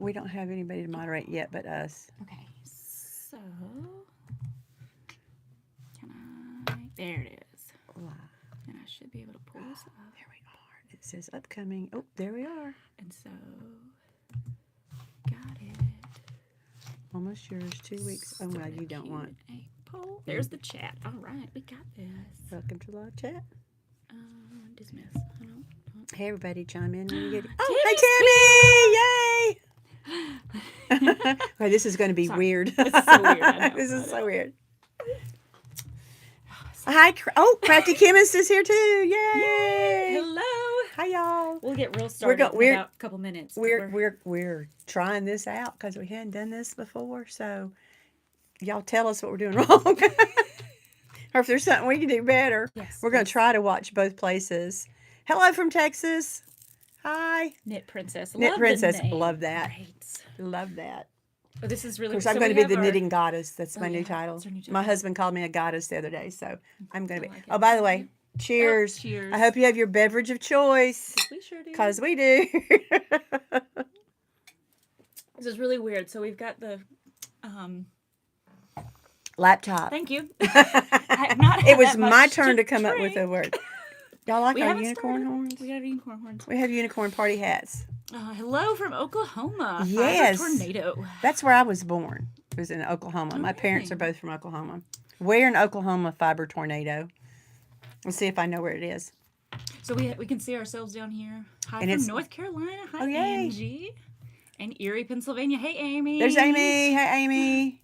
We don't have anybody to moderate yet but us. Okay, so can I? There it is. Wow. And I should be able to pull this up. There we are. It says upcoming. Oh, there we are. And so, got it. Almost yours. 2 weeks. Oh, well, you don't want. Poll. There's the chat. All right, we got this. Welcome to live chat. Dismiss. I don't. Hey, everybody, chime in when you get it. Oh, hey, Tammy! Yay! Okay, this is going to be weird. This is so weird. I know. This is so weird. Hi, Crafty Chemist is here too. Yay! Hello. Hi, y'all. We'll get real started in about a couple minutes. We're trying this out because we hadn't done this before. So, y'all tell us what we're doing wrong, or if there's something we can do better. Yes, we're going to try to watch both places. Hello from Texas. Hi. Knit Princess. Knit Love Princess. the name. Love that. Great. Love that. Oh, this is really. Of course, I'm going to be the knitting goddess. That's my new yeah, title. that's our new title. My husband called me a goddess the other day, so I'm going to be. like it. Oh, by the way, cheers. Oh, cheers. I hope you have your beverage of choice. We sure do. Because we do. This is really weird. So we've got the. Laptop. Thank you. I have not had It was that much my turn to come up with drink. a word. Y'all like We our haven't unicorn started. horns? We got unicorn horns. We have unicorn party hats. Hello from Oklahoma. Yes. Fiber tornado. That's where I was born. It was in Oklahoma. My parents are both from Oklahoma. Where in Oklahoma, fiber tornado? Let's see if I know where it is. So we can see ourselves down here. Hi And from it's- North Carolina. Hi, Oh, yay. Angie. And Erie, Pennsylvania. Hey, Amy. There's Amy. Hey, Amy.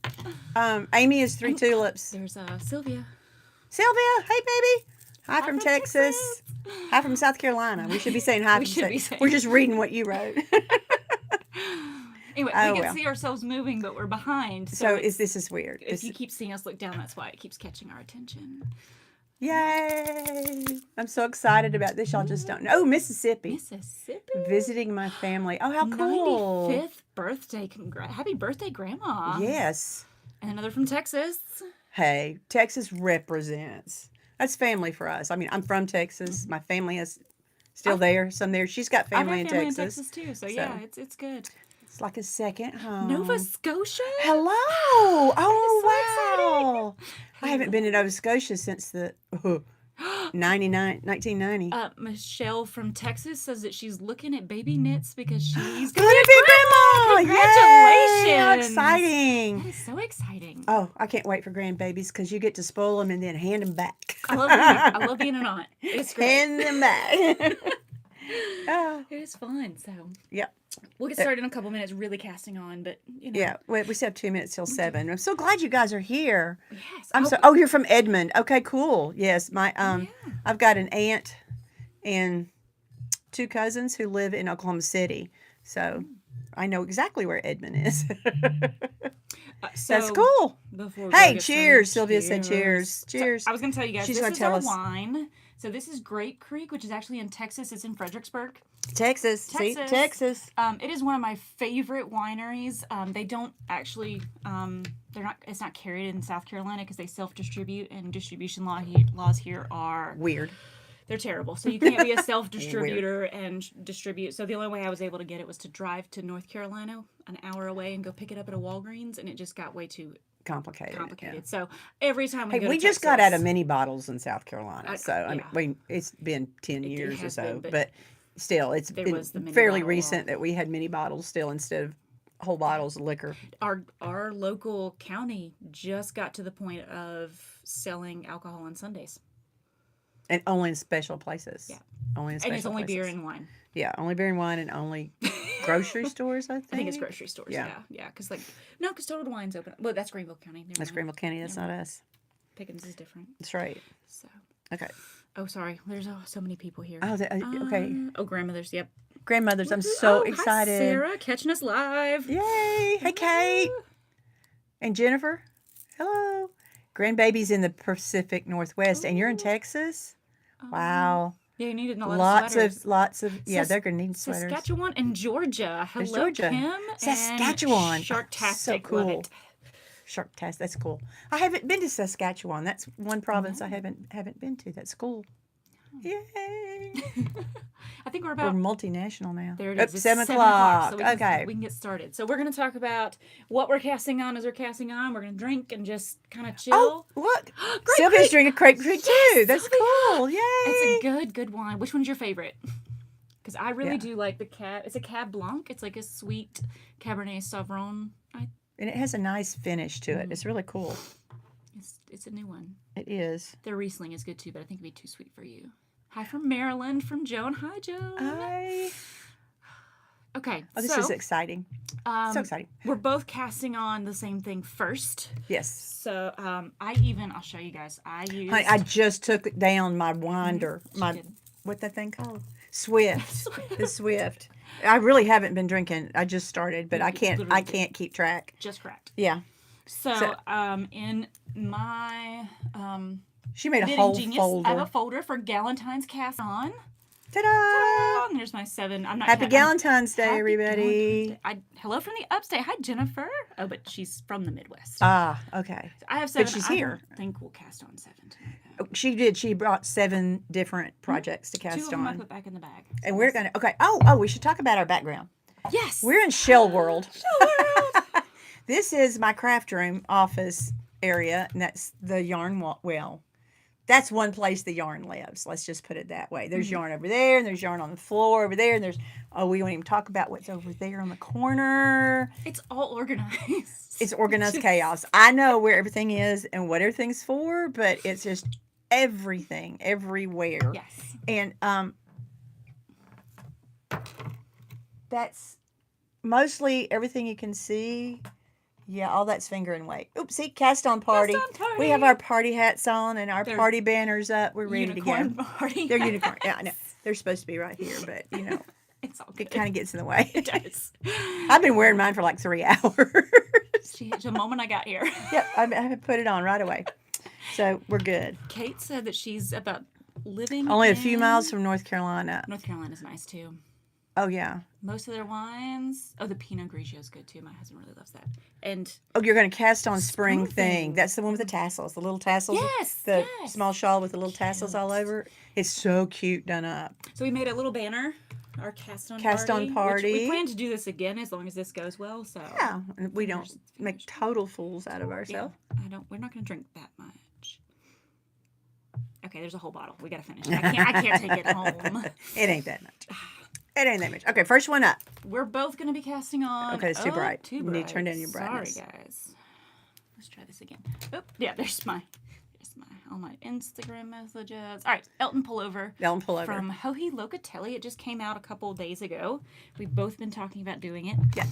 Amy is 3 tulips. There's Sylvia. Sylvia. Hey, baby. Hi from Texas. Hi from South Carolina. We should be saying hi from Texas. We're just reading what you wrote. Anyway, we can see ourselves moving, but we're behind. So this is weird. If you keep seeing us look down, that's why it keeps catching our attention. Yay! I'm so excited about this. Y'all just don't know. Oh, Mississippi. Mississippi. Visiting my family. Oh, how cool. 95th birthday. Happy birthday, Grandma. Yes. And another from Texas. Hey, Texas represents. That's family for us. I mean, I'm from Texas. My family is still there. Some there. She's got family, I've got family in Texas. in Texas too. So yeah, it's good. It's like a second home. Nova Scotia. Hello. Oh, wow. I haven't been to Nova Scotia since the 1990. Michelle from Texas says that she's looking at baby knits because she's Gonna be grandma. Congratulations. Yay, how exciting. That is so exciting. Oh, I can't wait for grandbabies because you get to spoil them and then hand them back. I love being an aunt. It's great. Hand them back. It is fun. So yeah. We'll get started in a couple minutes, really casting on, but you know. Yeah, we still have 2 minutes till 7. I'm so glad you guys are here. Yes. Oh, you're from Edmond. Okay, cool. Yes, my I've got an aunt and 2 cousins who live in Oklahoma City, so I know exactly where Edmond is. That's cool. Hey, cheers! Sylvia said cheers. Cheers. So I was going to tell you guys, She's this gonna is tell our us. wine. So this is Grape Creek, which is actually in Texas. It's in Fredericksburg. Texas. See, Texas. It is one of my favorite wineries. They don't actually, it's not carried in South Carolina because they self-distribute, and distribution laws here are weird. They're terrible. So you can't be a self-distributor and distribute. So the only way I was able to get it was to drive to North Carolina, an hour away, and go pick it up at a Walgreens, and it just got way too complicated. Yeah. So every time we go we to just Texas, got out of mini bottles in South Carolina. So I mean, it's been 10 years or so, but still, it's been fairly recent that we had mini bottles still instead of whole bottles of liquor. Our local county just got to the point of selling alcohol on Sundays. And only in special places. Yeah. Only in special And it's only places. beer and wine. Yeah, only beer and wine and only grocery stores, I think. I think it's grocery stores, yeah. Because Total Wine's open. Well, that's Greenville County. That's Greenville County. That's not us. Pickens is different. That's right. So. Okay. Oh, sorry. There's so many people here. Oh, okay. Grandmothers, yep. Grandmothers, I'm so excited. Hi, Sarah, catching us live. Yay. Hey, Kate. And Jennifer. Hello. Grandbaby's in the Pacific Northwest, and you're in Texas? Wow. Yeah, you needed a lot of sweaters. Lots of, they're going to need sweaters. Saskatchewan and Georgia. Hello, Georgia. Kim. Saskatchewan. Sharktastic. So cool. Love it. Sharktastic. That's cool. I haven't been to Saskatchewan. That's one province I haven't been to. That's cool. Yay! I think we're We're about multinational now. there. It Oh, is. It's 7 o'clock. so we Okay. can get started. So we're gonna talk about what we're casting on as we're casting on. We're gonna drink and just kind of chill. Oh, look. Grape Sylvia's Creek! drinking Grape Creek too. Yes, That's Sylvia! cool. Yay! It's a good wine. Which one's your favorite? Because I really Yeah. do like the Cab. It's a Cab Blanc. It's like a sweet Cabernet Sauvignon. And it has a nice finish to it. It's really cool. It's a new one. It is. Their Riesling is good too, but I think it'd be too sweet for you. Hi from Maryland, from Joan. Hi, Joan. Hi. Okay. Oh, this is exciting. So exciting. We're both casting on the same thing first. Yes. So I'll show you guys. Honey, I just took down my winder. What that thing called? Swift. The Swift. I really haven't been drinking. I just started, but I can't keep track. Just correct. Yeah. So in my she made a Knitting whole Genius, folder. I have a folder for Galentine's cast on. Ta-da! And there's my 7. I'm not Happy Galentine's Day, Happy everybody. Galentine's Day. Hello from the upstate. Hi, Jennifer. Oh, but she's from the Midwest. Ah, okay. So I have 7. But she's I here. don't think we'll cast on 7 tonight. Oh, she did. She brought 7 different projects to 2 cast of them I on. put back in the bag. And we're going to, okay. Oh, we should talk about our background. Yes. We're in Shell World. Shell World. This is my craft room office area, and that's the yarn well. That's one place the yarn lives. Let's just put it that way. There's yarn over there, and there's yarn on the floor over there, and we won't even talk about what's over there on the corner. It's all organized. It's organized chaos. I know where everything is and what everything's for, but it's just everything, everywhere. Yes. And that's mostly everything you can see. Yeah, all that's finger and weight. Oops, see, cast on party. Cast on party. We have our party hats on and our party banners up. We're ready to go. Unicorn party. They're unicorn. Yeah, I know. They're supposed to be right here, but it's all good. it kind of gets in the way. It does. I've been wearing mine for like 3 hours. The moment I got here. Yep, I put it on right away. So we're good. Kate said that she's about living Only a few miles from North Carolina. North Carolina's nice too. Oh, yeah. Most of their wines. Oh, the Pinot Grigio is good too. My husband really loves that. And you're going to cast on spring thing. thing. That's the one with the tassels, the little tassels. Yes. The small shawl with the little tassels all over. It's so cute done up. So we made a little banner. Our cast on party. We plan to do this again as long as this goes well. So yeah, we don't make total fools out of ourselves. Yeah, we're not going to drink that much. Okay, there's a whole bottle. We got to finish. I can't take it home. It ain't that much. It ain't that much. Okay, first one up. We're both going to be casting on. Okay, it's too bright. Too You bright. need to turn down your brightness. Sorry, guys. Let's try this again. Oh, yeah, there's all my Instagram messages. All right, Elton Pullover. From Hohi Locatelli. It just came out a couple of days ago. We've both been talking about doing it. Yeah.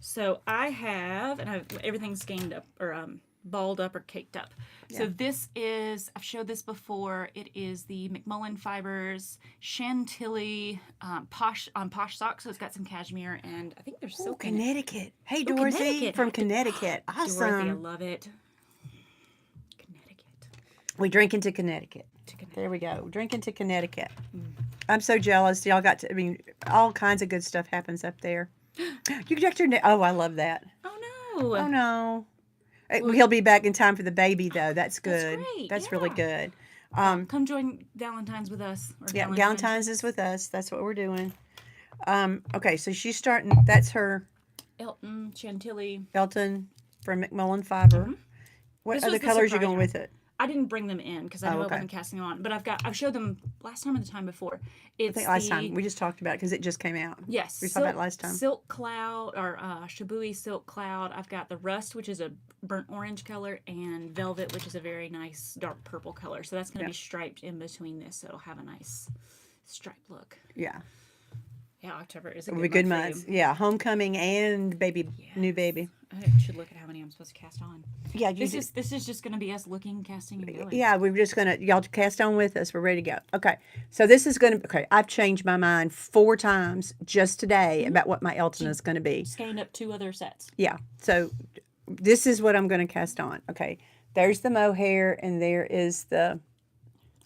So I have, and everything's gained up, or balled up or caked up. Yeah. So this is, I've showed this before. It is the McMullen Fibers Chantilly posh sock. So it's got some cashmere, and I think there's silk Connecticut. Hey, Dorothy from Connecticut. Awesome. Dorothy, I love it. We drink into Connecticut. There we go. Drinking to Connecticut. I'm so jealous. Y'all got to, all kinds of good stuff happens up there. You got your, I love that. Oh, no. Oh, no. He'll be back in time for the baby, though. That's good. That's great. That's really good. Come join Valentine's with us. Valentine's is with us. That's what we're doing. Okay, so she's starting, that's her. Elton Chantilly. Elton from McMullen Fiber. Mm-hmm. What other colors are you going with it? I didn't bring them in because I know I wasn't casting them on, but I've showed them last time or the time before. I think last time we just talked about it because it just came out. Yes, we talked about it last time. Silk Cloud or Shabui Silk Cloud. I've got the Rust, which is a burnt orange color, and Velvet, which is a very nice dark purple color. So that's going to be striped in between this, so it'll have a nice striped look. Yeah. Yeah, October is a good month. Yeah, homecoming and new baby. I should look at how many I'm supposed to cast on. Yeah, this is just going to be us looking, casting, and going. Yeah, we're just gonna y'all cast on with us. We're ready to go. Okay, so this is gonna. Okay, I've changed my mind 4 times just today about what my Elton is gonna be. Scanned up 2 other sets. Yeah, so this is what I'm gonna cast on. Okay, there's the mohair, and there is the.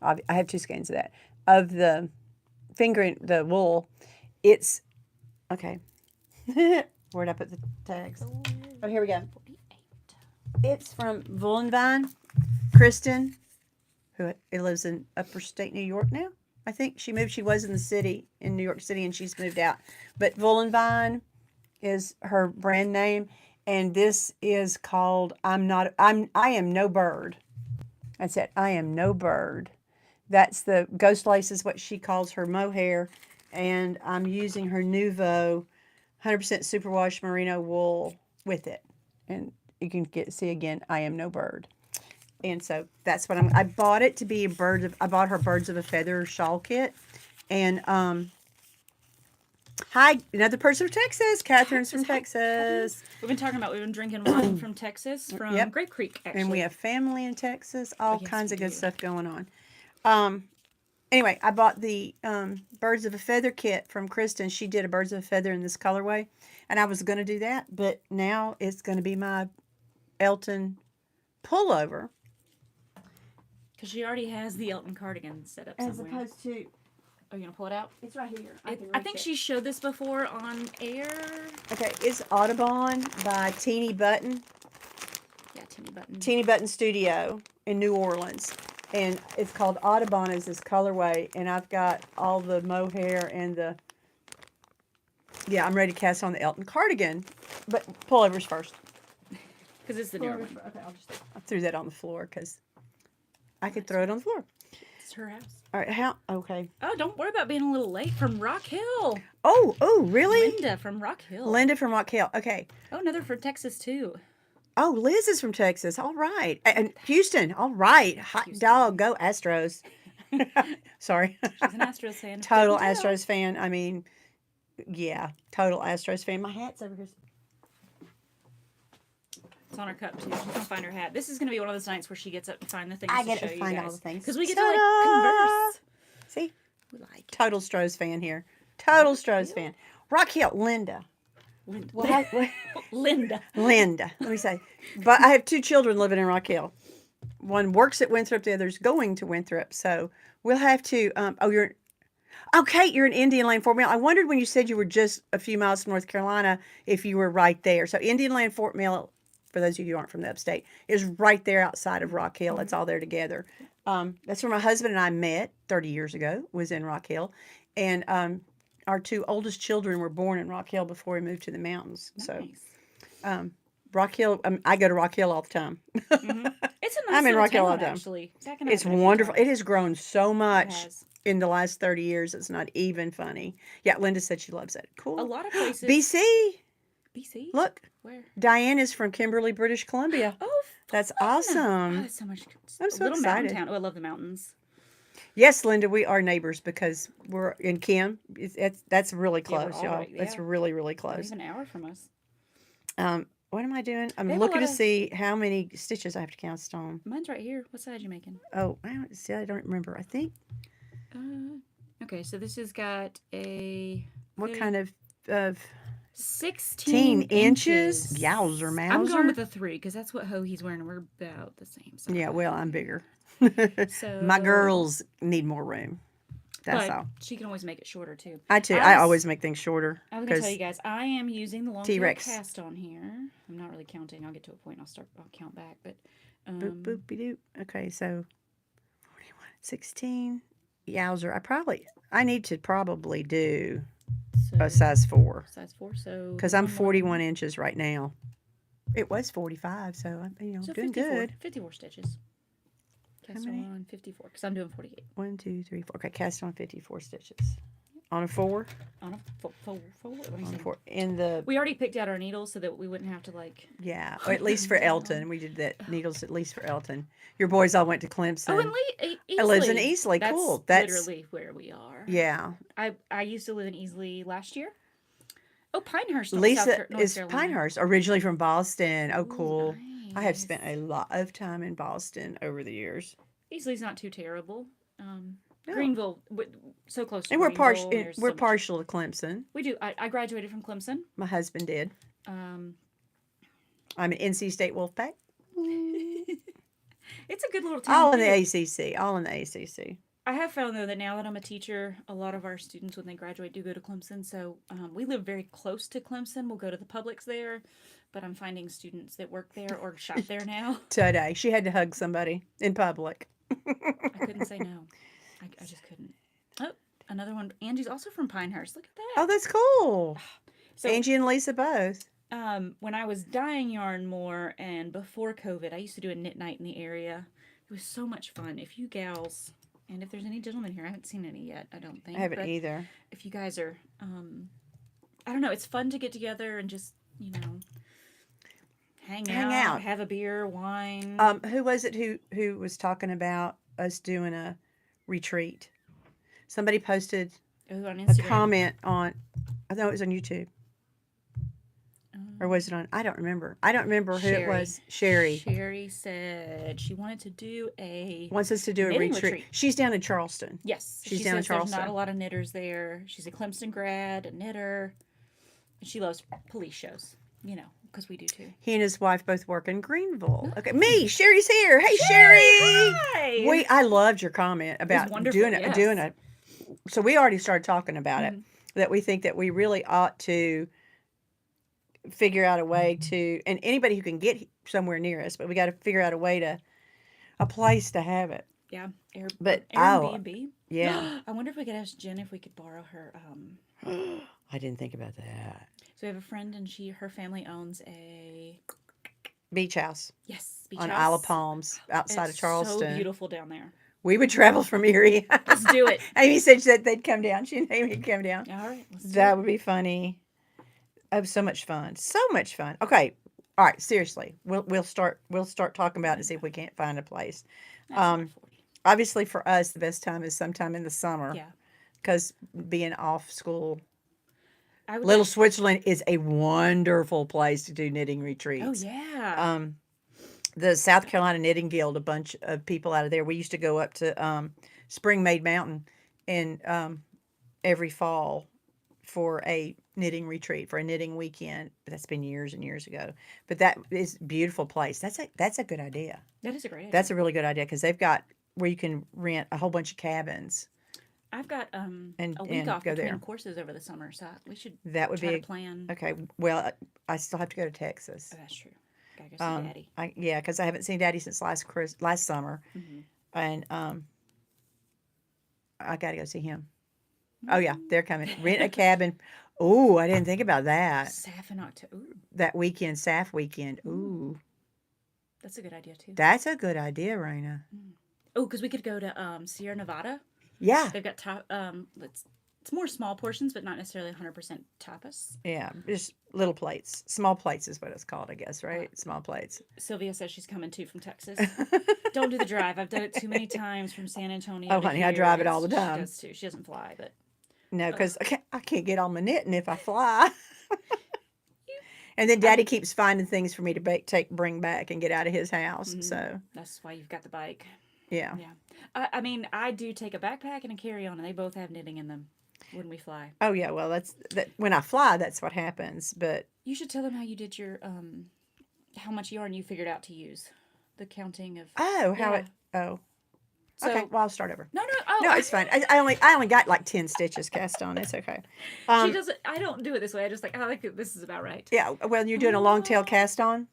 I have 2 skeins of that the the wool. It's okay. Where'd I put the tags? Oh, here we go. It's from Woolen Vine. Kristen, who lives in upper state New York now. I think she moved. She was in the city, in New York City, and she's moved out. But Vine is her brand name, and this is called I am no bird. That's it. I am no bird. That's the ghost lace is what she calls her mohair, and I'm using her Nuvo 100% superwash merino wool with it, and you can see again. I am no bird, and so that's what I bought it to be a I bought her birds of a feather shawl kit, and hi, another person from Texas. Catherine's from Texas. We've been drinking wine from Texas, from Yep. Grape Creek, actually. And we have family in Texas, all yes, kinds we of good do. stuff going on. Anyway, I bought the Birds of a Feather kit from Kristen. She did a Birds of a Feather in this colorway, and I was going to do that, but now it's going to be my Elton pullover. Because she already has the Elton cardigan set up As somewhere. opposed to, Are you going to pull it out? it's right here. I think she showed this before on air. Okay, it's Audubon by Teeny Button. Yeah, Teeny Button. Teeny Button Studio in New Orleans. And it's called Audubon as this colorway. And I've got all the mohair and the... Yeah, I'm ready to cast on the Elton cardigan. But pullovers first. Because it's the newer one. Okay, I threw that on the floor because I could throw it on the floor. It's her house. All right, okay. Oh, don't worry about being a little late. From Rock Hill. Oh, really? Linda from Rock Hill. Linda from Rock Hill. Okay. Oh, another from Texas, too. Oh, Liz is from Texas. All right. And Houston. All right. Hot dog. Go Astros. Sorry. She's an Astros fan. Total Astros fan. I mean, yeah, total Astros fan. My hat's over here. It's on her cup, too. She's going to find her hat. This is going to be one of those nights where she gets up and find the things I to get show to you find guys. all the things. Because we get Ta-da! to, like, converse. See? We like it. Total Stros fan here. Total Stros fan. Rock Hill. Linda. Linda. Well, Linda. Linda. Let me say. But I have two children living in Rock Hill. One works at Winthrop. The other's going to Winthrop. So we'll have to. Kate, you're in Indian Land, Fort Mill. I wondered when you said you were just a few miles from North Carolina if you were right there. So Indian Land, Fort Mill, for those of you who aren't from the upstate, is right there outside of Rock Hill. It's all there together. That's where my husband and I met 30 years ago, was in Rock Hill. And our two oldest children were born in Rock Hill before we moved to the mountains. Nice. So Rock Hill, I go to Rock Hill all the time. Mm-hmm. It's a nice I'm in little Rock Hill town, all the time. actually. Zach and I It's have been a few wonderful. It times. has grown so much has. in the last 30 years. It's not even funny. Yeah, Linda said she loves it. Cool. A lot of places. BC. BC? Look, Where? Diane is from Kimberly, British Columbia. Oh, That's fun. awesome. Oh, that's so much. I'm so little mountain excited. town. Oh, I love the mountains. Yes, Linda, we are neighbors because we're in Kim. That's really Yeah, we're close, all y'all. right, That's yeah. really, really Not close. even an hour from us. What am I doing? I'm They have a looking lot to of- see how many stitches I have to cast on. Mine's right here. What side are you making? Oh, I don't remember. I think Okay, so this has got a what kind of 16 inches? inches. Yowzer, I'm mowzer. going with a 3 because that's what hoe he's wearing. And we're about the same size. Yeah, well, I'm bigger. So My girls need more room. That's but all. she can always make it shorter too. I always make things shorter. I was gonna tell you guys, I am using the long tail T-Rex. cast on here. I'm not really counting. I'll get to a point. I'll count back. But Boop, boopy doop. Okay, so 41, 16. Yowzer. I need to probably do so, a size 4 size 4. So because I'm one more. 41 inches right now. It was 45, so I'm So doing 54, good. 54 stitches. Cast many? on 54 because I'm doing 48 1, 2, 3, 4. Okay, cast on 54 stitches. On a 4? on a four. What are you On a saying? 4. In the, We already picked out our needles so that we wouldn't have to like. yeah, or at least for Elton. We did that needles at least for Elton. Your boys all went to Clemson. Oh, and Easley. lives in Easley. That's Cool. That's literally where we are. yeah. I used to live in Easley last year. Oh, Pinehurst. Lisa North is Carolina. Pinehurst, originally from Boston. Oh, Ooh, cool. I have nice. spent a lot of time in Boston over the years. Easley's not too terrible. No. Greenville, so close to And we're Greenville. There's we're so much- partial to Clemson. We do. I graduated from Clemson. My husband did. Um, I'm an NC State Wolfpack. it's a good little town. All in the too. ACC. All in the ACC. I have found though that now that I'm a teacher, a lot of our students when they graduate do go to Clemson. So we live very close to Clemson. We'll go to the Publix there, but I'm finding students that work there or shop there now. Today, she had to hug somebody in public. I couldn't say no. I just couldn't. Oh, another one. Angie's also from Pinehurst. Look at that. Oh, that's cool. So, Angie and Lisa both. when I was dyeing yarn more and before COVID, I used to do a knit night in the area. It was so much fun. If you gals, and if there's any gentlemen here, I haven't seen any yet, I don't think. I haven't but either. if you guys are, I don't know, it's fun to get together and just, hang out, have a beer, wine. Who was it who was talking about us doing a retreat? Somebody posted On a Instagram. comment on. I thought it was on YouTube. Or was it on? I don't remember. I don't remember who it was. Sherry Sherry said she wanted to do a wants us to do a knitting retreat. She's down in Charleston. Yes, She's she down in says there's Charleston. not a lot of knitters there. She's a Clemson grad, a knitter, and she loves police shows. Because we do too. He and his wife both work in Greenville. Okay, me, Sherry's here. Hey, Sherry. Hi. I loved your comment about wonderful, doing yes. a. So we already started talking about it. That we think that we really ought to figure out a way to, and anybody who can get somewhere near us, but we got to figure out a place to have it. Yeah, But Airbnb. Yeah. I wonder if we could ask Jen if we could borrow her. I didn't think about that. So we have a friend, and her family owns a Beach house. Yes, beach on house. Isle of Palms outside of Charleston. So beautiful down there. We would travel from Erie. Let's do it. Amy said that they'd come down. She and Amy would come down. All right, let's do That it. would be funny. Oh, so much fun. So much fun. Okay. All right, seriously. We'll start talking about it and see if we can't find a place. That's not 40. Obviously for us the best time is sometime in the summer. Yeah. Cuz being off school. I would Little Switzerland is a wonderful place to do knitting retreats. Oh yeah. The South Carolina Knitting Guild, a bunch of people out of there. We used to go up to Spring Maid Mountain and every fall for a knitting retreat, for a knitting weekend. That's been years and years ago. But that is a beautiful place. That's a good idea. That is a great idea. That's a really good idea because they've got where you can rent a whole bunch of cabins. I've got a and week off go between there. courses over the summer, so we should That would try be to plan. okay. Well, I still have to go to Texas. Oh, that's true. Gotta go see Daddy. Yeah, because I haven't seen Daddy since last summer, and I got to go see him. Oh yeah, they're coming. Rent a cabin. Oh, I didn't think about that. Saf in October. Ooh, That weekend, SAF weekend. Ooh, that's a good idea too. that's a good idea, Raina. Oh, because we could go to Sierra Nevada. Yeah, They've got it's more small portions, but not necessarily 100% tapas. yeah, just little plates, small plates is what it's called, I guess, right? Small plates. Sylvia says she's coming too from Texas. Don't do the drive. I've done it too many times from San Antonio. Oh, to honey, I here. drive it all the She time. does too. She doesn't fly, but No, because I can't get all my knitting if I fly. And then Daddy keeps finding things for me to bring back and get out of his house. So that's why you've got the bike. yeah. Yeah. I mean, I do take a backpack and a carry-on, and they both have knitting in them when we fly. Oh yeah. Well, that. When I fly, that's what happens. But You should tell them how you did your how much yarn you figured out to use, the counting of. how Yeah. it. Oh. So, Okay. Well, I'll start over. No. Oh, No, it's fine. I only got like 10 stitches cast on. It's okay. She doesn't. I don't do it this way. I just I like it. This is about right. Yeah. Well, you're doing a long tail cast on.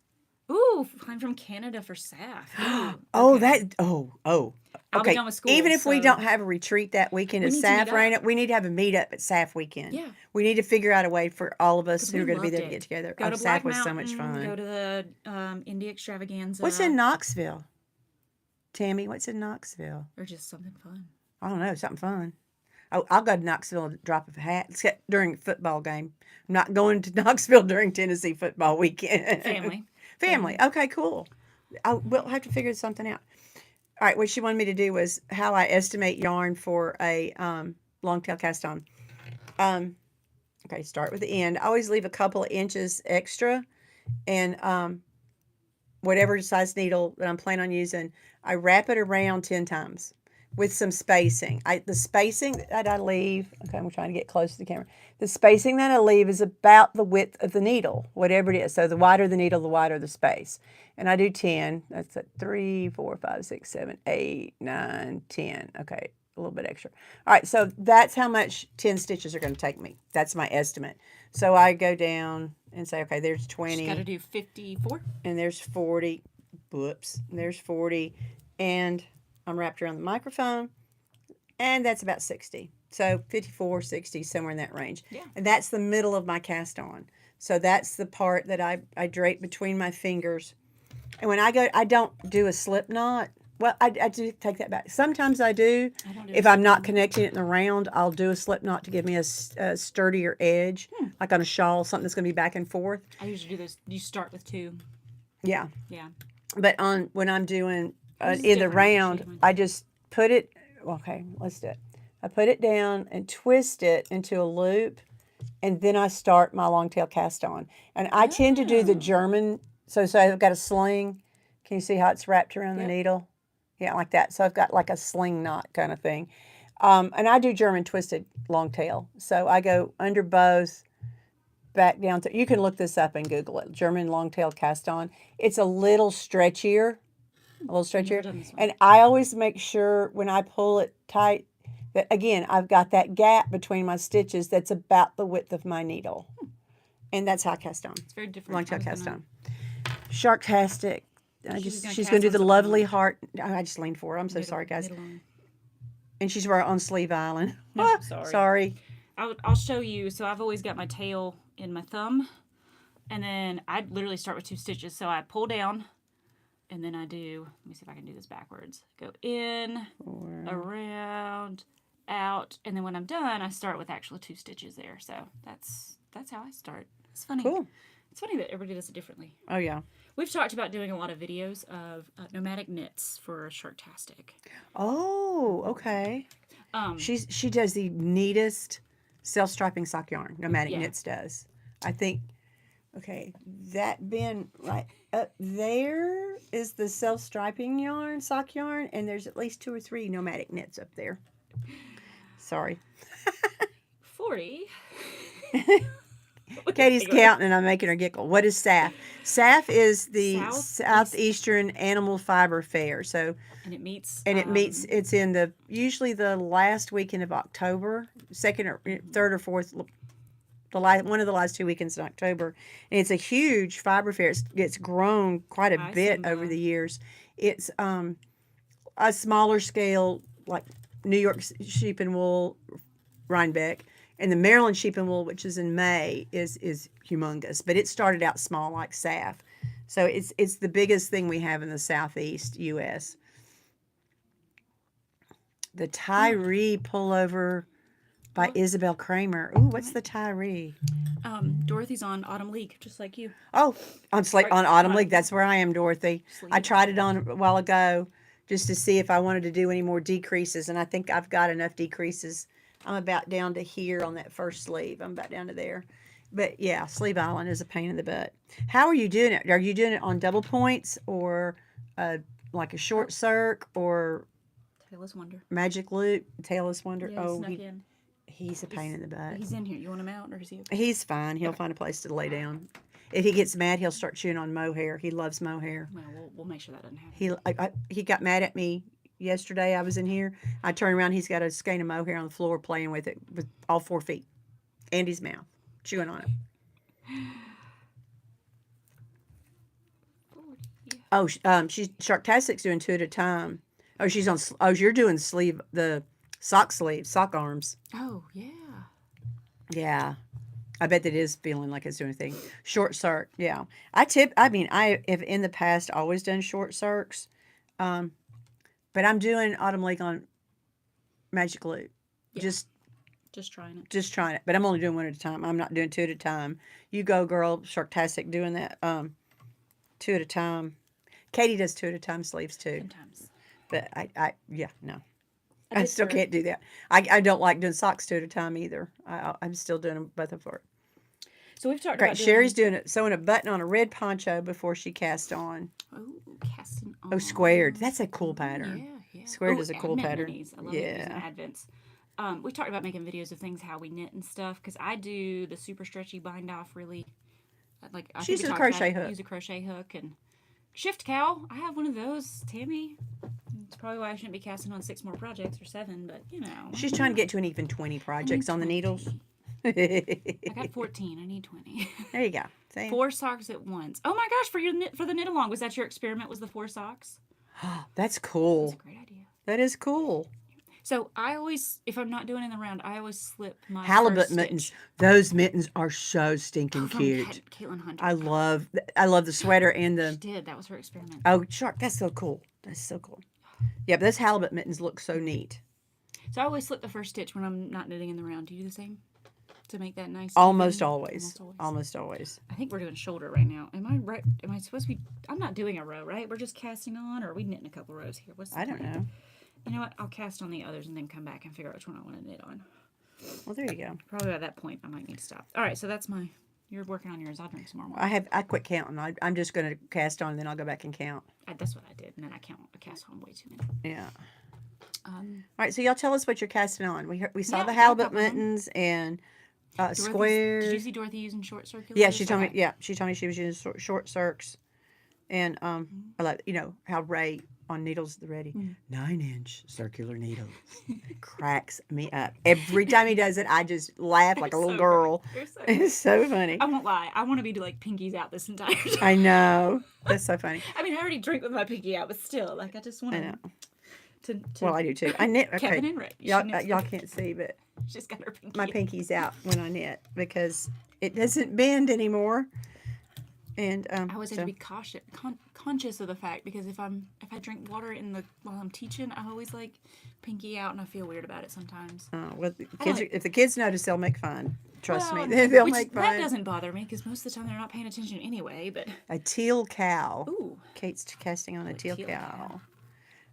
Ooh, I'm from Canada for SAF. Ooh, Oh, okay. Oh. I'll be Okay. done with school, Even if we so- don't have a retreat that weekend We at need to meet SAF, Raina, up. we need to have a meetup at SAF weekend. Yeah. We need to figure out a way for all of us who we are going to be loved there to it. get together. Go to SAF Black was so Mountain, much fun. Go to the Indy Extravaganza. What's in Knoxville? Tammy, what's in Knoxville? Or just something fun. I don't know, something fun. I'll go to Knoxville and drop a hat except during a football game. I'm not going to Knoxville during Tennessee football weekend. Family. Okay, cool. We'll have to figure something out. All right, what she wanted me to do was how I estimate yarn for a long tail cast on. Okay, start with the end. I always leave a couple of inches extra, and whatever size needle that I'm planning on using, I wrap it around 10 times with some spacing. The spacing that I leave, okay, I'm trying to get close to the camera. The spacing that I leave is about the width of the needle, whatever it is. So the wider the needle, the wider the space. And I do 10. That's at 3, 4, 5, 6, 7, 8, 9, 10. Okay, a little bit extra. All right, so that's how much 10 stitches are going to take me. That's my estimate. So I go down and say, okay, there's 20. Got to do 54. And there's 40. Whoops. And there's 40. And I'm wrapped around the microphone. and that's about 60. So 54, 60, somewhere in that range. Yeah. And that's the middle of my cast on. So that's the part that I drape between my fingers. And when I go, I don't do a slip knot. Well, I do take that back. Sometimes I do. I don't do If a I'm slip not knot. connecting it in the round, I'll do a slip knot to give me a sturdier edge, like on a shawl, something that's going to be back and forth. I usually do this. You start with 2. Yeah. Yeah. But on when I'm doing Yours is in the different. I round, appreciate mine. I just put it. Okay, let's do it. I put it down and twist it into a loop, and then I start my long tail cast on. And I tend to do the Oh. German. So I've got a sling. Can you see how it's wrapped around the Yep. needle? Yeah, like that. So I've got like a sling knot kind of thing. And I do German twisted long tail. So I go under both, back down to. You can look this up and Google it. German long tail cast on. It's a little stretchier, a little Never stretchier. done this one. And I always make sure when I pull it tight that again I've got that gap between my stitches that's about the width of my needle, and that's how I cast on. It's very different. Long tail I was cast gonna- on. Sharktastic. She's gonna She's cast gonna do on the something lovely like- heart. I just leaned for her. I'm so middle- sorry, guys. middle on. And she's right on Sleeve Island. No, Ah, sorry. Sorry. I'll show you. So I've always got my tail in my thumb, and then I literally start with 2 stitches. So I pull down, and then I do. Let me see if I can do this backwards. Go in, around, out, and then when I'm done, I start with actually 2 stitches there. So that's how I start. It's funny. Cool. It's funny that everybody does it differently. Oh yeah. We've talked about doing a lot of videos of nomadic knits for Sharktastic. Oh, okay. She does the neatest self-striping sock yarn. Nomadic Yeah. Knits does. I think. Okay, that bin right up there is the self-striping yarn, sock yarn, and there's at least 2 or 3 Nomadic Knits up there. Sorry. 40. Katie's counting and I'm making her giggle. What is SAF? SAF is the Southeast- Southeastern Animal Fiber Fair. So, And it meets. and it meets, it's in usually the last weekend of October, second or third or fourth, one of the last 2 weekends in October. And it's a huge fiber fair. It's grown quite a I bit seen over that. the years. It's a smaller scale, like New York Sheep and Wool, Rhinebeck. And the Maryland Sheep and Wool, which is in May, is humongous. But it started out small like SAF. So it's the biggest thing we have in the Southeast U.S. The Tyree pullover by Isabel Kramer. Ooh, what's the Tyree? Dorothy's on Autumn League, just like you. Oh, on Autumn Right. League. That's where I am, Dorothy. I Sleeve. tried it on a while ago just to see if I wanted to do any more decreases, and I think I've got enough decreases. I'm about down to here on that first sleeve. I'm about down to there. But yeah, Sleeve Island is a pain in the butt. How are you doing it? Are you doing it on double points or like a short circ or Tailless Wonder. magic loop, tailless wonder? Yeah, Oh, snuck in. he's a pain in the butt. He's in here. You want him out, or is he okay? He's fine. He'll find a place to lay down. If he gets mad, he'll start chewing on mohair. He loves mohair. Well, we'll make sure that doesn't happen. He got mad at me yesterday. I was in here. I turned around. He's got a skein of mohair on the floor, playing with it with all 4 feet, and his mouth, chewing on it. Oh, she's Sharktastic's doing 2 at a time. Oh, she's on. Oh, you're doing the sock arms. Oh yeah. Yeah. I bet that is feeling like it's doing a thing. Short circ, yeah. I have in the past always done short circs, but I'm doing Autumn League on Magic Loop. Yeah. Just Just trying it. but I'm only doing 1 at a time. I'm not doing 2 at a time. You go, girl, Sharktastic, doing that 2 at a time. Katie does 2 at a time sleeves too, Sometimes. but no. I I did still for- can't do that. I don't like doing socks 2 at a time either. I'm still doing them both of her. So we've talked Great. about Sherry's doing it, sewing a button on a red poncho before she cast on. Oh, casting on. Oh, squared. That's a cool pattern. Yeah. Squared is a cool Advent pattern. minis. I love it using Yeah. Advents. We talked about making videos of things how we knit and stuff because I do the super stretchy bind off really. Like I She think we uses a talked crochet about hook. Use a crochet hook and shift cow. I have one of those, Tammy. It's probably why I shouldn't be casting on 6 more projects or 7, but you know. She's trying to get to an even 20 projects on the 20. needles. I got 14. I need 20. There you go. See? 4 socks at once. Oh my gosh! For the knit along, was that your experiment? Was the 4 socks? That's cool. That's a great idea. That is cool. So I always, if I'm not doing it in the round, I always slip my Halibut first mittens. stitch. Those mittens are so stinking From cute. Caitlin Hunter. I love the sweater and She the did. That was her experiment. oh shark. That's so cool. That's so cool. Yeah, but those halibut mittens look so neat. So I always slip the first stitch when I'm not knitting in the round. Do you do the same? To make that nice. Almost even? always. Almost always. I think we're doing shoulder right now. Am I right? Am I supposed to be? I'm not doing a row, right? We're just casting on, or are we knitting a couple rows here? What's the I don't plan? know. You know what? I'll cast on the others and then come back and figure out which one I want to knit on. Well, there you go. Probably by that point, I might need to stop. All right, so that's my. You're working on yours. I'll drink some more wine. I quit counting. I'm just going to cast on, and then I'll go back and count. That's what I did, and then I cast on way too many. Yeah. All right, so y'all tell us what you're casting on. We saw Yeah, the we got a halibut couple of 'em. mittens and Did squares. you see Dorothy using short circulars? Yeah, she told me. Okay. Yeah, she told me she was using short circs, and I like how Ray on Needles at the Ready 9-inch circular needles cracks me up every time he does it. I just laugh like a little So girl. great. You're so It's so funny. I won't lie. I want to be like pinkies out this entire time. I know that's so funny. I mean, I already drink with my pinky out, but still, like, I just want I know. to. Well, I do too. I knit. Okay, Kevin and Ray. y'all can't see, but She's got her pinky. my pinky's out when I knit because it doesn't bend anymore. And I always have to be conscious of the fact because if I drink water while I'm teaching, I'm always like pinky out and I feel weird about it sometimes. well, if the kids notice, they'll make fun. Trust Well, me, they'll which, make fun. That doesn't bother me because most of the time they're not paying attention anyway. But A teal cow. ooh, Kate's casting on a teal cow.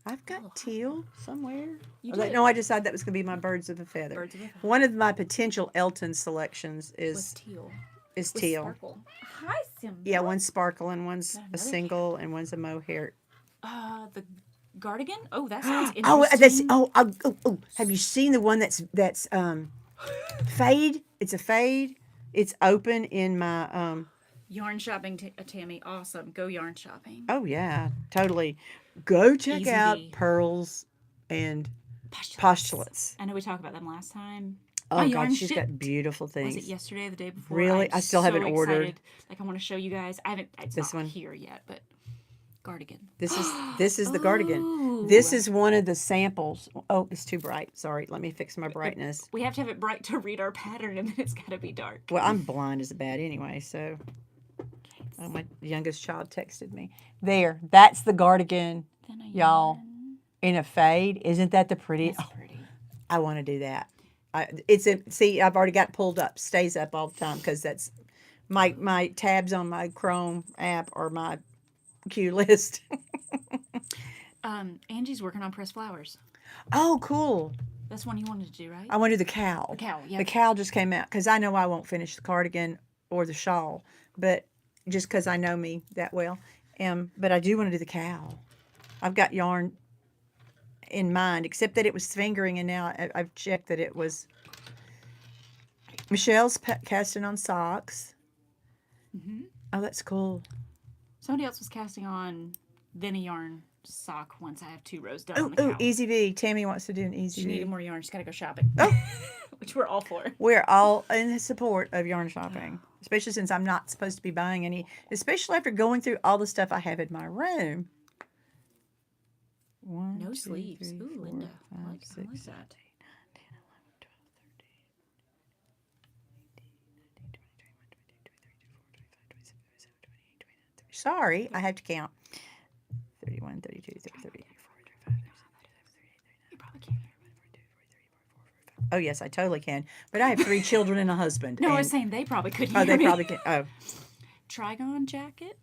I've got teal somewhere. You Oh, did. no, I decided that was going to be my birds of a feather. Birds of a feather. One of my potential Elton selections what's is teal? is With teal. sparkle. Hi, Simba. Yeah, one's sparkle and one's Another a single and one's a mohair. The Gardigan. Oh, that sounds Oh, interesting. Have you seen the one that's fade? It's a fade. It's open in my Yarn shopping, Tammy. Awesome. Go yarn shopping. Oh yeah, totally. Go check Easy out V. Pearls and Postulates. Postulates. I know we talked about them last time. Oh My God, yarn she's got shipped. beautiful things. Was it yesterday or the day before? Really? I'm I still haven't so ordered. excited. Like I want to show you guys. I haven't. It's This not one? here yet, but Gardigan. This is the Gardigan. Ooh. This is one of the samples. Oh, it's too bright. Sorry, let me fix my brightness. We have to have it bright to read our pattern, and then it's got to be dark. Well, I'm blind as a bat anyway, so. Oh, my youngest child texted me. There, that's the Gardigan, Then a y'all, yarn. in a fade. Isn't that the pretty? That's Oh, pretty. I want to do that. See, I've already got it pulled up. Stays up all the time because that's my tabs on my Chrome app or my queue list. Angie's working on pressed flowers. Oh, cool. That's one you wanted to do, right? I want to do the cow. The cow, yeah. The cow just came out because I know I won't finish the cardigan or the shawl, but just because I know me that well. But I do want to do the cow. I've got yarn in mind, except that it was fingering, and now I've checked that it was. Michelle's casting on socks. Mm-hmm. Oh, that's cool. Somebody else was casting on then a yarn sock once I have 2 rows done Oh, on the cow. Easy V. Tammy wants to do an Easy She V. needed more yarn. She's got to go shopping. Oh. Which we're all for. We're all in support of yarn shopping, especially since I'm not supposed to be buying any, especially after going through all the stuff I have in my room. One, No two, sleeves. three, Ooh, four, Linda. five, I like six, that. 10, 11, 12, 13, 14, 15, 16, 17, 18, 19, 20, 21, 22, 23, 24, 25, 26, 27, 28, 29, 30. Sorry, I have to count. 31, 32, 33, 34, 35, 36, 37, 38, 39, You probably can't hear. 41, 42, 43, 44, 45. Oh, yes, I totally can. But I have 3 children and a husband. No, I and, was saying they probably couldn't oh, hear they me. probably can. Oh, Trigon jacket.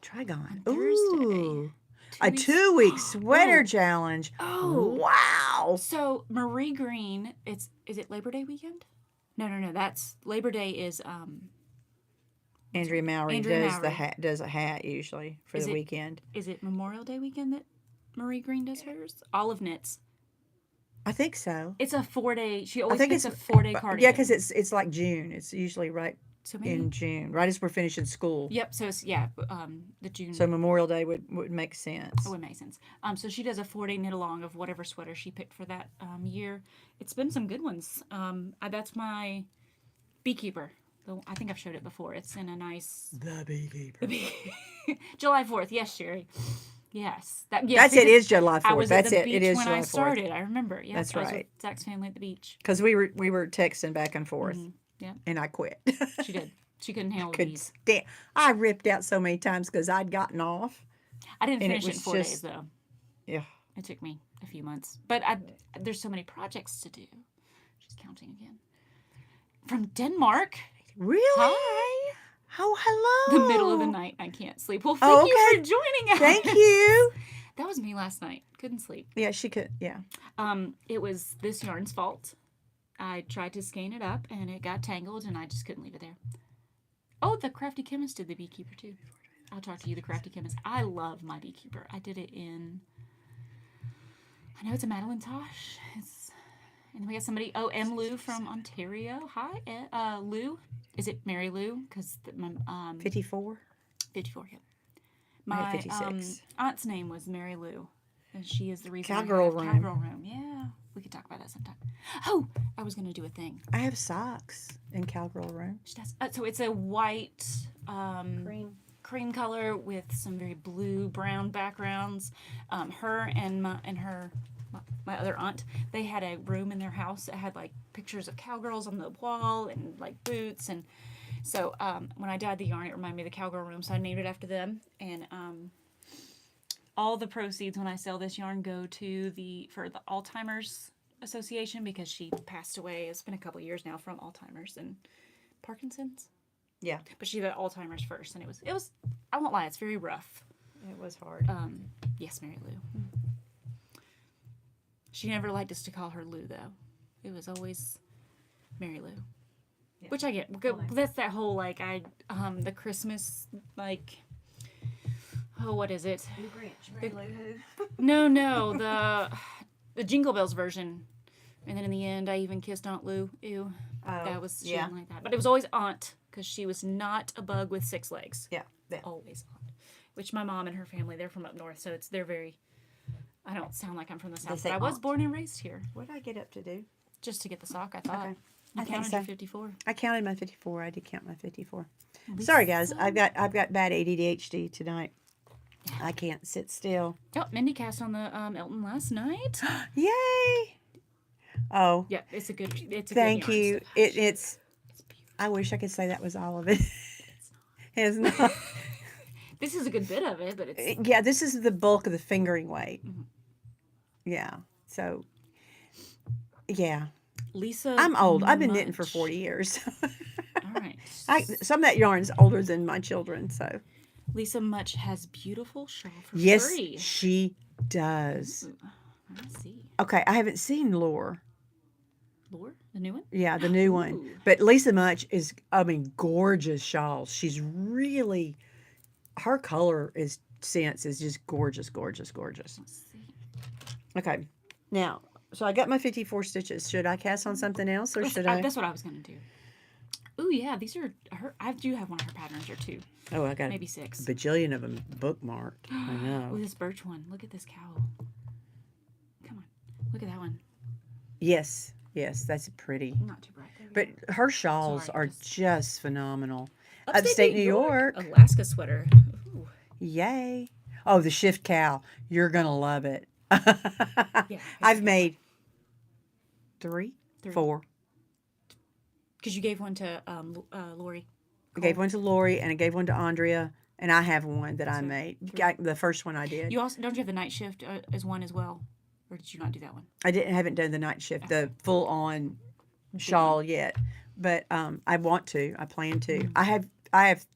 Trigon. Thursday. Ooh. A 2-week sweater challenge. Oh. Wow. So Marie Green, is it Labor Day weekend? No. That's Labor Day is Andrea Mowry Andrea does Mowry. does a hat usually for Is the it- weekend. Is it Memorial Day weekend that Marie Green does hers? Olive knits. I think so. It's a 4-day. She I always think makes it's a 4-day cardigan. Yeah, because it's like June. It's usually right so maybe. in June, right as we're finishing school. Yep. So it's the June. So Memorial Day would make sense. It would make sense. So she does a 4-day knit along of whatever sweater she picked for that year. It's been some good ones. That's my beekeeper. I think I've showed it before. It's in a nice The beekeeper. July 4th. Yes, Sherry. Yes. Yes, That's it. Is July 4th. I was That's at the it. beach It is when July I 4th. started. I remember. Yeah, That's I was right. with Zach's family at the beach. Because we were texting back and forth, Yeah, and I quit. she did. She couldn't handle the Could bees. stand. I ripped out so many times because I'd gotten off, I didn't and finish it in was 4 days just though. yeah. It took me a few months, but there's so many projects to do. She's counting again. From Denmark. Really? Hi. Oh, hello. The middle of the night. I can't sleep. Well, Oh, thank you okay. for joining us. Thank you. That was me last night. Couldn't sleep. Yeah, she could. Yeah. It was this yarn's fault. I tried to skein it up and it got tangled and I just couldn't leave it there. Oh, the Crafty Chemist did the beekeeper too. I'll talk to you, the Crafty Chemist. I love my beekeeper. I did it in, I know it's a Madeline Tosh. And we got somebody, M. Lou from Ontario. Hi, Lou. Is it Mary Lou? Because 54. 54, yeah. I had My 56. aunt's name was Mary Lou. And she is the reason Cowgirl I have Room. Cowgirl Room. Yeah. We could talk about that sometime. Oh, I was going to do a thing. I have socks in Cowgirl Room. She does. So it's a white Cream. color with some very blue brown backgrounds. Her and my other aunt, they had a room in their house that had like pictures of cowgirls on the wall and like boots, and so when I dyed the yarn, it reminded me of the Cowgirl Room, so I named it after them. And all the proceeds when I sell this yarn go to for the Alzheimer's Association, because she passed away. It's been a couple years now from Alzheimer's and Parkinson's. Yeah. But she had Alzheimer's first, and it was I won't lie, it's very rough. It was hard. Yes, Mary Lou. She never liked us to call her Lou, though. It was always Mary Lou. Yeah. Which I get. That's that whole, like, the Christmas, like, what is it? Blue Grinch, Mary Lou. No, the Jingle Bells version. And then in the end, I even kissed Aunt Lou. Ew. She didn't like that. But it was always Aunt, because she was not a bug with 6 legs. Yeah. Always Aunt. Which my mom and her family, they're from up north, so they're very... I don't sound like I'm from the south, but I was born and raised here. What did I get up to do? Just to get the sock, I thought. Okay. I counted so. your 54. I counted my 54. I did count my 54. Sorry, guys. I've got bad ADHD tonight. I can't sit still. Oh, Mindy cast on the Elton last night. Yay! Oh. Yeah, it's a good. Thank good yarn, you. so- It's. I wish I could say that was all of it. It's not. This is a good bit of it, but it's Yeah, this is the bulk of the fingering weight. Yeah. So. Yeah. Lisa. I'm old. I've been knitting Much. for 40 years. All right. Some of that yarn's older than my children, so. Lisa Much has beautiful shawl for Yes, free. she does. Ooh, let's see. Okay, I haven't seen Lore. Lore, the new one. Yeah, the new one. Ooh. But Lisa Much is, gorgeous shawls. She's really, her color sense is just gorgeous, gorgeous, gorgeous. Let's see. Okay, now, so I got my 54 stitches. Should I cast on something else, or should I? That's what I was gonna do. Ooh, yeah, these are her. I do have one of her patterns or two, Oh, I got maybe a 6. bajillion of them bookmarked. I know. Ooh, this birch one. Look at this cowl. Come on, look at that one. Yes, that's pretty. Not too bright. There we But her shawls Sorry, are just phenomenal. go. Upstate New York. Alaska sweater. Ooh. Yay. Oh, the shift cowl. You're going to love it. Yeah, I've made 3, Three. 4. Because you gave one to Lori. I gave one to Lori and I gave one to Andrea, and I have one that I So, made. 3. The first one I did. You also don't you have the night shift as one as well, or did you not do that one? haven't done the night shift, the full on shawl yet, but I want to. I plan to. I've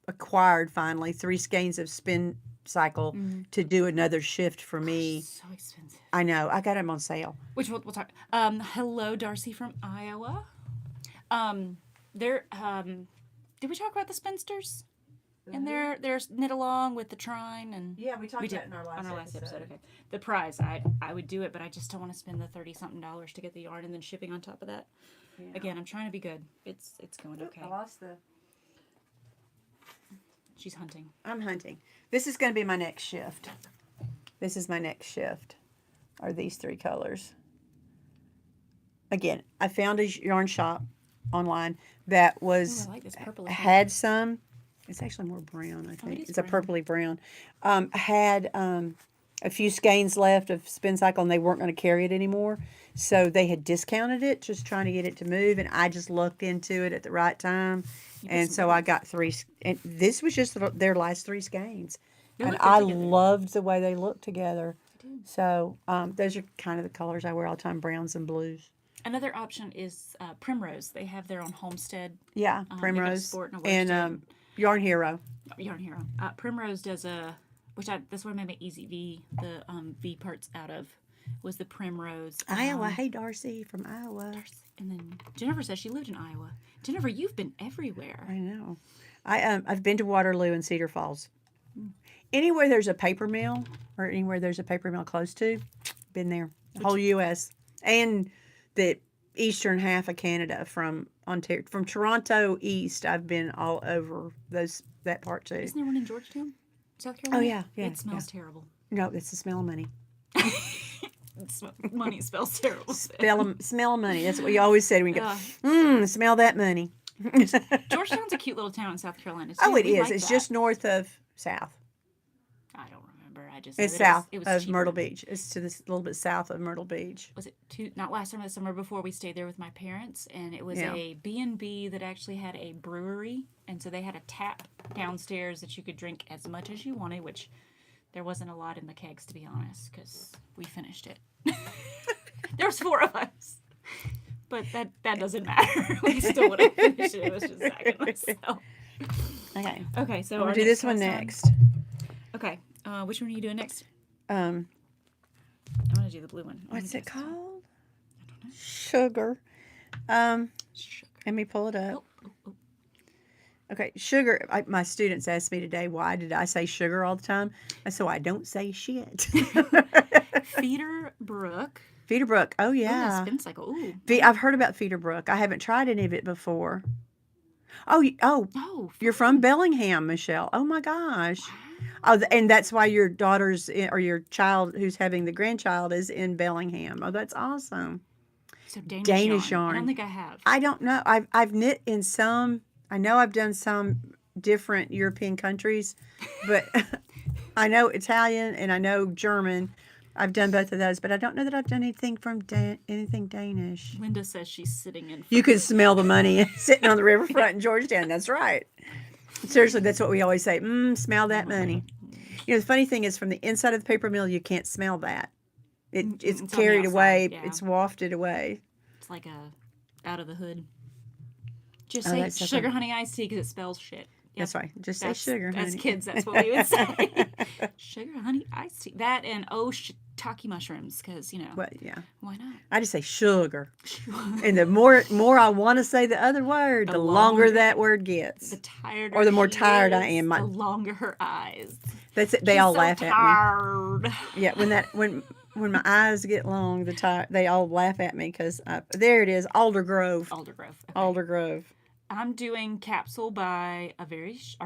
acquired finally 3 skeins of spin cycle to do another shift for me. So expensive. I know. I got them on sale. Which we'll talk. Hello, Darcy from Iowa. They're did we talk about the spinsters? And they're knit along with the trine and Yeah, we talked we did about it in on our last episode. Okay, the prize I would do it, but I just don't want to spend the $30-something to get the yarn and then shipping on top of that. Yeah. Again, I'm trying to be good. It's going okay. I lost the. She's hunting. I'm hunting. This is going to be my next shift. This is my next shift. Are these 3 colors? Again, I found a yarn shop online that was Ooh, I like this purple. had some It's actually more brown, I think. is It's a brown. purpley brown. Had a few skeins left of Spin Cycle, and they weren't going to carry it anymore. So they had discounted it, just trying to get it to move, and I just looked into it at the right time. You And some so good I ones. got three, and this was just their last three skeins. They And look good I together. loved the way they looked together. They do. So those are kind of the colors I wear all the time, browns and blues. Another option is Primrose. They have their own Homestead. Yeah, They've got a Primrose sport and a and worsted. Yarn Hero. Yarn Hero. Primrose does a, that's what I made my Easy V, the V parts out of, was the Primrose. Iowa. Hey, Darcy from Iowa. And then Jennifer says she lived in Iowa. Jennifer, you've been everywhere. I know. I've been to Waterloo and Cedar Falls. Anywhere there's a paper mill or anywhere there's a paper mill close to, been there. The whole U.S. and the eastern half of Canada from Ontario, from Toronto east. I've been all over that part too. Isn't there one in Georgetown, South Carolina? Oh yeah, yeah. It smells terrible. No, it's the smell of money. Money smells terrible. Smell of money. That's what you always said when you go. Smell that money. Georgetown's a cute little town in South Carolina. Too. Oh, it We is. like It's that. just north of South. I don't remember. I just know It's that south it was of cheaper. Myrtle Beach. It's to this little bit south of Myrtle Beach. Was it not last summer, the summer before, we stayed there with my parents, and it was Yeah. a B&B that actually had a brewery, and so they had a tap downstairs that you could drink as much as you wanted, which there wasn't a lot in the kegs, to be honest, because we finished it. There was 4 of us. But that doesn't matter. We still would have finished it. It was just Zach and myself. Okay. Okay, so We'll our do this one cast on- next. Okay, which one are you doing next? Um, I want to do the blue one. what's it called? Sugar. Sugar. Let me pull it up. Oh. Okay, sugar. My students asked me today, why did I say sugar all the time? I said, I don't say shit. Feeder Brook. Feederbrook. Oh, Ooh, yeah. that spin cycle. Ooh. I've heard about Feederbrook. I haven't tried any of it before. Oh, Oh, you're from Bellingham, Michelle. Oh, my gosh. Oh, and that's why your daughter's or your child who's having the grandchild is in Bellingham. Oh, that's awesome. so Danish I yarn. don't think I have. I don't know. I've knit in some. I know I've done some different European countries, but I know Italian and I know German. I've done both of those, but I don't know that I've done anything from anything Danish. Linda says she's sitting in. You can smell the money sitting on the riverfront in Georgetown. That's right. Seriously, that's what we always say. Smell that money. You know, the funny thing is, from the inside of the paper mill, you can't smell that. It's It's on the carried away. outside, yeah. It's wafted away. It's like a out of the hood. Just Oh, say that's so sugar funny. honey iced tea because it spells shit. Yep. That's right. Just say That's- sugar, honey. As kids, that's what we would say. Sugar honey iced tea. That and shiitake mushrooms because But yeah, why not? I just say sugar. And the more I want to say the other word, the longer longer- that word gets. The tireder Or the more she tired I is, am. the longer her eyes. That's it. They She's all so laugh at tired. me. Yeah, when my eyes get long, they all laugh at me because there it is, Aldergrove. Aldergrove. Okay. Aldergrove. I'm doing Capsule by our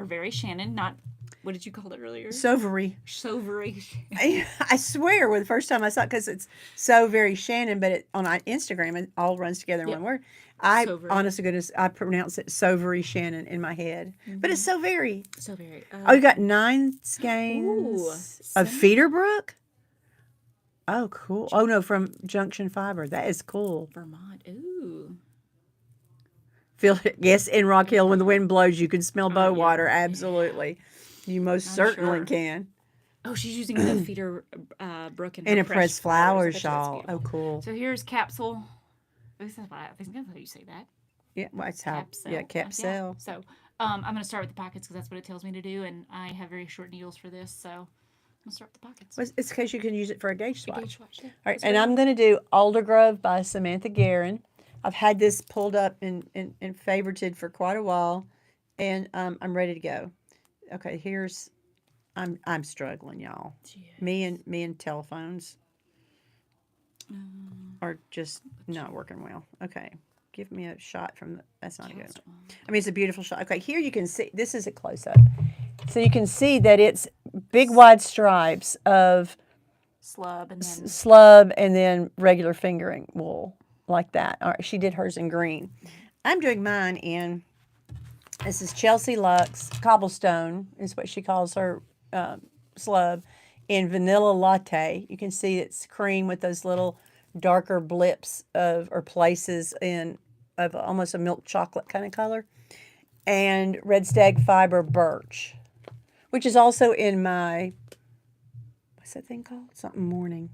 very Shannon. Not what did you call it earlier? So very. So very. I swear, the first time I saw it, because it's so very Shannon, but on Instagram it all runs together in Yep. one word. I So very. honest to goodness, I pronounce it so very Shannon in my head, but it's so very. So very. Oh, you got 9 skeins of Feederbrook. Oh, cool. Oh no, from Junction Fiber. That is cool. Vermont. Ooh. Feel it. Yes, in Rock Hill, when the wind blows, you can smell bow yeah. water. Absolutely, you most certainly sure. can. Oh, she's using the feeder brook in In her a pressed flower flowers. I bet you that's shawl. Oh, beautiful. cool. So here's Capsule. I think that's how you say that. Yeah, well, it's how. Capsule. Yeah, capsule. So I'm going to start with the pockets because that's what it tells me to do, and I have very short needles for this, so I'm going to start with the pockets. Well, it's because you can use it for a gauge swatch. Gauge swatch, yeah. All right, Let's and go. I'm going to do Aldergrove by Samantha Guerin. I've had this pulled up and favorited for quite a while, and I'm ready to go. Okay, I'm struggling, y'all. Yeah. Me and telephones are just not working well. Okay, give me a shot from the. That's not a good Cast one. on. I mean, it's a beautiful shot. Okay, here you can see. This is a close up, so you can see that it's big wide stripes of Slub and then slub and then regular fingering wool like that. All right, she did hers in green. I'm doing mine in This is Chelsea Lux Cobblestone is what she calls her slub in vanilla latte. You can see it's cream with those little darker blips of or places in of almost a milk chocolate kind of color. And red stag fiber birch, which is also in my what's that thing called? Something morning.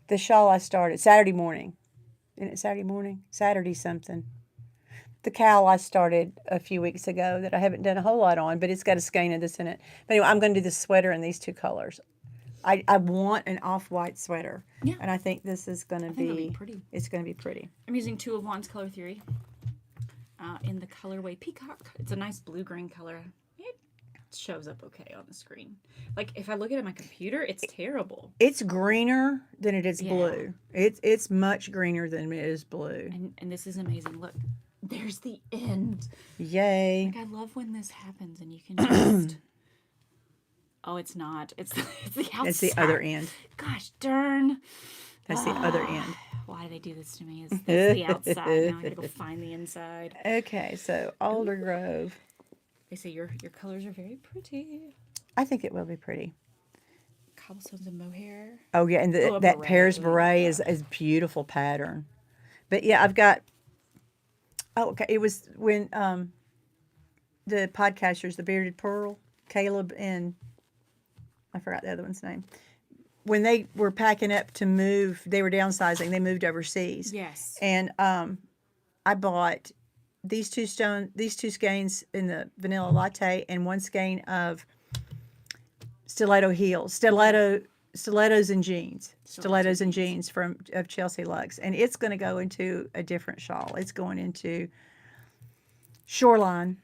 The shawl I started Saturday morning. Isn't it Saturday morning? Saturday something. The cowl I started a few weeks ago that I haven't done a whole lot on, but it's got a skein of this in it. But anyway, I'm going to do the sweater in these two colors. I want an off-white sweater. Yeah. And I think this is going to think it'll be pretty. It's going to be pretty. I'm using 2 of Wands Color Theory in the colorway Peacock. It's a nice blue-green color. It shows up okay on the screen. Like, if I look at it on my computer, it's terrible. It's greener than it is blue. It's much greener than it is blue. And this is amazing. Look, there's the end. Yay. Like, I love when this happens and you can just... Oh, it's not. It's the outside. It's the other end. Gosh darn. That's the other end. Why do they do this to me? It's the outside. Now I gotta go find the inside. Okay, so Alder Grove. They say your colors are very pretty. I think it will be pretty. Cobblestones and mohair. Oh yeah, and that beret. Paris beret is beautiful pattern. But yeah, I've got. Oh, okay. It was when the podcasters, the Bearded Pearl, Caleb and I forgot the other one's name. When they were packing up to move, they were downsizing. They moved overseas. Yes. And I bought these two skeins in the vanilla latte and one skein of stiletto heels, stilettos and jeans, of Chelsea Lux, and it's going to go into a different shawl. It's going into Shoreline.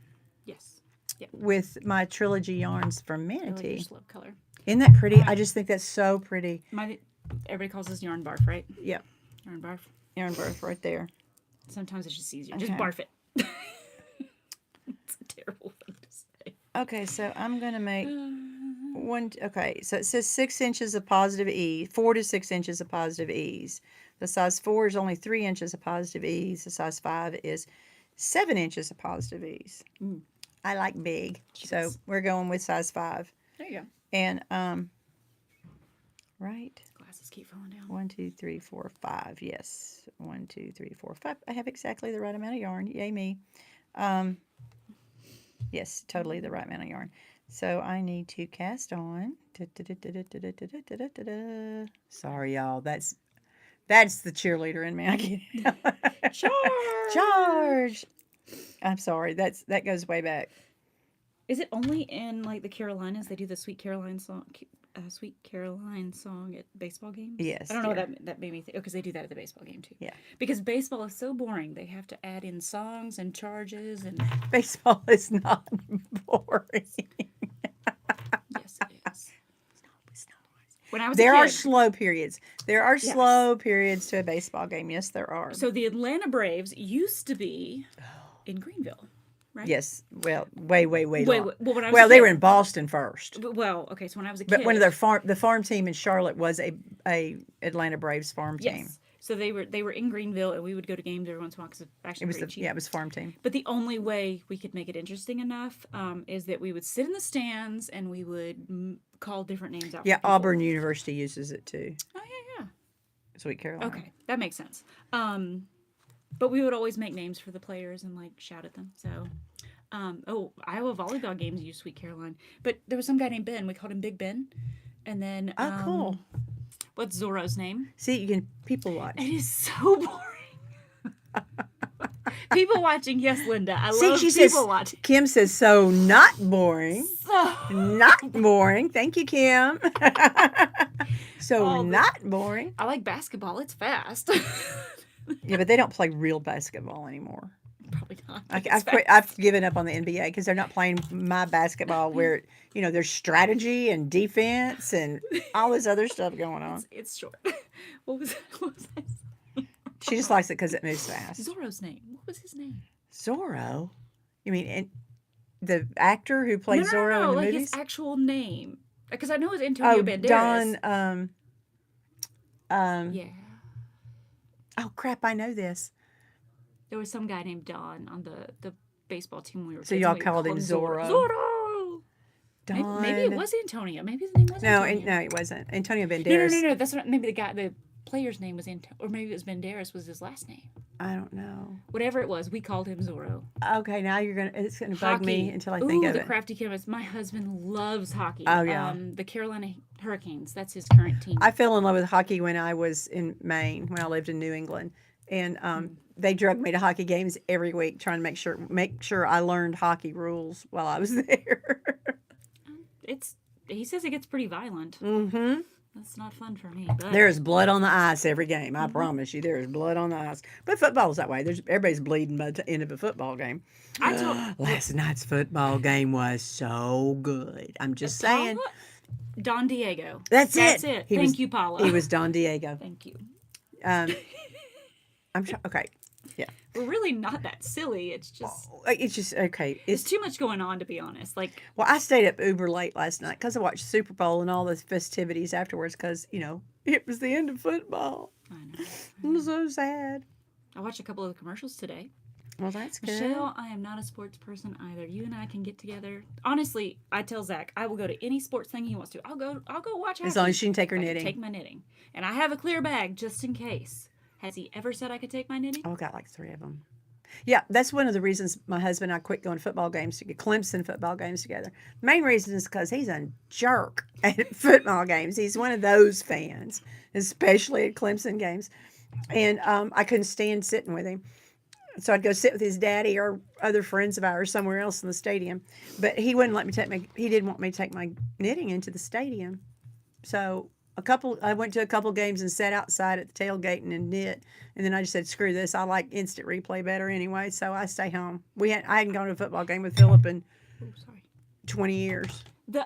Yes. Yep. With my trilogy yarns from I like your Manatee. slope color. Isn't that pretty? I just think that's so pretty. Everybody calls this yarn barf, right? Yep. Yarn barf. Yarn birth right there. Sometimes it's just easier. Okay. Just barf it. It's a terrible thing to say. Okay, so I'm going to make one. Okay, so it says 6 inches of positive ease, 4 to 6 inches of positive ease. The size 4 is only 3 inches of positive ease. The size 5 is 7 inches of positive ease. I like big, so we're going with size 5. There you go. And right. Glasses keep falling down. 1, 2, 3, 4, 5. Yes, 1, 2, 3, 4, 5. I have exactly the right amount of yarn. Yay me. Yes, totally the right amount of yarn. So I need to cast on. Sorry, y'all. That's the cheerleader in me. I can't. Charge! Charge! I'm sorry. That goes way back. Is it only in like the Carolinas they do the Sweet Caroline song? Sweet Caroline song at baseball games? Yes. I don't know what that made me think. Oh, because they do that at the baseball game too. Yeah. Because baseball is so boring. They have to add in songs and charges and. Baseball is not boring. Yes, it is. It's not. When I was There a kid, are slow periods. There are slow periods to a baseball game. Yes, there are. So the Atlanta Braves used to be in Greenville, right? Yes. Well, way long. Well, when I was Well, a they kid- were in Boston first. Well, okay. So when I was a kid, But one of the farm team in Charlotte was a Atlanta Braves farm team. yes. So they were in Greenville, and we would go to games every once in a while because it's actually It was pretty cheap. it was farm team. But the only way we could make it interesting enough is that we would sit in the stands and we would call different names out. Yeah, for people. Auburn University uses it too. Oh yeah. Sweet Carolina. Okay, that makes sense. But we would always make names for the players and like shout at them. So, Iowa volleyball games use Sweet Caroline. But there was some guy named Ben. We called him Big Ben. And then, Oh, cool. What's Zorro's name? See, you can people watch. It is so boring. People watching, yes, Linda. I See, love she people says, watching. Kim says, so not boring. So, Not boring. Thank you, Kim. So Oh, but- not boring. I like basketball. It's fast. Yeah, but they don't play real basketball anymore. Probably not. I've given up on the NBA because they're not playing my basketball where, there's strategy and defense and all this other stuff going on. It's short. What was that? She just likes it because it moves fast. Zorro's name. What was his name? Zorro? You mean the actor who played Zorro in the like movies? his actual name. Because I know it's Antonio Banderas. Don. Yeah. Oh crap! I know this. There was some guy named Don on the baseball team when we were So kids. y'all We called him Zorro. Zorro. Don. Maybe it was Antonio. Maybe his name was No, Antonio. no, it wasn't. Antonio No, Banderas. That's what. Maybe the player's name was Antonio, or maybe it was Banderas was his last name. I don't know. Whatever it was, we called him Zorro. Okay, now it's gonna bug me until I think Ooh, of the it. crafty kid. My husband loves hockey. Oh, yeah. The Carolina Hurricanes. That's his current team. I fell in love with hockey when I was in Maine, when I lived in New England, and they drug me to hockey games every week, trying to make sure I learned hockey rules while I was there. He says it gets pretty violent. Mm-hmm. That's not fun for me. But There is blood on the ice every game. I promise you, there is blood on the ice. But football's that way. Everybody's bleeding by the end of a football game. Last night's football game was so good. I'm just saying. Don Diego. That's it. Thank you, Paula. He was Don Diego. Thank you. I'm sure. Okay. Yeah. We're really not that silly. It's just okay. It's too much going on, to be honest. Like, well, I stayed up uber late last night because I watched Super Bowl and all the festivities afterwards because it was the end of football. I know. I'm so sad. I watched a couple of the commercials today. Well, that's good. Michelle, I am not a sports person either. You and I can get together. Honestly, I tell Zach I will go to any sports thing he wants to. I'll go watch hockey. As long as she can take her I can knitting. take my knitting, and I have a clear bag just in case. Has he ever said I could take my knitting? Oh, I got like 3 of them. Yeah, that's one of the reasons my husband and I quit going to football games to get Clemson football games together. The main reason is because he's a jerk at football games. He's one of those fans, especially at Clemson games. And I couldn't stand sitting with him. So I'd go sit with his daddy or other friends of ours somewhere else in the stadium. But he wouldn't let me he didn't want me to take my knitting into the stadium. So I went to a couple games and sat outside at the tailgate and knit. And then I just said, screw this. I like instant replay better anyway. So I stay home. I hadn't gone to a football game with Philip in 20 years.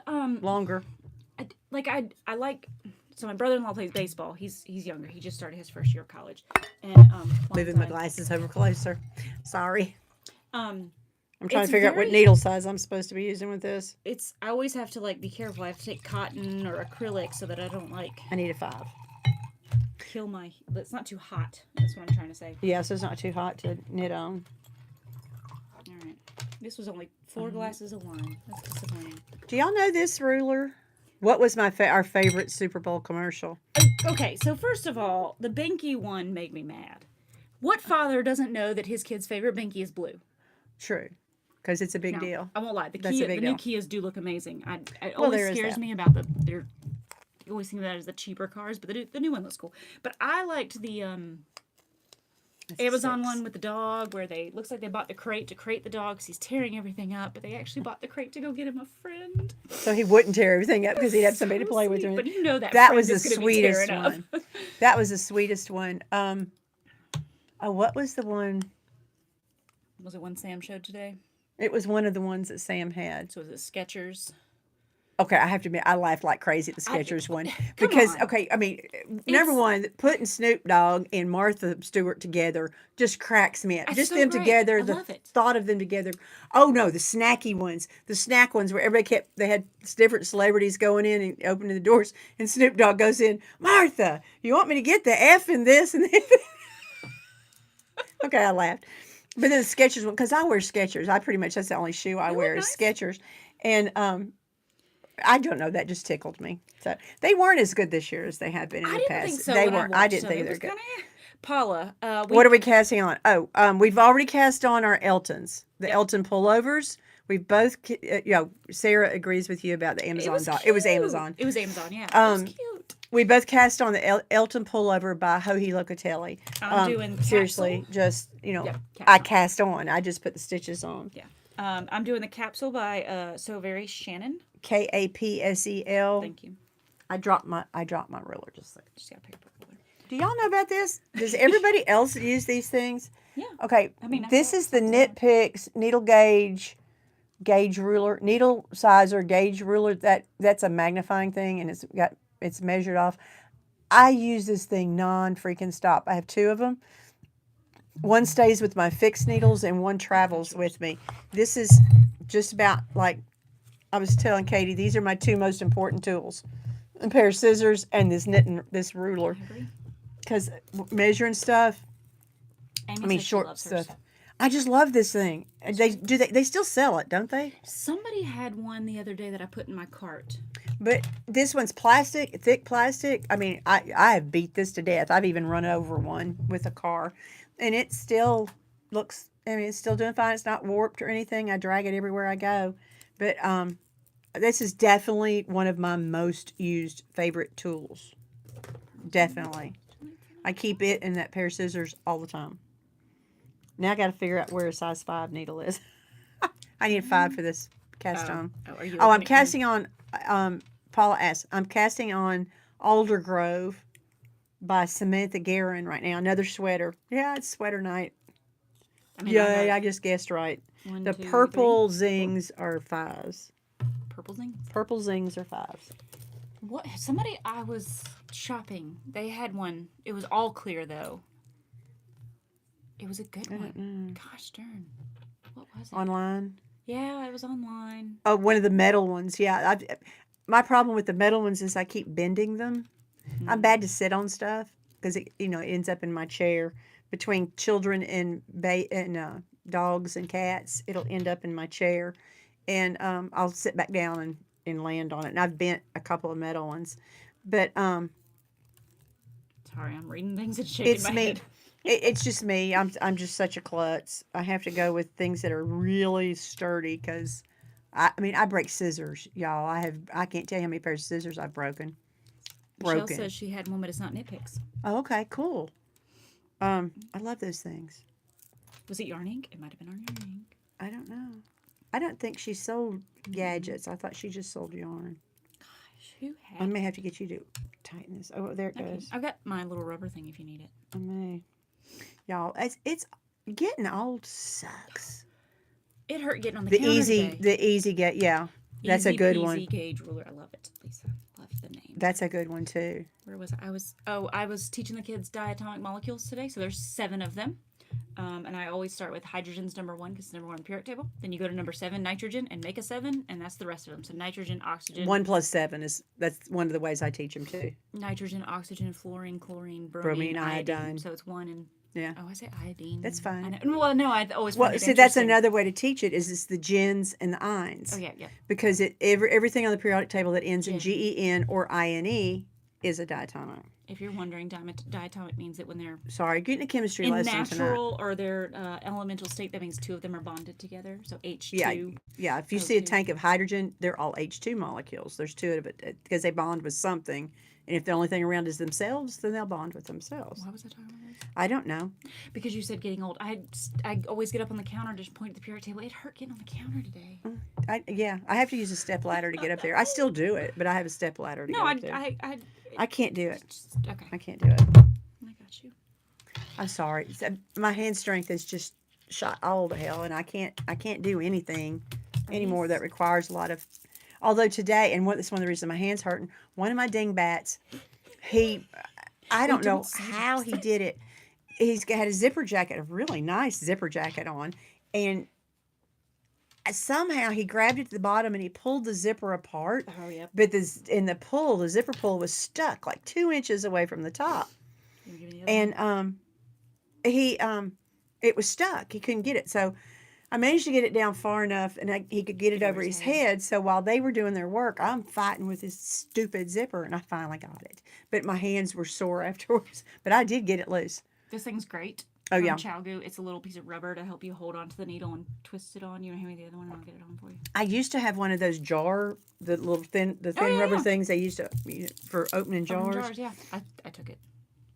Longer. I like. So my brother-in-law plays baseball. He's younger. He just started his first year of college. And moving my glasses over closer. Sorry. I'm trying to It's figure out what needle size I'm supposed to be using with this. I always have to be careful. I have to take cotton or acrylic so that I don't I need a 5. kill my. But it's not too hot. That's what I'm trying to say. Yeah, so it's not too hot to knit on. All right. This was only 4 glasses of wine. That's disappointing. Do y'all know this ruler? What was our favorite Super Bowl commercial? Okay, so first of all, the Binky one made me mad. What father doesn't know that his kid's favorite Binky is blue? True, because it's a big deal. I won't lie. The That's a big new deal. Kias do look amazing. It Well, always there is scares that. me about you always think of that as the cheaper cars, but the new one looks cool. But I liked the That's Amazon 6. one with the dog where looks like they bought the crate to crate the dog because he's tearing everything up, but they actually bought the crate to go get him a friend. So he wouldn't tear everything up because he'd have somebody to play with. But you know that was the friend is gonna be sweetest tearing up. one. That was the sweetest one. What was the one? Was it one Sam showed today? It was one of the ones that Sam had. So was it Skechers? Okay, I have to admit, I laughed like crazy at the Skechers one Come because, on. okay, I mean, number one, putting Snoop Dogg and Martha Stewart together just cracks me up. That's Just so them great. together, I the love it. thought of them together. Oh no, the snacky ones, the snack ones where they had different celebrities going in and opening the doors, and Snoop Dogg goes in, Martha, you want me to get the F in this and this? Okay, I laughed. But then the Skechers one, because I wear Skechers. That's the only shoe I wear is Skechers. And I don't know, that just tickled me. So they weren't as good this year as they have been in the past. I didn't think so. They when weren't. I I didn't watched think them. they were It good. was kinda, Paula, What are we casting on? We've already cast on our Eltons, the Elton pullovers. We both, Sarah agrees with you about the Amazon dog. It was Amazon. It was Amazon, yeah. It was cute. We both cast on the Elton pullover by Joji Locatelli. I'm doing seriously, Capsule. just I Capsule. cast on. I just put the stitches on. Yeah. I'm doing the capsule by So Very Shannon. Kapsel. Thank you. I dropped my ruler just like. Just got paper ruler. Do y'all know about this? Does everybody else use these things? Yeah. Okay. I this thought is the Knit Picks needle gauge ruler, needle sizer gauge ruler. That's a magnifying thing, and it's measured off. I use this thing non-freaking stop. I have 2 of them. One stays with my fixed needles, and one travels with me. This is just about like I was telling Katie. These are my 2 most important tools: a pair of scissors and this ruler. I agree. Because measuring stuff, Amy I mean says she short loves hers. stuff. I just love this thing. They still sell it, don't they? Somebody had one the other day that I put in my cart. But this one's plastic, thick plastic. I mean, I have beat this to death. I've even run over one with a car, and it still looks. I mean, it's still doing fine. It's not warped or anything. I drag it everywhere I go. But this is definitely one of my most used favorite tools. Definitely, I keep it and that pair of scissors all the time. Now I got to figure out where a size 5 needle is. I need a 5 for this cast on. Are you Oh, I'm looking at casting on. Paula asked. I'm casting on Alder Grove by Samantha Guerin right now. Another sweater. Yeah, it's sweater night. I mean, Yay! I just guessed right. one, The two, purple zings are 5s. purple things. Purple zings are 5s. What? Somebody I was shopping. They had one. It was all clear though. It was a good one. Gosh darn. What was it? Online. Yeah, it was online. Oh, one of the metal ones. Yeah, my problem with the metal ones is I keep bending them. I'm bad to sit on stuff because it ends up in my chair. Between children and dogs and cats, it'll end up in my chair, and I'll sit back down and land on it. And I've bent a couple of metal ones, but Sorry, I'm reading things and shaking it's my me. head. It's just me. I'm just such a klutz. I have to go with things that are really sturdy because I mean I break scissors, y'all. I can't tell you how many pairs of scissors I've broken. Michelle says she had one, but it's not nitpicks. Oh, okay, cool. I love those things. Was it yarn ink? It might have been on yarn ink. I don't know. I don't think she sold gadgets. I thought she just sold yarn. Gosh, who had? I may have to get you to tighten this. Oh, there it Okay, goes. I've got my little rubber thing if you need it. I may. Y'all, it's getting old sucks. It hurt getting on the The counter easy, today. the easy get. Yeah, that's a Easy good peasy one. gauge ruler. I love it, Lisa. Love the name. That's a good one too. Where was I? I was teaching the kids diatomic molecules today, so there's 7 of them. And I always start with hydrogen's number 1 because it's number 1 on the periodic table. Then you go to number 7, nitrogen, and make a 7, and that's the rest of them. So nitrogen, oxygen, 1 plus 7 that's one of the ways I teach them too. nitrogen, oxygen, fluorine, chlorine, Bromine, bromine, iodine. So it's 1 and Yeah. oh, I say iodine. That's fine. I know. Well, no, I always Well, find it see, that's interesting. another way to teach it is it's the gens and the ines. Oh yeah, yeah. Because everything on the periodic table that ends in GEN or INE is a diatomic. If you're wondering, diatomic means that when they're Sorry, getting a chemistry in lesson tonight. natural or their elemental state, that means 2 of them are bonded together. So H2. Yeah. If you see a tank of hydrogen, they're all H2 molecules. There's 2 of it because they bond with something. And if the only thing around is themselves, then they'll bond with themselves. Why was I talking about this? I don't know. Because you said getting old. I always get up on the counter and just point at the periodic table. It hurt getting on the counter today. I have to use a step ladder to get up there. I still do it, but I have a step ladder to No, get up there. I can't do it. Okay. I can't do it. I got you. I'm sorry. My hand strength is just shot all to hell, and I can't do anything anymore that requires a lot of. Although today, and that's one of the reasons my hand's hurting. One of my dingbats, I don't know how he did it. He's had a zipper jacket, a really nice zipper jacket on, and somehow he grabbed it at the bottom and he pulled the zipper apart. Oh, yep. But the zipper pull was stuck like 2 inches away from the top, and it was stuck. He couldn't get it, so I managed to get it down far enough, and he could get it over his head. So while they were doing their work, I'm fighting with this stupid zipper, and I finally got it. But my hands were sore afterwards. But I did get it loose. This thing's great. Oh, From yeah. Chalgu. It's a little piece of rubber to help you hold onto the needle and twist it on. You know, hand me the other one, and I'll get it on for you. I used to have one of those the little thin rubber things they used to for opening jars. Jars, yeah. I took it.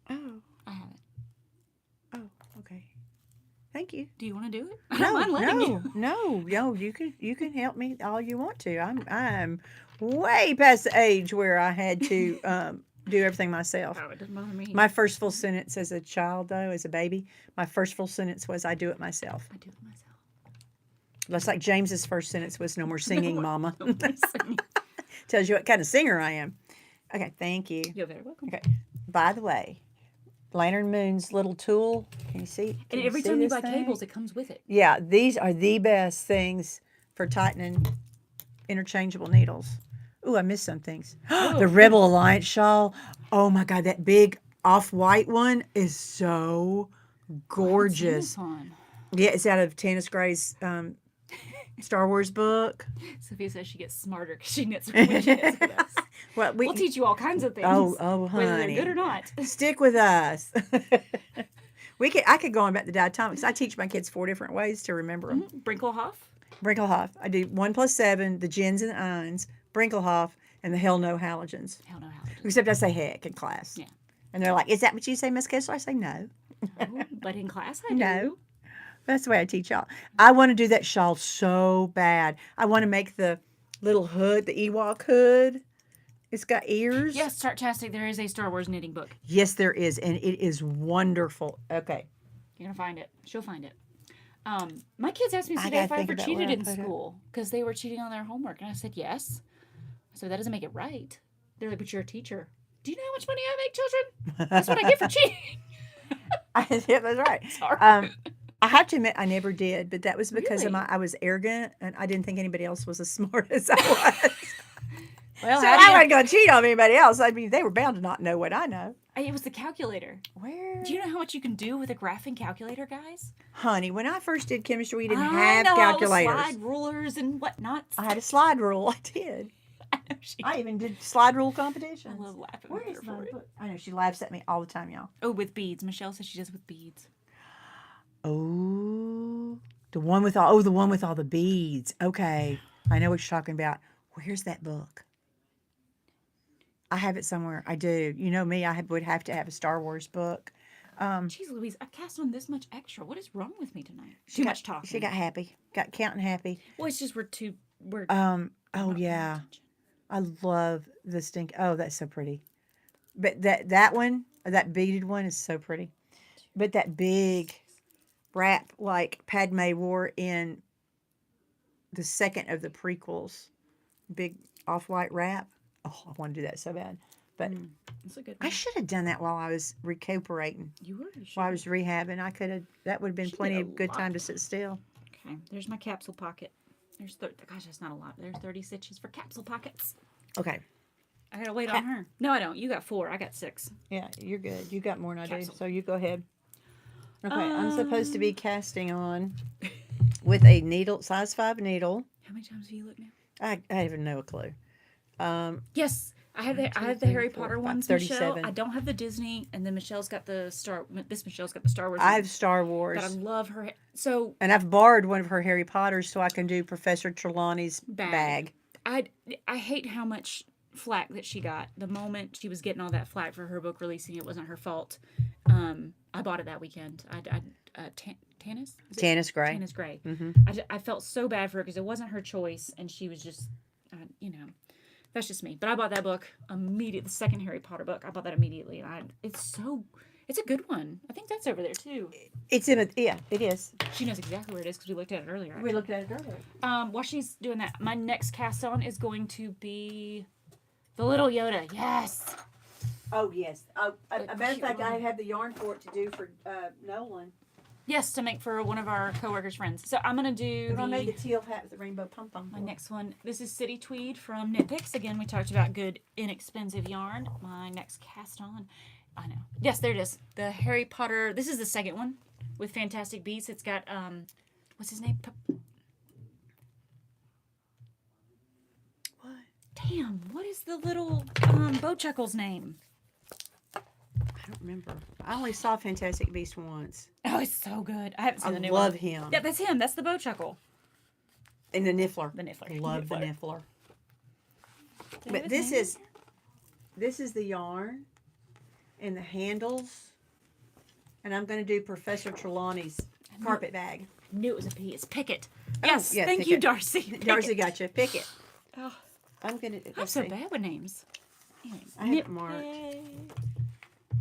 Oh, I have it. oh, okay. Thank you. Do you want to do it? I don't mind letting you. No. You can help me all you want to. I'm way past the age where I had to do everything myself. Oh, it doesn't bother me. My first full sentence as a child, though, as a baby, my first full sentence was, "I do it myself." I do it myself. That's like James's first sentence was, "No more singing, Mama." No more singing. Tells you what kind of singer I am. Okay, thank you. You're very welcome. Okay. By the way, Lantern Moon's little tool. Can you see? And every time you buy cables, it comes with it. Yeah, these are the best things for tightening interchangeable needles. Ooh, I missed some things. The Rebel Alliance shawl. Oh my God, that big off-white one is so gorgeous. What's this one? Yeah, it's out of Tannis Gray's Star Wars book. Sophia says she gets smarter because she knits when she knits with us. Well, We'll teach you all kinds of things. oh, whether they're honey, good or not. stick with us. I could go on about the diatomics. I teach my kids 4 different ways to remember them. Brinkelhoff. Brinkelhoff. I do 1 plus 7, the gens and the eins, Brinkelhoff, and the hell no halogens. Hell no halogens. Except I say heck in class. Yeah. And they're like, "Is that what you say, Miss Kessler?" I say no. Oh, but in class I do. No. That's the way I teach y'all. I want to do that shawl so bad. I want to make the little hood, the Ewok hood. It's got ears. Yes, Startastic, there is a Star Wars knitting book. Yes, there is, and it is wonderful. Okay. You're going to find it. She'll find it. My kids asked me I today gotta if I think ever about cheated where I in put it. school because they were cheating on their homework. And I said, yes. So that doesn't make it right. They're like, but you're a teacher. Do you know how much money I make, children? That's what I get for cheating. Yeah, that's right. Sorry. I have to admit, I never did, but that was because Really? I was arrogant and I didn't think anybody else was as smart as I was. Well, So how I do wasn't going to cheat on anybody else. I mean, they were bound to not know what I know. it was the calculator. Where? Do you know how much you can do with a graphing calculator, guys? Honey, when I first did chemistry, we didn't I have know, calculators. slide rulers and whatnot. I had a slide rule. I did. I even did slide rule competitions. I love laughing Where with is her my for it. book? I know she laughs at me all the time, y'all. Oh, with beads. Michelle says she does with beads. Oh, the one with all the beads. Okay, I know what you're talking about. Where's that book? I have it somewhere. I do. You know me. would have to have a Star Wars book. Jeez Louise, I cast on this much extra. What is wrong with me tonight? Too much talking. She got happy. Got counting happy. Well, it's just we're Oh yeah. I love the stink. Oh, that's so pretty. But that one, that beaded one, is so pretty. But that big wrap like Padme wore in the second of the prequels, big off-white wrap. Oh, I want to do that so bad. But That's a good I one. should have done that while I was recuperating, You were. You while I should. was rehabbing. I could have. That would have been She did plenty a of good time lot. to sit still. Okay, there's my capsule pocket. Gosh, that's not a lot. There's 30 stitches for capsule pockets. Okay. I gotta wait on her. No, I don't. You got 4. I got 6. Yeah, you're good. You got more than I do, Capsule. so you go ahead. Okay, I'm supposed to be casting on with a needle, size 5 needle. How many times do you look now? I have no clue. Yes, I have the 3, Harry 4, Potter 5, ones, Michelle. 37. I don't have the Disney, and then Michelle's got the Star. Michelle's got the Star Wars. I one, have Star Wars. but I love her. So And I've borrowed one of her Harry Potters so I can do Professor Trelawney's bag. I hate how much flack that she got the moment she was getting all that flack for her book releasing. It wasn't her fault. I bought it that weekend. Tannis? Is it? Tannis Gray. Tannis Gray. Mm-hmm. I felt so bad for her because it wasn't her choice, and she was just, that's just me. But I bought that book immediately. The second Harry Potter book, I bought that immediately, and it's a good one. I think that's over there too. It's in a, yeah, it is. She knows exactly where it is because we looked at it earlier. We looked at it earlier. While she's doing that, my next cast on is going to be the Little Yoda. Yes. Oh, yes. A matter of cute fact, I one. have the yarn for it to do for Nolan. Yes, to make for one of our coworkers' friends. So I'm gonna do I made the teal hat with the rainbow pom-pom. my next one. This is City Tweed from Knit Picks. Again, we talked about good, inexpensive yarn. My next cast on. I know. Yes, there it is. The Harry Potter. This is the second one with Fantastic Beasts. It's got what's his name? What? Damn, what is the little Bowchuckle's name? I don't remember. I only saw Fantastic Beast once. Oh, it's so good. I haven't seen I the new love one. him. Yeah, that's him. That's the Bowchuckle. And the Niffler. The Niffler. Love the Niffler. Did I But have his this name? is the yarn and the handles. And I'm going to do Professor Trelawney's carpet bag. Knew it was a P. It's Pickett. Oh, Yes, yeah, thank you, Pickett. Darcy. Darcy got you. Pick it. Oh, I'm going to. I'm so bad with names. Anyway, I have it marked.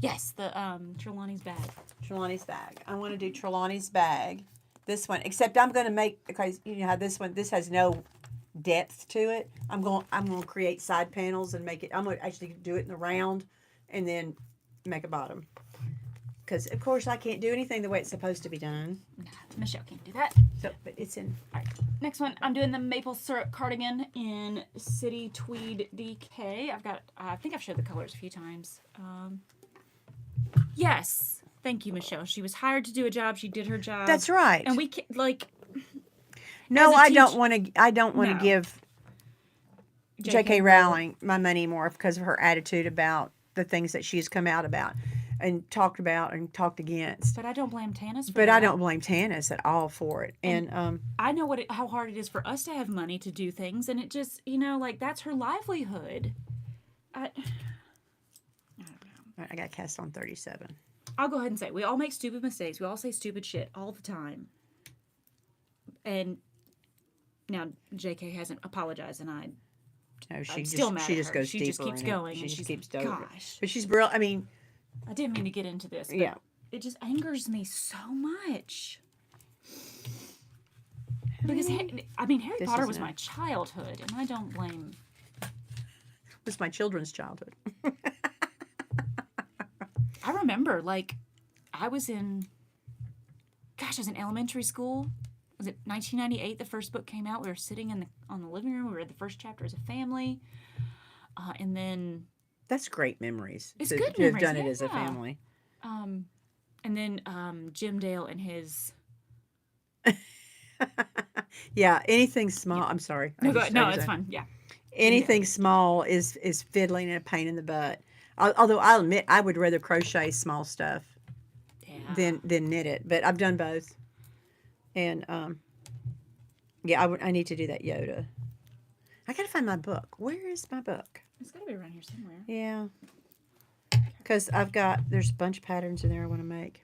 Yes, the Trelawney's bag. Trelawney's bag. I want to do Trelawney's bag. This one, except I'm going to make, because you know how this has no depth to it. I'm going to create side panels and make it. I'm going to actually do it in the round, and then make a bottom. Because of course I can't do anything the way it's supposed to be done. Nah, Michelle can't do that. So, but it's in. All right, next one. I'm doing the maple syrup cardigan in City Tweed DK. I think I've showed the colors a few times. Yes. Thank you, Michelle. She was hired to do a job. She did her job. That's right. And we like No, as a I don't teach- want to. I don't want to No. give J.K. Rowling. Rowling my money more because of her attitude about the things that she's come out about and talked about and talked against. But I don't blame Tanis for But that. I don't blame Tanis at all for it. And I know how hard it is for us to have money to do things, and it just, like, that's her livelihood. I don't know. I got cast on 37. I'll go ahead and say we all make stupid mistakes. We all say stupid shit all the time. And now JK hasn't apologized, and No, I'm still mad she at just her. goes She deeper. just keeps in going, It. and She she's just keeps going. gosh. But she's brilliant. I mean, I didn't mean to get into this, but yeah. it just angers me so much. Because Harry This Potter is was a- my childhood, and I don't blame. It was my children's childhood. I remember, like, I was in elementary school. Was it 1998? The first book came out. We were sitting on the living room. We read the first chapter as a family, and then That's great memories. It's to, good to have memories, done it as a yeah. family. Jim Dale and his. Yeah, anything small. I'm sorry. I just- I No, just- it's fine. Yeah, Anything small is fiddling and a pain in the butt. Although I'll admit I would rather crochet small stuff yeah. than knit it. But I've done both. And yeah, I need to do that Yoda. I gotta find my book. Where is my book? It's got to be around here somewhere. Yeah. Because there's a bunch of patterns in there I want to make.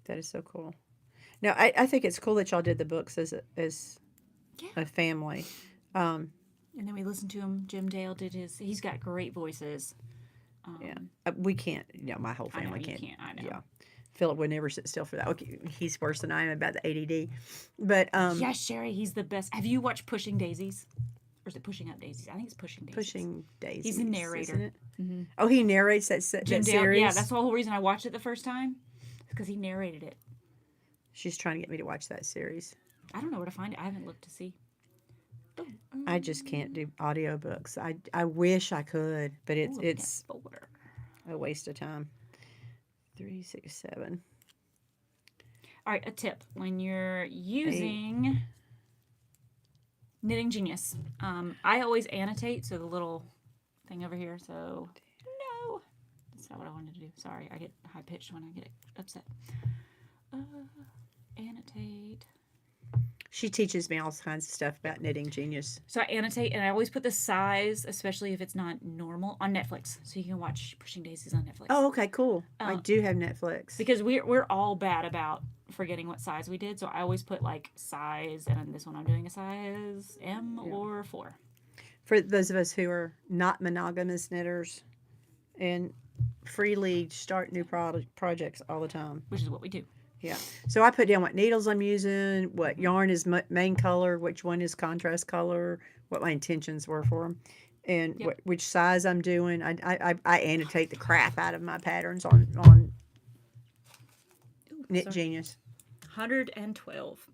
That is so cool. Now, I think it's cool that y'all did the books as Yeah. a family. And then we listened to him. Jim Dale did his. He's got great voices. Yeah. We can't, my whole I know family you can't. can't. I know. Yeah. Philip would never sit still for that. Okay, he's worse than I am about the ADD. But Yeah, Sherry, he's the best. Have you watched Pushing Daisies? Or is it Pushing Up Daisies? I think it's Pushing Daisies. Pushing Daisies. He's a narrator. Isn't it? Oh, he narrates that Jim Dale. series? Yeah, that's the whole reason I watched it the first time. Because he narrated it. She's trying to get me to watch that series. I don't know where to find it. I haven't looked to see. I just can't do audiobooks. I wish I could, but it's folder. a waste of time. 3, 6, 7. All right, a tip when you're using Knitting Genius. I always annotate, so the little thing over here. So no, that's not what I wanted to do. Sorry, I get high pitched when I get upset. Annotate. She teaches me all kinds of stuff about Knitting Genius. So I annotate, and I always put the size, especially if it's not normal, on Netflix, so you can watch Pushing Daisies on Netflix. Oh, okay, cool. I do have Netflix. Because we're all bad about forgetting what size we did, so I always put like size, and on this one I'm doing a size M or 4. For those of us who are not monogamous knitters and freely start new projects all the time. Which is what we do. Yeah. So I put down what needles I'm using, what yarn is main color, which one is contrast color, what my intentions were for them, and which size I'm doing. I annotate the crap out of my patterns on Knit Genius. 112.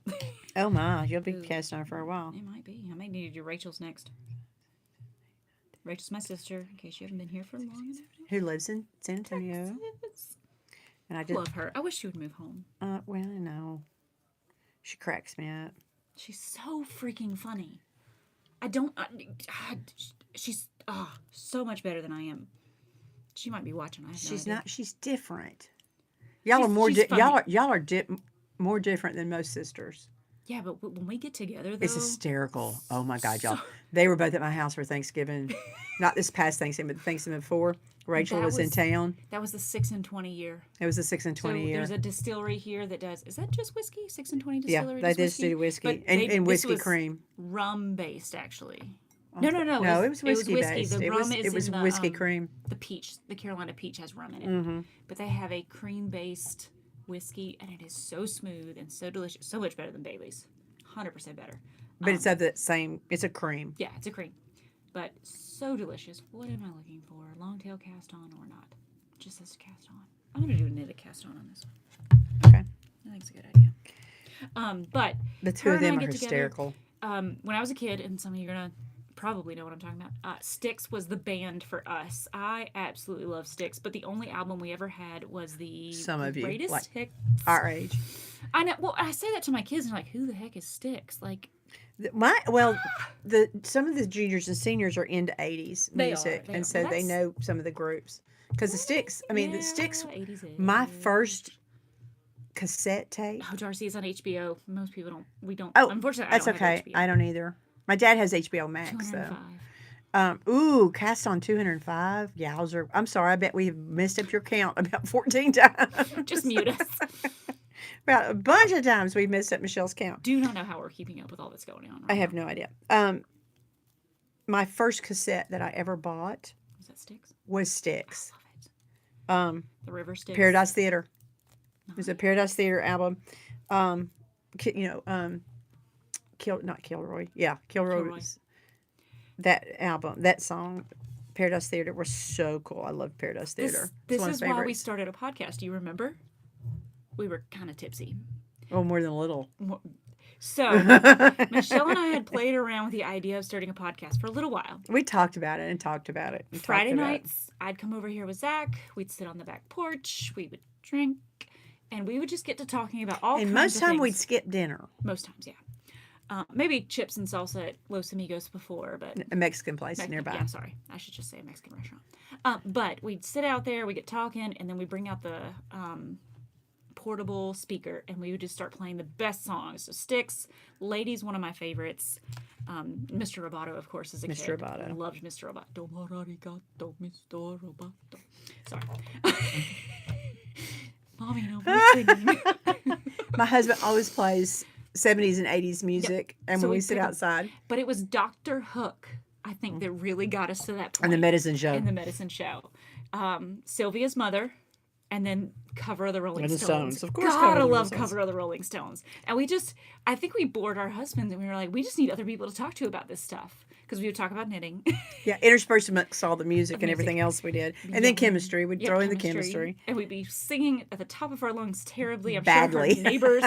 Oh my, you'll be cast on for a while. It might be. I might need to do Rachel's next. Rachel's my sister, in case you haven't been here for long enough. Who lives in San Antonio? And I just Love her. I wish she would move home. well, I know. She cracks me up. She's so freaking funny. She's so much better than I am. She might be watching. I have no She's idea. not. She's different. Y'all are more. she's funny. Y'all are more different than most sisters. Yeah, but when we get together, though, It's hysterical. Oh my God, y'all! They were both at my house for Thanksgiving. Not this past Thanksgiving, but the Thanksgiving before. Rachel was in town. That was the 6 and 20 year. It was a 6 and 20 year. There's a distillery here that does. Is that just whiskey? 6 and 20 Yeah, distillery. they just just do whiskey But and this whiskey was cream. Rum based, actually. No, No. it was whiskey based. The It rum was, is it was in the, whiskey cream. The peach, the Carolina peach has rum in it. Mm-hmm. But they have a cream based whiskey, and it is so smooth and so delicious. So much better than Bailey's. 100% better. But it's of the same. It's a cream. Yeah, it's a cream. But so delicious. What am I looking for? Long tail cast on or not? Just says cast on. I'm going to do a knitted cast on this one. Okay. I think it's a good idea. But The two her of and I them are get together, hysterical. when I was a kid, and some of you are going to probably know what I'm talking about. Styx was the band for us. I absolutely love Styx, but the only album we ever had was the Some of you, greatest like hits. our age. I know. Well, I say that to my kids, and they're like, "Who the heck is Styx?" Like, Some of the juniors and seniors are into 80s They are, music, they and are. so Well, they that's- know some of the groups. Because the Sticks, I mean, the Sticks, 80s. my first cassette tape. Oh, Darcy is on HBO. Most people don't. We don't. Oh, Unfortunately, I that's don't okay. have HBO. I don't either. My dad has HBO Max, though. 205. Cast on 205. Yowzer. I'm sorry. I bet we've messed up your count about 14 times. Just mute us. About a bunch of times we've messed up Michelle's count. Do not know how we're keeping up with all that's going on. Right I have no idea. My first cassette that I ever bought Is that Styx? was Sticks. Love it. The River Styx. Paradise Theater. It was a Paradise Theater album. Not Kilroy. Yeah, Kilroy. Was that album, that song, Paradise Theater was so cool. I love Paradise Theater. This is why we started a podcast. Do you remember? We were kind of tipsy. Oh, more than a little. So, Michelle and I had played around with the idea of starting a podcast for a little while. We talked about it and talked about it. And Friday talked about nights, I'd come over here with Zach. We'd sit on the back porch. We would drink. And we would just get to talking about all kinds of most time things. we'd skip dinner. Most times, yeah. Maybe chips and salsa at Los Amigos before, but... A Mexican place nearby. Yeah, sorry. I should just say a Mexican restaurant. But we'd sit out there, we'd get talking, and then we'd bring out the portable speaker, and we would just start playing the best songs. So Styx, Ladies, one of my favorites. Mr. Roboto, of course, as a kid. Mr. Roboto. I loved Mr. Roboto. Mr. Roboto. Sorry. Mommy, no more singing. My husband always plays 70s and 80s music, and So when we we'd sit pick a- outside. But it was Dr. Hook, I think, that really got us to that point. And the medicine show. In the medicine show. Sylvia's Mother, and then Cover of the Rolling And the Stones. Stones, of course, Cover Gotta of the love Rolling Stones. Cover of the Rolling Stones. And I think we bored our husbands, and we were like, we just need other people to talk to about this stuff. Because we would talk about knitting. Yeah, interspersed amongst all the music and everything else we did. And then chemistry. We'd Yep, throw in the chemistry. And we'd be singing at the top of our lungs terribly. I'm Badly. sure our neighbors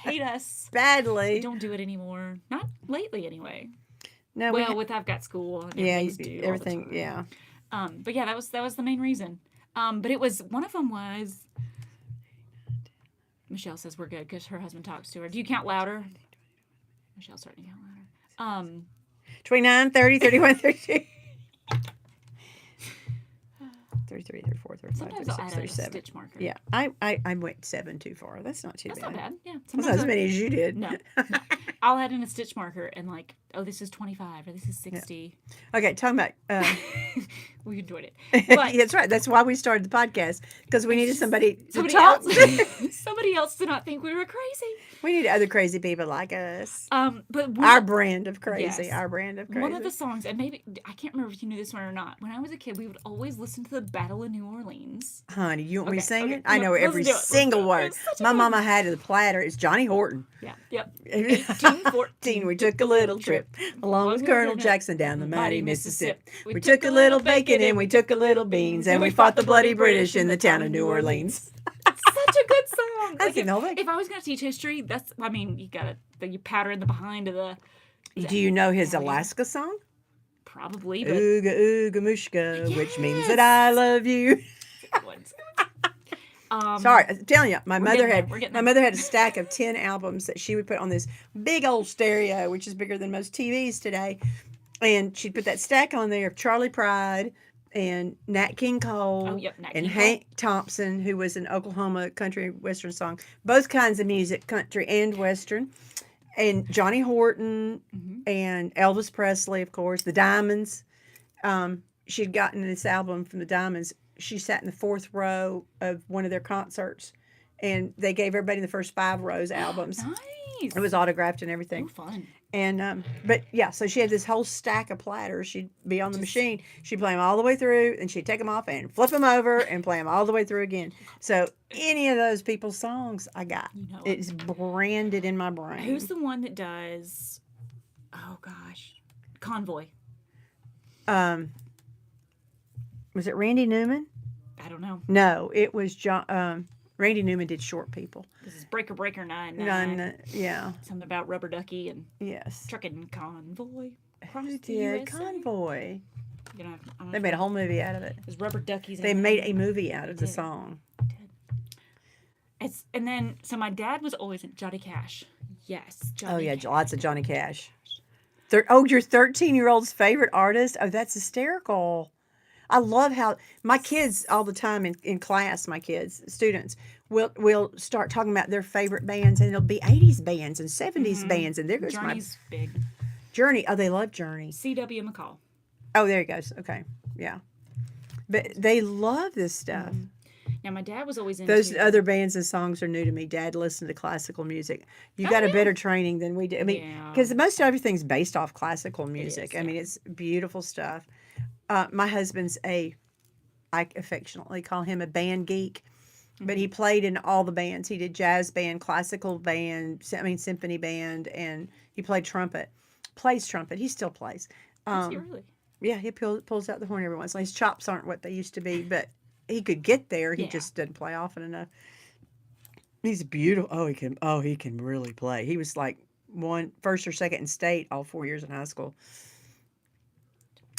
hate us. Badly. We don't do it anymore. Not lately, anyway. No, Well, with I've got school and yeah, everything's due all the everything, time. yeah. But yeah, that was the main reason. But it was one of them was Michelle says we're good because her husband talks to her. Do you count louder? Michelle's starting to count louder. 29, 30, 31, 32. 33, 34, 35, Sometimes I'll 36, add a 37. stitch marker. Yeah, I went 7 too far. That's not too That's bad. not bad. Yeah. That's not Sometimes as many as you did. no. I'll add in a stitch marker and like, oh, this is 25 or this is 60. Okay, talking about. We enjoyed it. But That's right. That's why we started the podcast, because we needed somebody to somebody talk else, to. somebody else did not think we were crazy. We need other crazy people like us. But Our brand of crazy. Yes. Our brand of crazy. one of the songs, and maybe I can't remember if you knew this one or not. When I was a kid, we would always listen to the Battle of New Orleans. Honey, you want me to Okay, sing okay. it? I No, know let's every do it. Let's single do it. word. It's such a My good- mama had the platter. It's Johnny Horton. Yeah. Yep. 1814, we took a little trip along with Colonel Jackson down the mighty Mississippi. We took a little bacon and we took a little beans and we fought the bloody British in the town of New Orleans. Such a good song. That's the whole thing. If I was going to teach history, you got to you powder in the behind of the Do you know his Alaska song? probably, but Ooga ooga mushka, which means that I love you. Sorry, I'm telling you, my mother getting there, we're getting my there. mother had a stack of 10 albums that she would put on this big old stereo, which is bigger than most TVs today. And she'd put that stack on there of Charlie Pride and Nat King Cole Oh, yep, Nat and King Cole. Hank Thompson, who was an Oklahoma country western song. Both kinds of music, country and western. And Johnny Horton and Elvis Presley, of course, the Diamonds. She'd gotten this album from the Diamonds. She sat in the 4th row of one of their concerts, and they gave everybody in the first 5 rows albums. Nice. It was autographed and everything. Oh, fun. And but yeah, so she had this whole stack of platters. She'd be on the machine. She'd play them all the way through, and she'd take them off and flip them over and play them all the way through again. So any of those people's songs, I got. You know it. It's branded in my brain. Who's the one that does? Oh gosh, Convoy. Was it Randy Newman? I don't know. No, it was John. Randy Newman did Short People. This is Breaker Breaker 9. None, yeah, Something about Rubber Ducky and yes. Truckin' Convoy. across Who the did? USA. Convoy. You're gonna have, I'm They gonna made a whole movie out of it. There's rubber duckies. They in made it. a movie out of the did. song. It's and then so my dad was always in Johnny Cash. Yes, Johnny Oh yeah, Cash. lots of Johnny Cash. Your 13-year-old's favorite artist? Oh, that's hysterical. I love how my kids all the time in class, my kids, students, will start talking about their favorite bands, and it'll be 80s bands and 70s bands, and there goes Journey's big. my Journey. Oh, they love Journey. C.W. McCall. Oh, there he goes. Okay, yeah. But they love this stuff. Now my dad was always into Those other bands and songs are new to me. Dad listened to classical music. You got a better training than we do. I mean, Yeah. because most everything's based off classical music. is, I mean, it's beautiful stuff. My husband's I affectionately call him a band geek, but he played in all the bands. He did jazz band, classical band, symphony band, and he played trumpet. Plays trumpet. He still plays. Is he really? Yeah, he pulls out the horn every once in a while. His chops aren't what they used to be, but he could get there. He Yeah. just doesn't play often enough. He's beautiful. Oh, he can. Oh, he can really play. He was like first or second in state all 4 years in high school.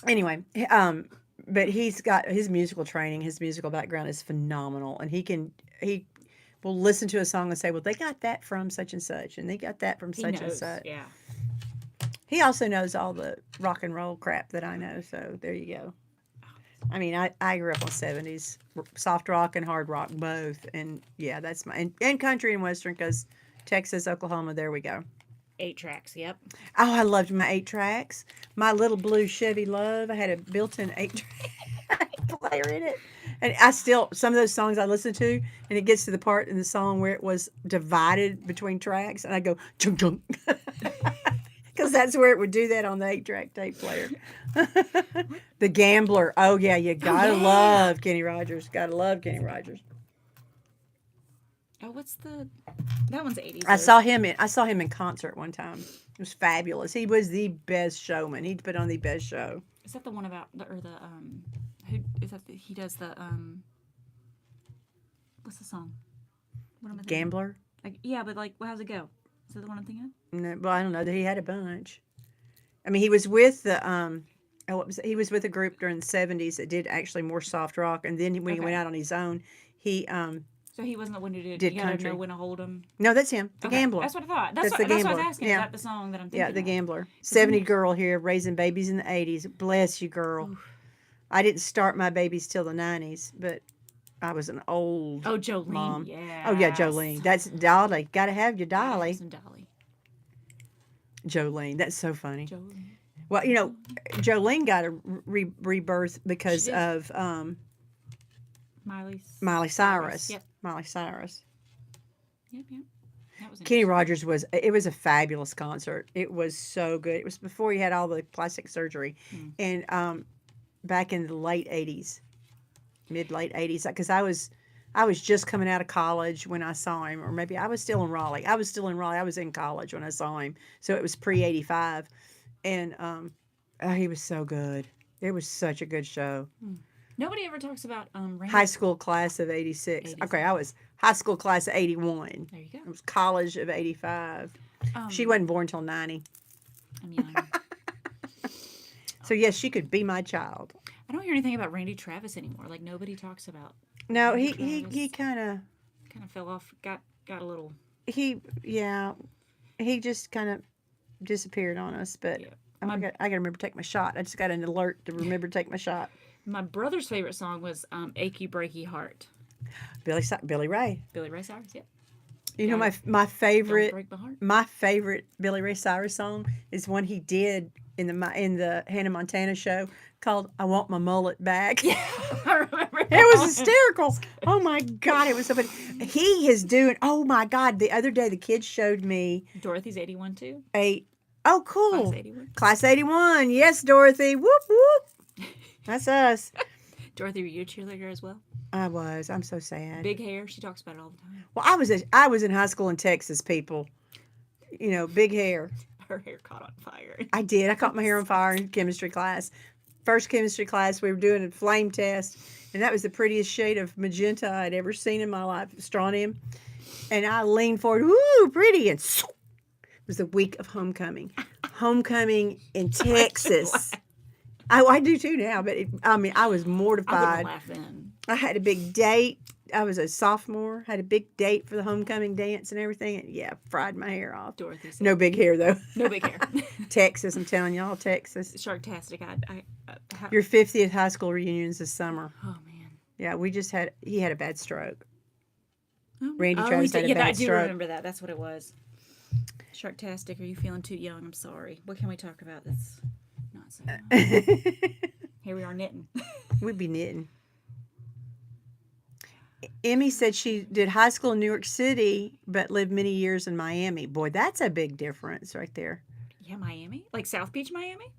Anyway, but he's got his musical training. His musical background is phenomenal, and he will listen to a song and say, "Well, they got that from such and such, and they got that from He such and knows. such." Yeah. He also knows all the rock and roll crap that I know. So there you go. I mean, I grew up on 70s, soft rock and hard rock both. And yeah, that's and country and western because Texas, Oklahoma, there we go. 8 tracks. Yep. Oh, I loved my 8 tracks. My little blue Chevy Love, I had a built in 8-track player in it. And some of those songs I listen to, and it gets to the part in the song where it was divided between tracks, and I go, chunk, chunk. Because that's where it would do that on the 8-track tape player. The Gambler. Oh, yeah, you gotta love Kenny Rogers. Gotta love Kenny Rogers. Oh, that one's 80s. I saw him in concert one time. It was fabulous. He was the best showman. He put on the best show. Is that the one about who is that? He does the what's the song? What am I thinking? Gambler? Like, yeah, but like, how's it go? Is that the one I'm thinking of? No, well, I don't know. He had a bunch. I mean, he was with the he was with a group during the 70s that did actually more soft rock, and then when he went out on his own, he So he wasn't the one who did did You Gotta country. Know When to Hold 'Em. No, that's him. The Gambler. That's what I thought. That's That's the what I was Gambler. asking. Yeah. Is that the song that I'm thinking Yeah, the of? Gambler. 70 girl here raising babies in the 80s. Bless you, girl. Oof. I didn't start my babies till the 90s, but I was an old Oh, Jolene. mom. Yeah. Oh yeah, Jolene. That's Dolly. Got to have your Gotta have Dolly. some Dolly. Jolene. That's so funny. Jolene. Well, Jolene got a rebirth because She did. of Miley Cyrus. Yep. Miley Cyrus. Yep. That was Kenny Rogers was a fabulous concert. It was so good. It was before he had all the plastic surgery, and back in the late 80s, late 80s, because I was just coming out of college when I saw him, or maybe I was still in Raleigh. I was in college when I saw him, so it was pre-85, and he was so good. It was such a good show. Nobody ever talks about Randy. High school class of 86. 86. Okay, I was high school class of 81. There you go. It was college of 85. She wasn't born till 90. I'm young. So yes, she could be my child. I don't hear anything about Randy Travis anymore. Like nobody talks about. No, Randy he Travis. kind Kind of fell off. Got a little. of he just kind of disappeared on us. But Yeah. I got to remember to take my shot. I just got an alert to remember to take my shot. My brother's favorite song was "Achy Breaky Heart." Billy Ray. Billy Ray Cyrus. Yep. You know my Don't favorite break my heart. my favorite Billy Ray Cyrus song is one he did in the Hannah Montana show called "I Want My Mullet Back." I remember. It was hysterical. Oh my God, it was so funny. He is doing. Oh my God, the other day the kids showed me Dorothy's 81 too. Oh cool. Class 81. Class 81. Yes, Dorothy. Whoop whoop. That's us. Dorothy, were you a cheerleader as well? I was. I'm so sad. Big hair. She talks about it all the time. Well, I was in high school in Texas, people. Big hair. Her hair caught on fire. I did. I caught my hair on fire in chemistry class. First chemistry class, we were doing a flame test, and that was the prettiest shade of magenta I'd ever seen in my life, strontium. And I leaned forward, woo, pretty, and it was the week of homecoming. homecoming in Texas. I do too now, but I was I mortified. wouldn't laugh then. I had a big date. I was a sophomore, had a big date for the homecoming dance and everything. And yeah, fried my hair off. Dorothy said, No big hair, though. no big hair. Texas, I'm telling y'all, Texas. Sharktastic. Your 50th high school reunions this summer. Oh man. Yeah, he had a bad stroke. Oh, Randy he Travis did. had a Yeah, I bad do stroke. remember that. That's what it was. Sharktastic. Are you feeling too young? I'm sorry. What can we talk about that's not so young? Here we are knitting. We'd be knitting. Emmy said she did high school in New York City, but lived many years in Miami. Boy, that's a big difference right there. Yeah, Miami? Like South Beach, Miami?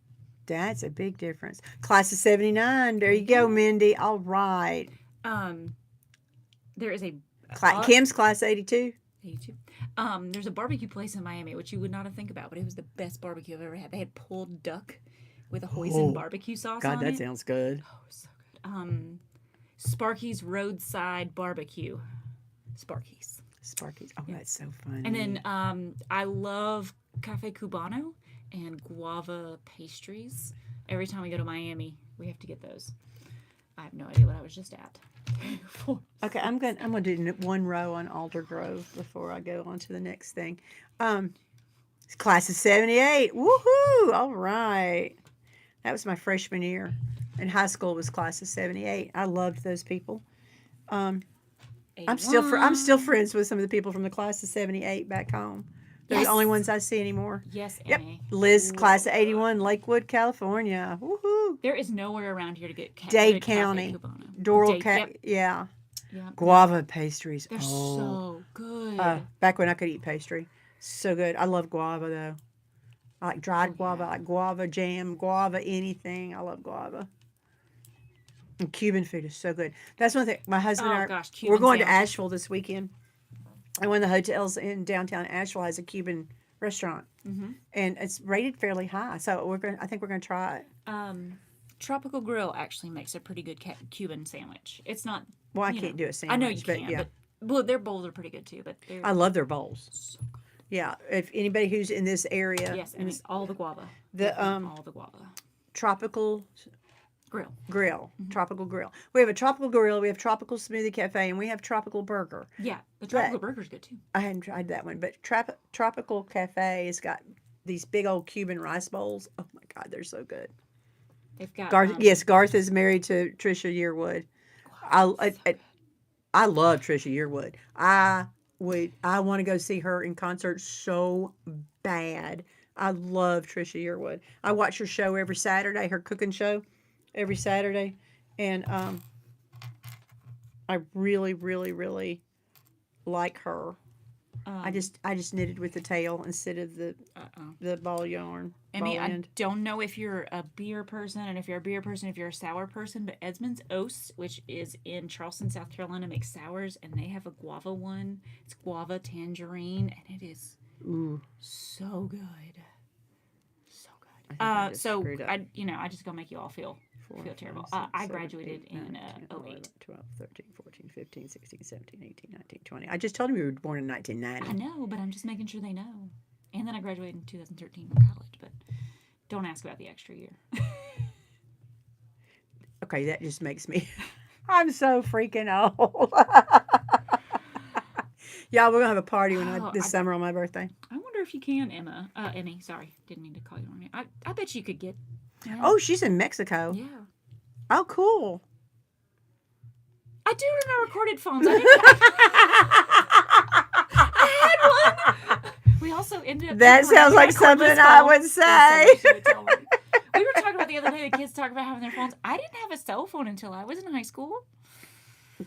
That's a big difference. Class of 79. There you go, Mindy. All right. There is a Kim's class 82. 82. There's a barbecue place in Miami, which you would not have think about, but it was the best barbecue I've ever had. They had pulled duck with a hoisin barbecue sauce God, on that it. sounds good. Oh, so good. Sparky's Roadside Barbecue. Sparky's. Oh, that's so funny. And then I love Cafe Cubano and guava pastries. Every time we go to Miami, we have to get those. I have no idea what I was just at. Okay, I'm gonna do one row on Alder Grove before I go on to the next thing. Class of 78. Woohoo! All right. That was my freshman year. In high school was class of 78. I loved those people. I'm still friends with some of the people from the class of 78 back home. They're Yes. the only ones I see anymore. Yes, Yep. Emmy. Liz, class of 81, Lakewood, California. Woohoo! There is nowhere around here to get Dade good Cafe County. Cubano. Doral, Dade, yep. yeah. Yep. Guava pastries. They're so good. Back when I could eat pastry. So good. I love guava, though. I like dried guava. I like guava jam, guava anything. I love guava. And Cuban food is so good. That's one thing. My husband and I, gosh, we're Cuban going to sandwiches. Asheville this weekend. And one of the hotels in downtown Asheville has a Cuban restaurant. Mm-hmm. And it's rated fairly high. So I think we're going to try it. Tropical Grill actually makes a pretty good Cuban sandwich. It's not. Well, I can't do a sandwich. I know you but can, yeah. but well, their bowls are pretty good too. But I love their bowls. so good. Yeah. If anybody who's in this area. Yes, and it's all the guava. All the guava. Tropical Grill. Tropical Grill. We have a Tropical Grill, we have Tropical Smoothie Cafe, and we have Tropical Burger. Yeah, the Tropical Burger's good too. I hadn't tried that one, but Tropical Cafe has got these big old Cuban rice bowls. Oh my God, they're so good. They've got Garth is married to Trisha Yearwood. I love Trisha Yearwood. I want to go see her in concert so bad. I love Trisha Yearwood. I watch her show every Saturday, her cooking show every Saturday, and I really, really, really like her. I just knitted with the tail instead of the ball yarn. Emmy, I don't know if you're a beer person, and if you're a beer person, if you're a sour person, but Edmund's Oast, which is in Charleston, South Carolina, makes sours, and they have a guava one. It's guava tangerine, and it is so good. So good. I just gonna make you all feel terrible. 5, 6, I 7, graduated 8, 9, in 10, 11, 08. 12, 13, 14, 15, 16, 17, 18, 19, 20. I just told him you were born in 1990. I know, but I'm just making sure they know. And then I graduated in 2013 from college, but don't ask about the extra year. Okay, that just makes me... I'm so freaking old. Yeah, we're going to have a party this summer on my birthday. I wonder if you can, Emmy, sorry, didn't mean to call you on name. I bet you could get... Yeah. Oh, she's in Mexico. Yeah. Oh, cool. I do remember recorded phones. I had one. We also ended up... That sounds like something I would say. We were talking about the other day, the kids talking about having their phones. I didn't have a cell phone until I was in high school.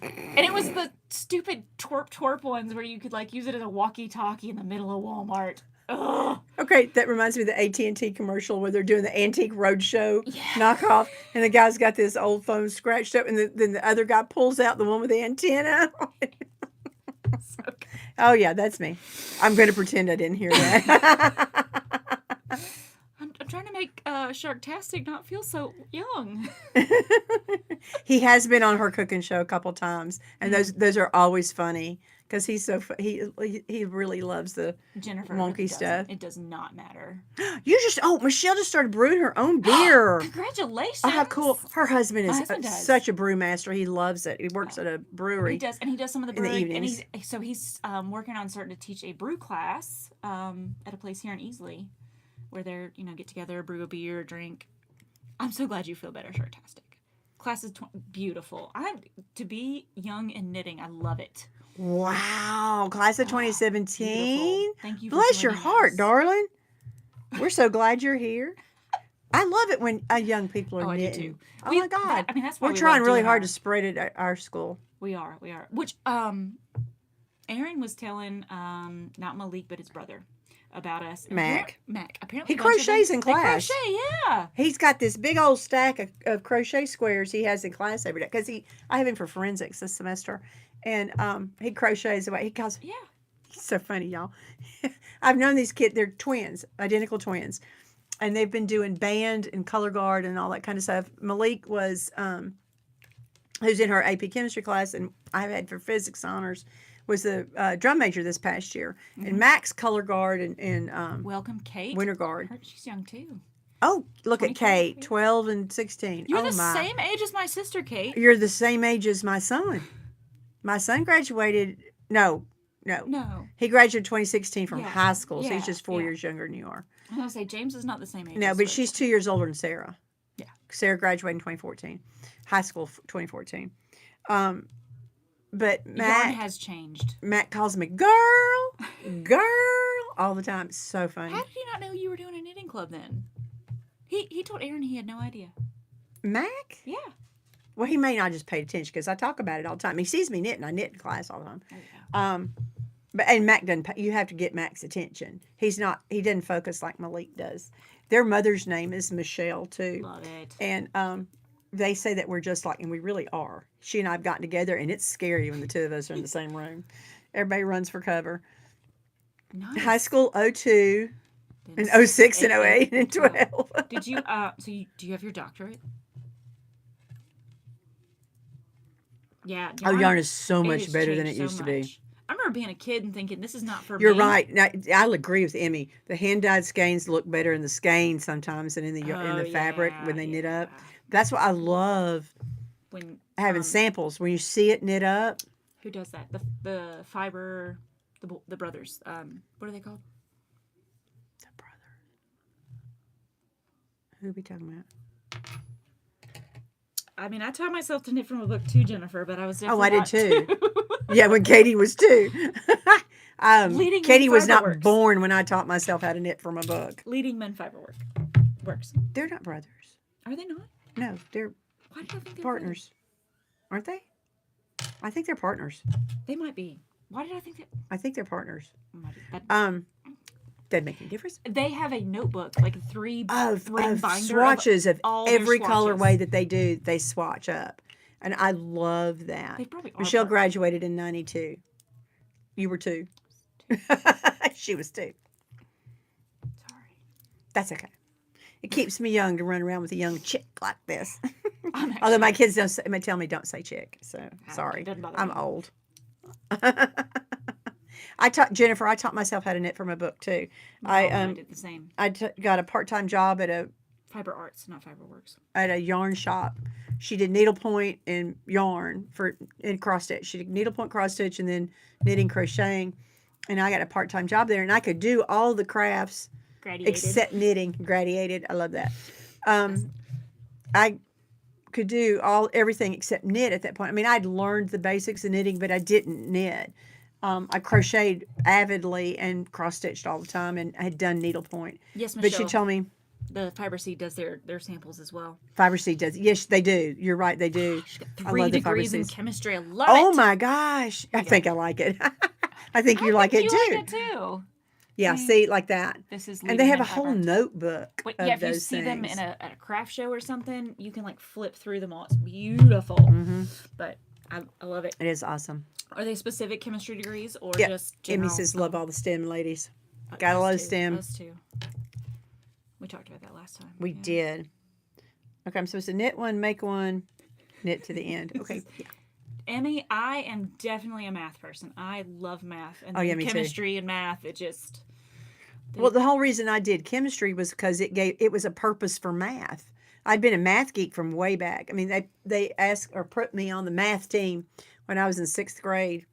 And it was the stupid twerp ones where you could use it as a walkie-talkie in the middle of Walmart. Ugh. Okay, that reminds me of the AT&T commercial where they're doing the Antique Roadshow knockoff, and the guy's got this old phone scratched up, and then the other guy pulls out the one with the antenna. So good. Oh, yeah, that's me. I'm going to pretend I didn't hear that. I'm trying to make Sharktastic not feel so young. He has been on her cooking show a couple times, and those are always funny because he's he really loves the Jennifer wonky really stuff. doesn't. It does not matter. Michelle just started brewing her own beer. Congratulations! Oh, how cool! Her husband My is husband does. such a brew master. He loves it. He works at a brewery. He does, and he does some of the in the brewing. And evenings. he's working on starting to teach a brew class at a place here in Easley, where they're get together, brew a beer, drink. I'm so glad you feel better, Sartastic. Class is beautiful. To be young and knitting. I love it. Wow, class of 2017. Beautiful. Thank you for Bless your joining heart, us. darling. We're so glad you're here. I love it when young people are I do knitting. too. Oh my God! That's why we're we trying love really doing hard to spread it at our school. We are. Which Aaron was telling not Malik but his brother about us. And Mac. Apparently, He a bunch of crochets them- in they class. crochet, yeah. He's got this big old stack of crochet squares he has in class every day because I have him for forensics this semester, and he crochets away. He calls. Yeah. He's so funny, y'all. I've known these kids. They're twins, identical twins, and they've been doing band and color guard and all that kind of stuff. Malik was, who's in her AP chemistry class, and I've had for physics honors, was the drum major this past year. And Max color guard and Welcome, Kate. winter guard. She's young too. Oh, look at 24, Kate, 12 and 16. You're oh the my. same age as my sister, Kate. You're the same age as my son. My son graduated. No. No. He graduated 2016 from Yeah, high school, so he's yeah, just 4 yeah. years younger than you are. I was gonna say James is not the same age. No, as but her. she's 2 years older than Sarah. Yeah. Sarah graduated in 2014, high school 2014. But Yarn Matt has changed. calls me girl all the time. It's so funny. How did you not know you were doing a knitting club then? He told Aaron he had no idea. Mac? Yeah. Well, he may not just pay attention because I talk about it all the time. He sees me knitting. I knit in class all the time. Oh, yeah. But Mac doesn't. You have to get Mac's attention. He doesn't focus like Malik does. Their mother's name is Michele too. Love it. And they say that we're just like, and we really are. She and I have gotten together, and it's scary when the two of us are in the same room. Everybody runs for cover. Nice. High school 02 Then and 06 and 08 and 12. 12. Did you do you have your doctorate? Yeah. Yarn is so it much has better than it changed used so to be. much. I remember being a kid and thinking this is not for You're me. right. Now, I'll agree with Emmy. The hand-dyed skeins look better in the skein sometimes than in the fabric when they knit up. That's what I love When having samples. When you see it knit up. who does that? The fiber, the brothers. What are they called? The brother. Who are we talking about? I mean, I taught myself to knit from a book too, Jennifer, but I was definitely I did not too. Yeah, when Katie was too. Leading Katie Men was not Fiber Works. born when I taught myself how to knit from a book. Leading Men Fiber Works. They're not brothers. Are they not? No, they're Why did I think they're partners. Aren't they? I think they're partners. brothers? They might be. Why did I think that? I think they're partners. That Doesn't make any difference. they have a notebook, like a three ring Of binder swatches of all their every swatches. colorway that they do, they swatch up. And I love that. They probably are Michelle partners. graduated in 92. You were 2. She was 2. Sorry. That's okay. It keeps me young to run around with a young chick like this. I'm Although my actually- kids may tell me don't say chick, so sorry. it doesn't bother I'm me. old. Jennifer. I taught myself how to knit from a book too. I did the same. Got a part-time job at Fiber Arts, not Fiber Works. a yarn shop. She did needlepoint and yarn and cross stitch. She did needlepoint, cross stitch, and then knitting, crocheting. And I got a part-time job there, and I could do all the crafts Gradiated. except knitting. Gradiated, I love that. I could do everything except knit at that point. I mean, I'd learned the basics of knitting, but I didn't knit. I crocheted avidly and cross stitched all the time, and I had done needlepoint. Yes, But Michelle. she told me The Fiber Seed does their samples as well. Fiber Seed does. Yes, they do. You're right, they do. She's got I 3 love the Fiber degrees in Seeds. chemistry. I love Oh it. my gosh! I think I like it. I think you I like think it you too. like it too. Yeah, See? see, like that. This is And they Leading have a Men whole Fiber. notebook Wait, of yeah, if you those see them things. at a craft show or something, you can like flip through them all. It's beautiful. Mm-hmm. But I love it. It is awesome. Are they specific chemistry degrees or Yeah. just Emmy general? says, "Love all the STEM ladies." Uh, Gotta us love too, STEM. Us too. We talked about that last time. We Yeah. did. Okay, I'm supposed to knit one, make one, knit to the end. Okay. Yeah. Emmy, I am definitely a math person. I love math. And Oh, yeah, then me too. chemistry and math, it just. Well, the whole reason I did chemistry was because it was a purpose for math. I'd been a math geek from way back. I mean, they asked or put me on the math team when I was in 6th grade.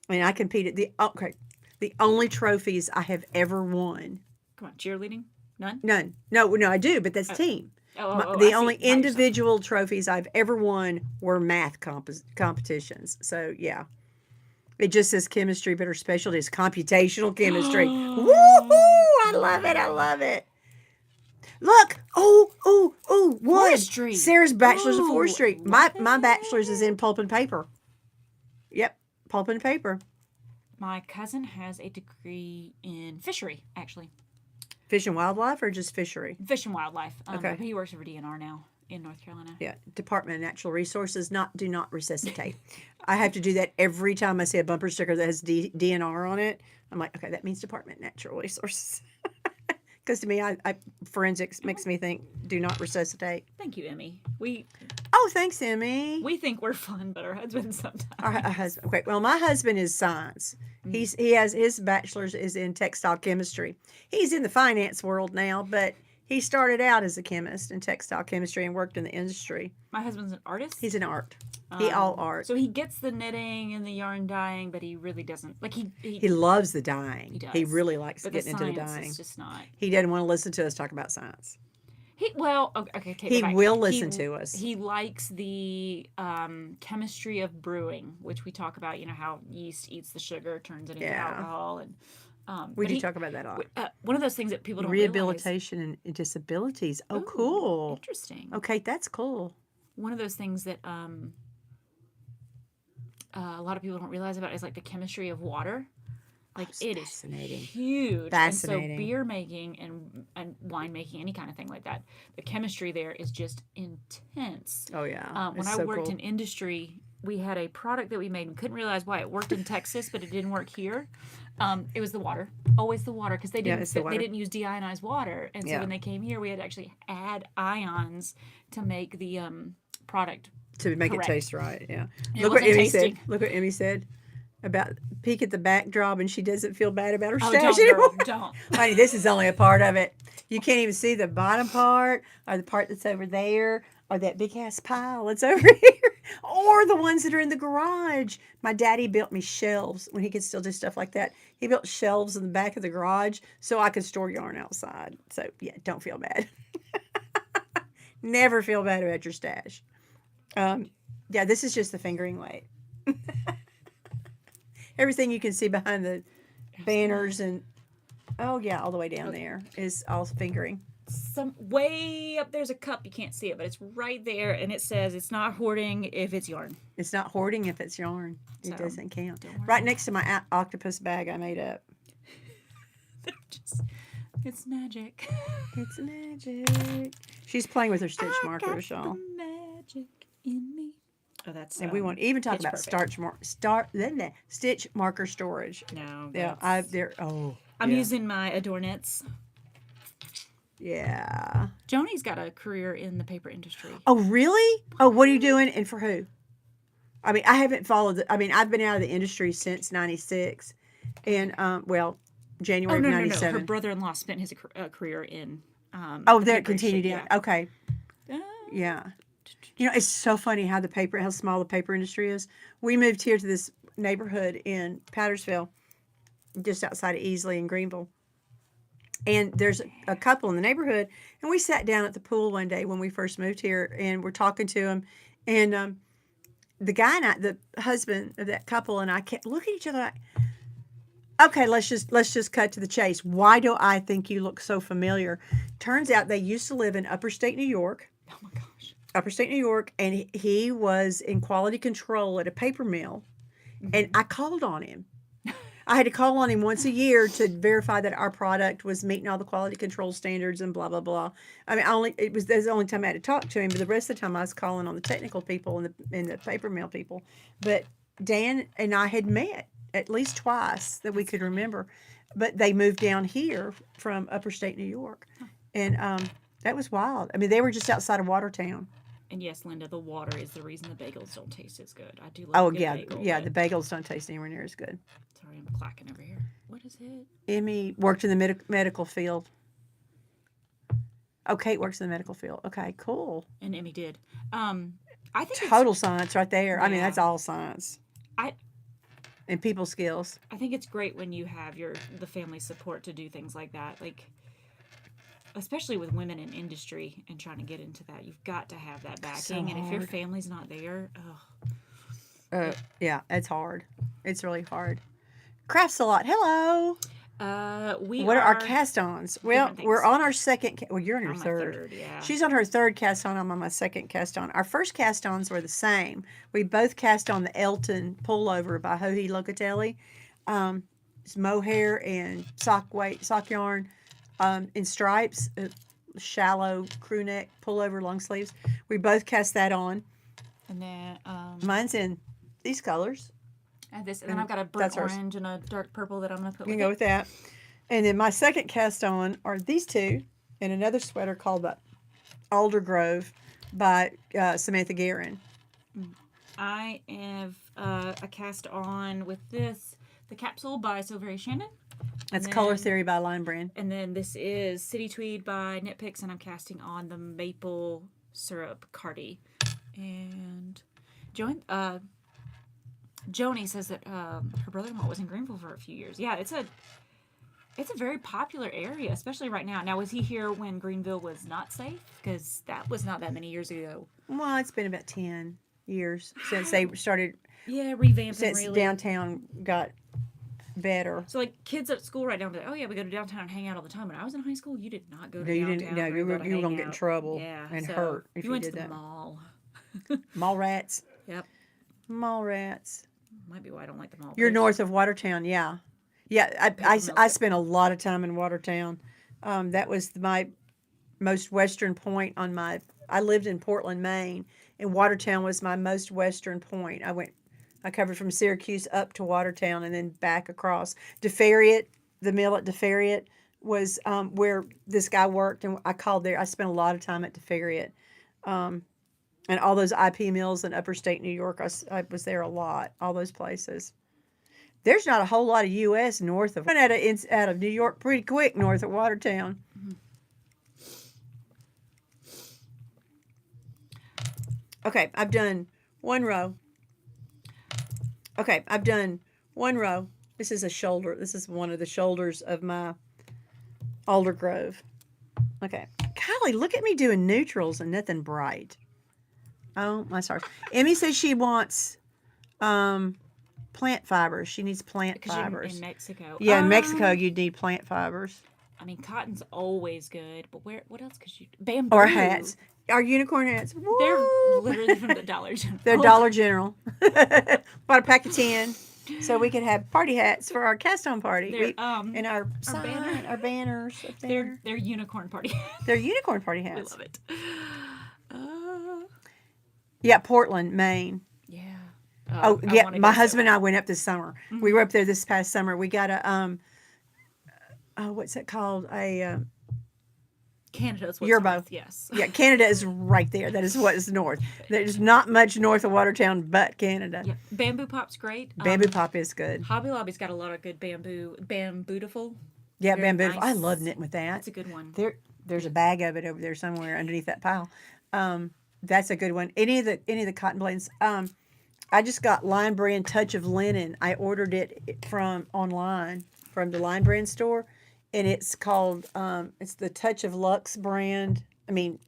I mean, I competed. The only trophies I have ever won. Come on, cheerleading? None? None. No, no, I do, but that's team. I The see. only By yourself. individual trophies I've ever won were math competitions. So yeah, it just says chemistry, but her specialty is computational chemistry. Woohoo! I love it. I love it. Look! Oh! Wood. Forestry. Sarah's bachelor's of Ooh, forestry. love My it. bachelor's is in pulp and paper. Yep, pulp and paper. My cousin has a degree in fishery, actually. Fish and wildlife, or just fishery? Fish and wildlife. Okay. He works for DNR now in North Carolina. Yeah, Department of Natural Resources. Do not resuscitate. I have to do that every time I see a bumper sticker that has DNR on it. I'm like, okay, that means Department of Natural Resources. Because to me, I forensics makes me think do not resuscitate. Thank you, Emmy. Oh, thanks, Emmy. We think we're fun, but our husbands sometimes. Our husband. Okay, well, my husband is science. He has his bachelor's is in textile chemistry. He's in the finance world now, but he started out as a chemist in textile chemistry and worked in the industry. My husband's an artist. He's an art. He all art. So he gets the knitting and the yarn dyeing, but he really doesn't. Like he loves the dyeing. He does. He really likes but getting the into the science dyeing. is just not. He doesn't want to listen to us talk about science. Okay. He will listen to us. He likes the chemistry of brewing, which we talk about. You know how yeast eats the sugar, turns it into alcohol, and we do talk about that a lot. One of those things that people don't Rehabilitation realize. and disabilities. Oh, Ooh, cool. Interesting. Okay, that's cool. One of those things that a lot of people don't realize about is like the chemistry of water. Like it is huge. Fascinating. And so beer making and wine making, any kind of thing like that, the chemistry there is just intense. Oh yeah. When I worked in industry, we had a product that we made and couldn't realize why it worked in Texas, but it didn't work here. It was the water, always the water, because they didn't use deionized water, and so when they came here, we had to actually add ions to make the product to make correct. it taste right. Yeah. Look what Emmy said. Look what Emmy said about peek at the backdrop, and she doesn't feel bad about her Oh, stash don't, anymore. girl, don't. Honey, this is only a part of it. You can't even see the bottom part, or the part that's over there, or that big ass pile that's over here, or the ones that are in the garage. My daddy built me shelves when he could still do stuff like that. He built shelves in the back of the garage so I could store yarn outside. So yeah, don't feel bad. Never feel bad about your stash. Yeah, this is just the fingering weight. Everything you can see behind the banners and all the way down there is all fingering. Some way up there's a cup, you can't see it, but it's right there, and it says it's not hoarding if it's yarn. It's not hoarding if it's yarn. It doesn't count. don't worry. Right next to my octopus bag I made up. It's magic. It's magic. She's playing with her stitch markers, y'all. The magic in me. Oh, that's. And we won't even talk Pitch about stitch marker storage. No. Yeah, I'm using my Adornets. Yeah. Joni's got a career in the paper industry. Oh, really? Oh, what are you doing and for who? I mean, I haven't followed. I've been out of the industry since '96, and January of '97. No. Her brother-in-law spent his career in. That continued in. Yeah. Okay. Yeah. You know, it's so funny how small the paper industry is. We moved here to this neighborhood in Powdersville, just outside of Easley and Greenville. And there's a couple in the neighborhood, and we sat down at the pool one day when we first moved here, and we're talking to him, and the guy and the husband of that couple and I kept looking at each other like, okay, let's just cut to the chase. Why do I think you look so familiar? Turns out they used to live in upstate New York. Oh my gosh. Upstate New York, and he was in quality control at a paper mill, and I called on him. I had to call on him once a year to verify that our product was meeting all the quality control standards and blah blah blah. I mean, that's the only time I had to talk to him, but the rest of the time I was calling on the technical people and the paper mill people. But Dan and I had met at least twice that we could remember, but they moved down here from upstate New York, and that was wild. I mean, they were just outside of Watertown. And yes, Linda, the water is the reason the bagels don't taste as good. I do love Oh a good yeah, bagel. yeah. but- The bagels don't taste anywhere near as good. Sorry, I'm clacking over here. What is it? Emmy worked in the medical field. Oh, Kate works in the medical field. Okay, cool. And Emmy did. I think Total science right there. I mean, Yeah. that's all science I and people skills. I think it's great when you have the family support to do things like that. Like, especially with women in industry and trying to get into that, you've got to have that backing. And if your hard. family's not there, ugh. Yeah, it's hard. It's really hard. Crafts a lot. Hello. We What are our cast-ons? Well, different we're things. on our second. Well, you're on your On my third. third, yeah. She's on her third cast-on. I'm on my second cast-on. Our first cast-ons were the same. We both cast on the Elton pullover by Joji Locatelli. It's mohair and sock yarn, in stripes, shallow crew neck pullover, long sleeves. We both cast that on. And then Mine's in these colors. and then I've got a burnt orange and a dark purple that I'm gonna put. You with can go it. with that. And then my second cast on are these two and another sweater called the Alder Grove by Samantha Guerin. I have a cast on with this, the capsule by So Very Shannon. That's And Color then- Theory by Line Brand. And then this is City Tweed by Nitpicks, and I'm casting on the maple syrup Cardi. And Joni says that her brother-in-law was in Greenville for a few years. Yeah, it's a very popular area, especially right now. Now, was he here when Greenville was not safe? Because that was not that many years ago. Well, it's been about 10 years since they started, Yeah, revamping since really. downtown got better. So, like, kids at school right now, be like, oh, yeah, we go to downtown and hang out all the time. When I was in high school, you did not go to No, you downtown. didn't. No, you were going to get in trouble and hurt if you you went did to the that. mall. Mall rats. Yep. Mall rats. Might be why I don't like the mall. You're There's- north of Watertown, yeah. Yeah, I spent a lot of time in Watertown. That was my most western point on my. I lived in Portland, Maine, and Watertown was my most western point. I covered from Syracuse up to Watertown and then back across. DeFerriet, the mill at DeFerriet was where this guy worked, and I called there. I spent a lot of time at DeFerriet. And all those IP mills in upper state New York, I was there a lot, all those places. There's not a whole lot of U.S. north of. Went out of New York pretty quick north of Watertown. Mm-hmm. Okay, I've done one row. Okay, I've done one row. This is a shoulder. This is one of the shoulders of my Alder Grove. Okay, Kylie, look at me doing neutrals and nothing bright. Oh, my stars. Emmy says she wants plant fibers. She needs plant Because you're fibers. in Mexico. Yeah, in Mexico, you'd need plant fibers. I mean, cotton's always good, but what else could you... Bamboo. Or hats. Our unicorn hats. They're Woo! literally from the Dollar General. They're Dollar General. Bought a pack of 10 so we could have party hats for our cast-on party. They're, And our sign, our banners up there. They're unicorn party. They're unicorn party I hats. love it. Yeah, Portland, Maine. Yeah. Oh, I yeah. wanna My go husband and so I went up this summer. We were up there this past summer. We got a what's it called? A Canada's what's You're north, both. yes. yeah, Canada is right there. That is what is north. There's not much north of Watertown but Canada. Yeah. Bamboo pop's great. Bamboo pop is good. Hobby Lobby's got a lot of good bambootiful. Yeah, very bamboo. I nice. love knitting with that. That's a good one. There's a bag of it over there somewhere underneath that pile. That's a good one. Any of the cotton blends. I just got Line Brand Touch of Linen. I ordered it from online from the Line Brand store, and it's called it's the Touch of Luxe brand.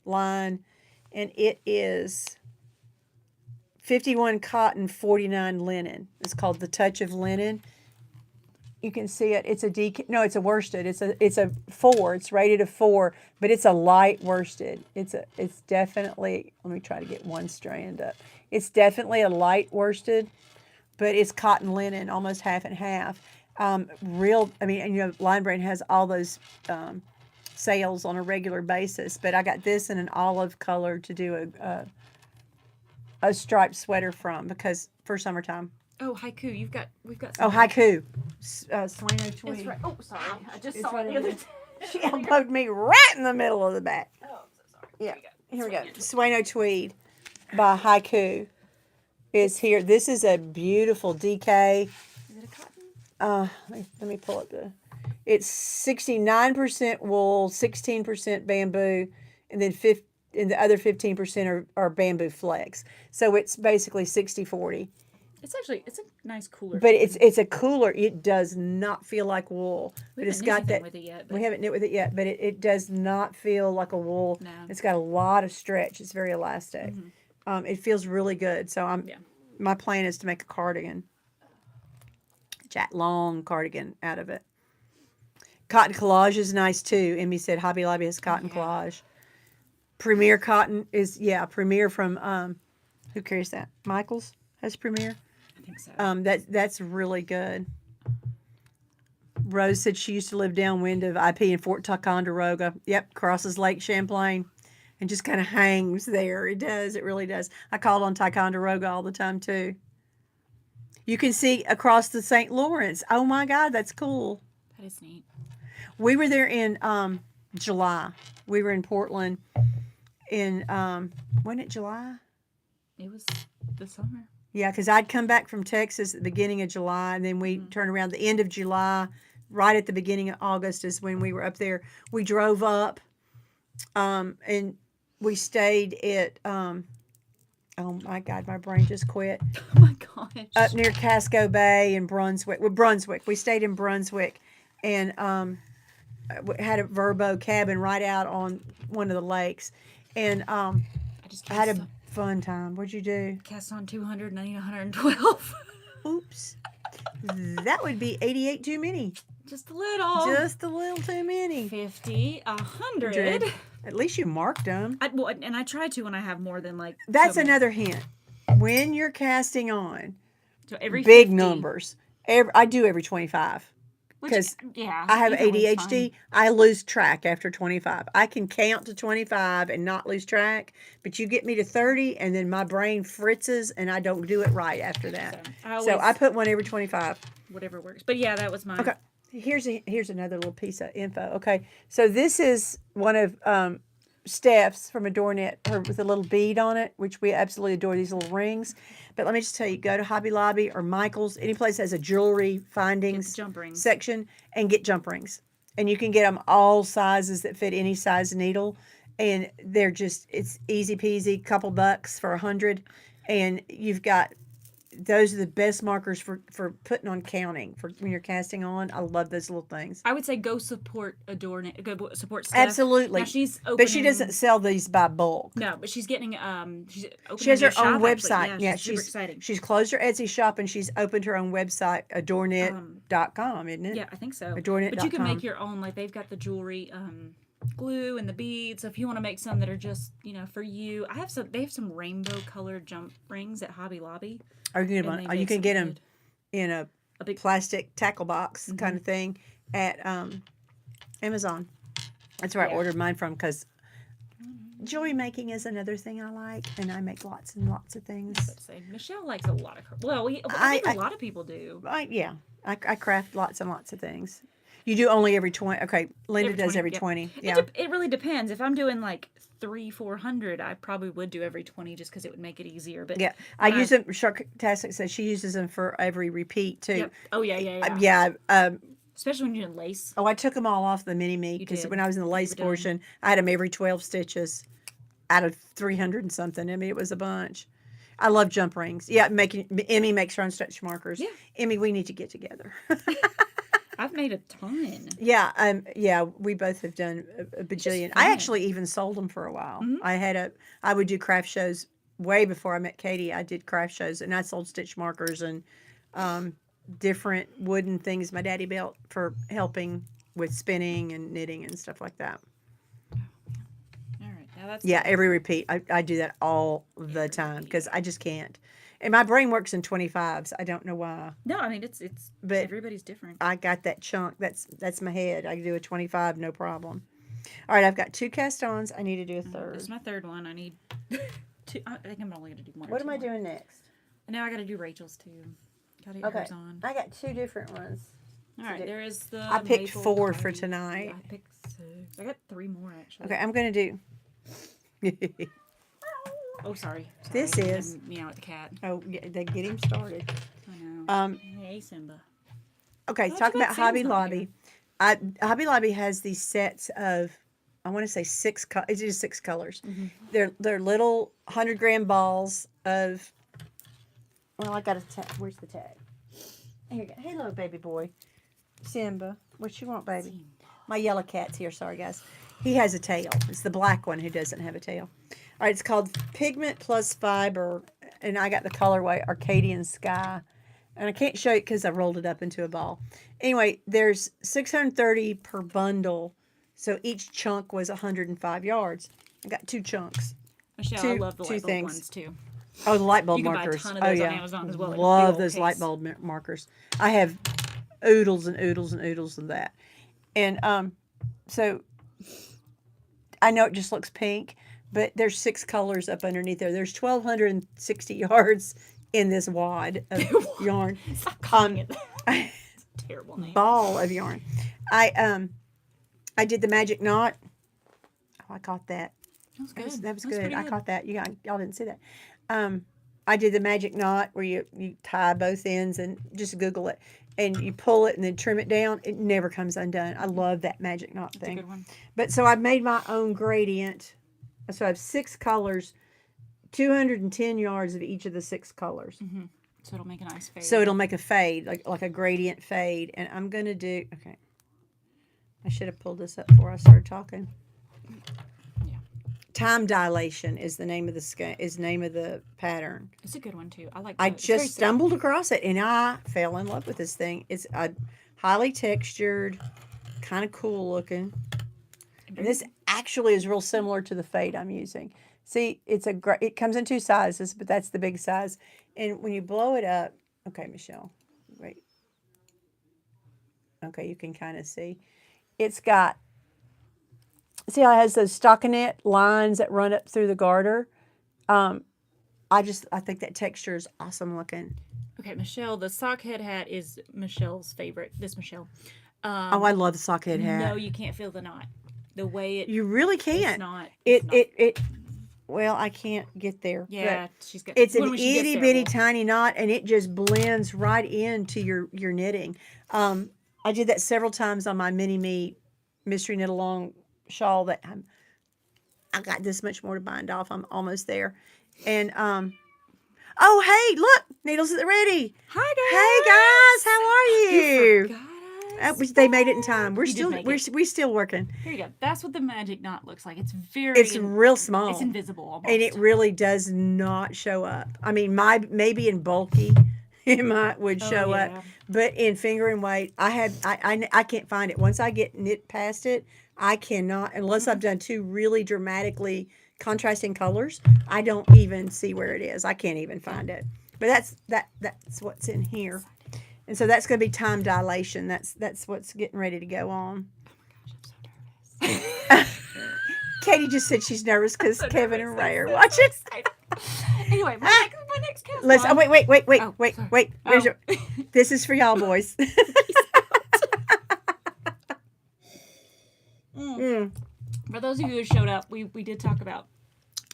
Line, and it is 51 cotton, 49 linen. It's called the Touch of Linen. You can see it. It's a no, it's a worsted. It's a 4. It's rated a 4, but it's a light worsted. It's definitely. Let me try to get one strand up. It's definitely a light worsted, but it's cotton linen, almost half and half. Line Brand has all those sales on a regular basis, but I got this in an olive color to do a striped sweater from because for summertime. Oh, haiku. We've got. Oh, haiku. Sueno tweed. It's right. Oh, sorry. I just It's saw right it the over other there. day. She elbowed me right in the middle of the back. Oh, I'm so sorry. Yeah. Here we go. Swing your Sueno tweed. by Haiku is here. This is a beautiful DK. Is it a cotton? Let me pull up the. It's 69% wool, 16% bamboo, and then and the other 15% are bamboo flex. So it's basically 60-40. It's a nice cooler. But it's a cooler. It does not feel like wool. We But haven't it's knit got anything that. with it yet, We but haven't knit with it yet, but it does not feel like a wool. No. It's got a lot of stretch. It's very elastic. It feels really good. So yeah. my plan is to make a cardigan, long cardigan out of it. Cotton collage is nice too. Emmy said Hobby Lobby has cotton Yeah. collage. Premier cotton is Premier from who carries that? Michaels has Premier. I think so. That's really good. Rose said she used to live downwind of IP in Fort Ticonderoga. Yep, crosses Lake Champlain and just kind of hangs there. It does. It really does. I called on Ticonderoga all the time too. You can see across the St. Lawrence. Oh my God, that's cool. That is neat. We were there in July. We were in Portland in wasn't it July? It was the summer. Yeah, because I'd come back from Texas at the beginning of July, and then we turned around the end of July, right at the beginning of August is when we were up there. We drove up, and we stayed at, oh my God, my brain just quit. Oh my gosh. Up near Casco Bay in Brunswick. With Brunswick. We stayed in Brunswick, and had a Verbo cabin right out on one of the lakes. And I just I had a fun time. What'd you do? cast on 200 and I need 112. Oops. That would be 88 too many. Just a little. Just a little too many. 50, 100. At least you marked them. And I try to when I have more than like. That's so many. another hint. When you're casting on So every big 50, numbers, I do every 25. which, Because yeah, I have either way's ADHD. fine. I lose track after 25. I can count to 25 and not lose track, but you get me to 30 and then my brain fritzes and I don't do it right after that. So I put one every 25. Whatever works. But yeah, that was mine. Okay. Here's another little piece of info. Okay. So this is one of Steph's from Adornit, her with a little bead on it, which we absolutely adore, these little rings. But let me just tell you, go to Hobby Lobby or Michael's, any place that has a jewelry findings jump rings. section, and get jump rings. And you can get them all sizes that fit any size needle. And they're just, it's easy peasy, couple bucks for 100. And you've got, those are the best markers for putting on counting for when you're casting on. I love those little things. I would say go support Adornit. Go support Steph. Absolutely. Now she's opening, But she doesn't sell these by bulk. No, but she's getting she's opening She has a her new own shop, actually. website. Yeah, super exciting. She's closed her Etsy shop and she's opened her own website, adornit.com, isn't it? Yeah, I think so. Adornit.com. But you can make your own. Like they've got the jewelry glue and the beads. So if you want to make some that are just for you, they have some rainbow colored jump rings at Hobby Lobby. Or you can get them in a big plastic tackle box kind of thing at Amazon. That's where I ordered mine from because jewelry making is another thing I like, and I make lots and lots of things. Let's say Michelle likes a lot of. I think a lot of people do. I craft lots and lots of things. You do only every 20. Okay, Linda does every 20. Yeah. It really depends. If I'm doing like 300-400, I probably would do every 20 just because it would make it easier. But yeah, I use them. Sharktastic says she uses them for every repeat too. Yep. Oh yeah. Yeah. Especially when you're doing lace. Oh, I took them all off the mini me because when I was in the lace portion, I had them every 12 stitches out of 300 and something. I mean, it was a bunch. I love jump rings. Yeah, Emmy makes her own stretch markers. Yeah. Emmy, we need to get together. I've made a ton. Yeah, we both have done a bajillion. I actually even sold them for a while. Mm-hmm. I would do craft shows way before I met Caytee. I did craft shows and I sold stitch markers and different wooden things my daddy built for helping with spinning and knitting and stuff like that. All right, now that's every repeat. I do that all the time because I just can't. And my brain works in 25s. I don't know why. No, I mean it's but everybody's different. I got that chunk. That's my head. I can do a 25, no problem. All right, I've got 2 cast-ons. I need to do a third. This is my third one. I need 2. I think I'm only going to do one. What am I doing next? Now I got to do Rachel's too. Got to get hers on. I got 2 different ones. All right, there is the. I picked 4 party. for tonight. Yeah, I picked 6. I got 3 more actually. Okay, I'm going to do. Oh, sorry. This Sorry. is- I'm meow at the cat. Oh, yeah, they get him started. I know. Hey, Simba. Okay, Oh, talk too bad about Sam's Hobby not Lobby. Hobby Lobby has these sets of, I want to say it's just 6 colors. They're little 100-gram balls of, well, I got a tag. Where's the tag? Here you go. Hello, baby boy. Simba. What you want, baby? Simba. My yellow cat's here. Sorry, guys. He has a tail. It's the black one who doesn't have a tail. All right, it's called Pigment Plus Fiber, and I got the colorway Arcadian Sky. And I can't show you because I rolled it up into a ball. Anyway, there's 630 per bundle, so each chunk was 105 yards. I got 2 chunks. Michelle, I Two- love the two light bulb things. ones too. Oh, the light bulb You can buy a markers. ton of Oh those on yeah, Amazon as well, like a love big old those light case. bulb markers. I have oodles and oodles and oodles of that, and so I know it just looks pink, but there's 6 colors up underneath there. There's 1,260 yards in this wad of yarn. Stop calling it that. It's a terrible name. Ball of yarn. I did the magic knot. Oh, I caught that. That was good. That was pretty good. I caught that. Y'all didn't see that. I did the magic knot where you tie both ends and just Google it, and you pull it and then trim it down. It never comes undone. I love that magic knot That's a thing. good one. But so I've made my own gradient. So I have 6 colors, 210 yards of each of the 6 colors. So it'll make a nice fade. So it'll make a fade, like a gradient fade. And I'm gonna do okay. I should have pulled this up before I started talking. Yeah. Time dilation is the name of the pattern. It's a good one too. I like. I it's very just stumbled across it and I fell in love with this thing. It's a highly textured, kind of cool looking. And this actually is real similar to the fade I'm using. See, it comes in 2 sizes, but that's the big size. And when you blow it up, okay, Michelle, wait. Okay, you can kind of see. It's got, see how it has those stockinette lines that run up through the garter? I think that texture is awesome looking. Okay, Michelle, the sockhead hat is Michelle's favorite. This Michelle. Oh, I love the sockhead hat. No, you can't feel the knot. The way it. You really It's can't. not. Well, I can't get there. Yeah, but she's got. it's an when she gets itty there, bitty we'll- tiny knot, and it just blends right into your knitting. I did that several times on my mini me mystery knit along shawl that I got this much more to bind off. I'm almost there, and oh hey, look, needles at the ready. Hi guys. Hey guys, how are you? Forgot us. They made it in time. We're You did still make we're still working. Here you go. That's what the magic knot looks like. It's very. It's real small. It's invisible almost. And it really does not show up. I mean, maybe in bulky, it would show yeah. up, but in finger and weight, I can't find it. Once I get knit past it, I cannot unless I've done 2 really dramatically contrasting colors. I don't even see where it is. I can't even find it. But that's what's in here, and so that's going to be time dilation. That's what's getting ready to go on. Oh my gosh, I'm so nervous. Katie just said she's nervous because So Kevin nervous. and Ray are I'm so watching. excited. Anyway, my next cast. Let's. Oh, wait. Oh, Wait. sorry. Where's Oh. your? This is for y'all, boys. For those of you who showed up, we did talk about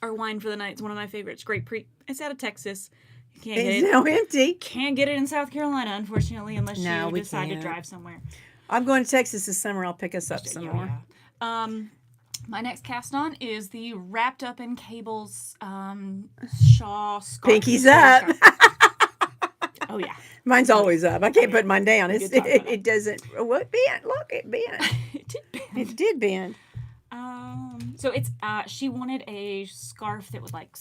our wine for the night. It's one of my favorites. Grapefruit. It's out of Texas. You can't get It's it. now empty. Can't get it in South Carolina, unfortunately, unless No, you we decide to can't. drive somewhere. I'm going to Texas this summer. I'll pick us up some Yeah, more. yeah. My next cast on is the Wrapped Up in Cables shawl scarf. Pinky's up. Oh yeah, Mine's always up. I can't put mine down. We did talk about It doesn't. Oh, it bent. Look, it bent. it did bend. It did bend. So it's she wanted a scarf that would like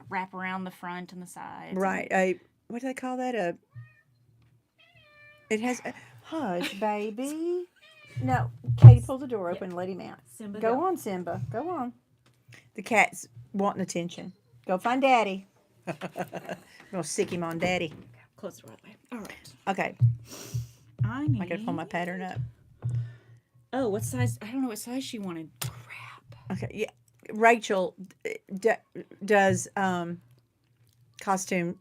wrap around the front and the sides. Right. What do they call that? It has a hush, baby. No, Katie, pull the door open and let him out. Simba, Go on, Simba. Go on. The cat's wanting attention. Go find Daddy. I'm going to sick him on Daddy. Close the right way. All right. Okay. I need. I got to pull my pattern up. Oh, what size? I don't know what size she wanted. Crap. Okay. Yeah. Rachel does costume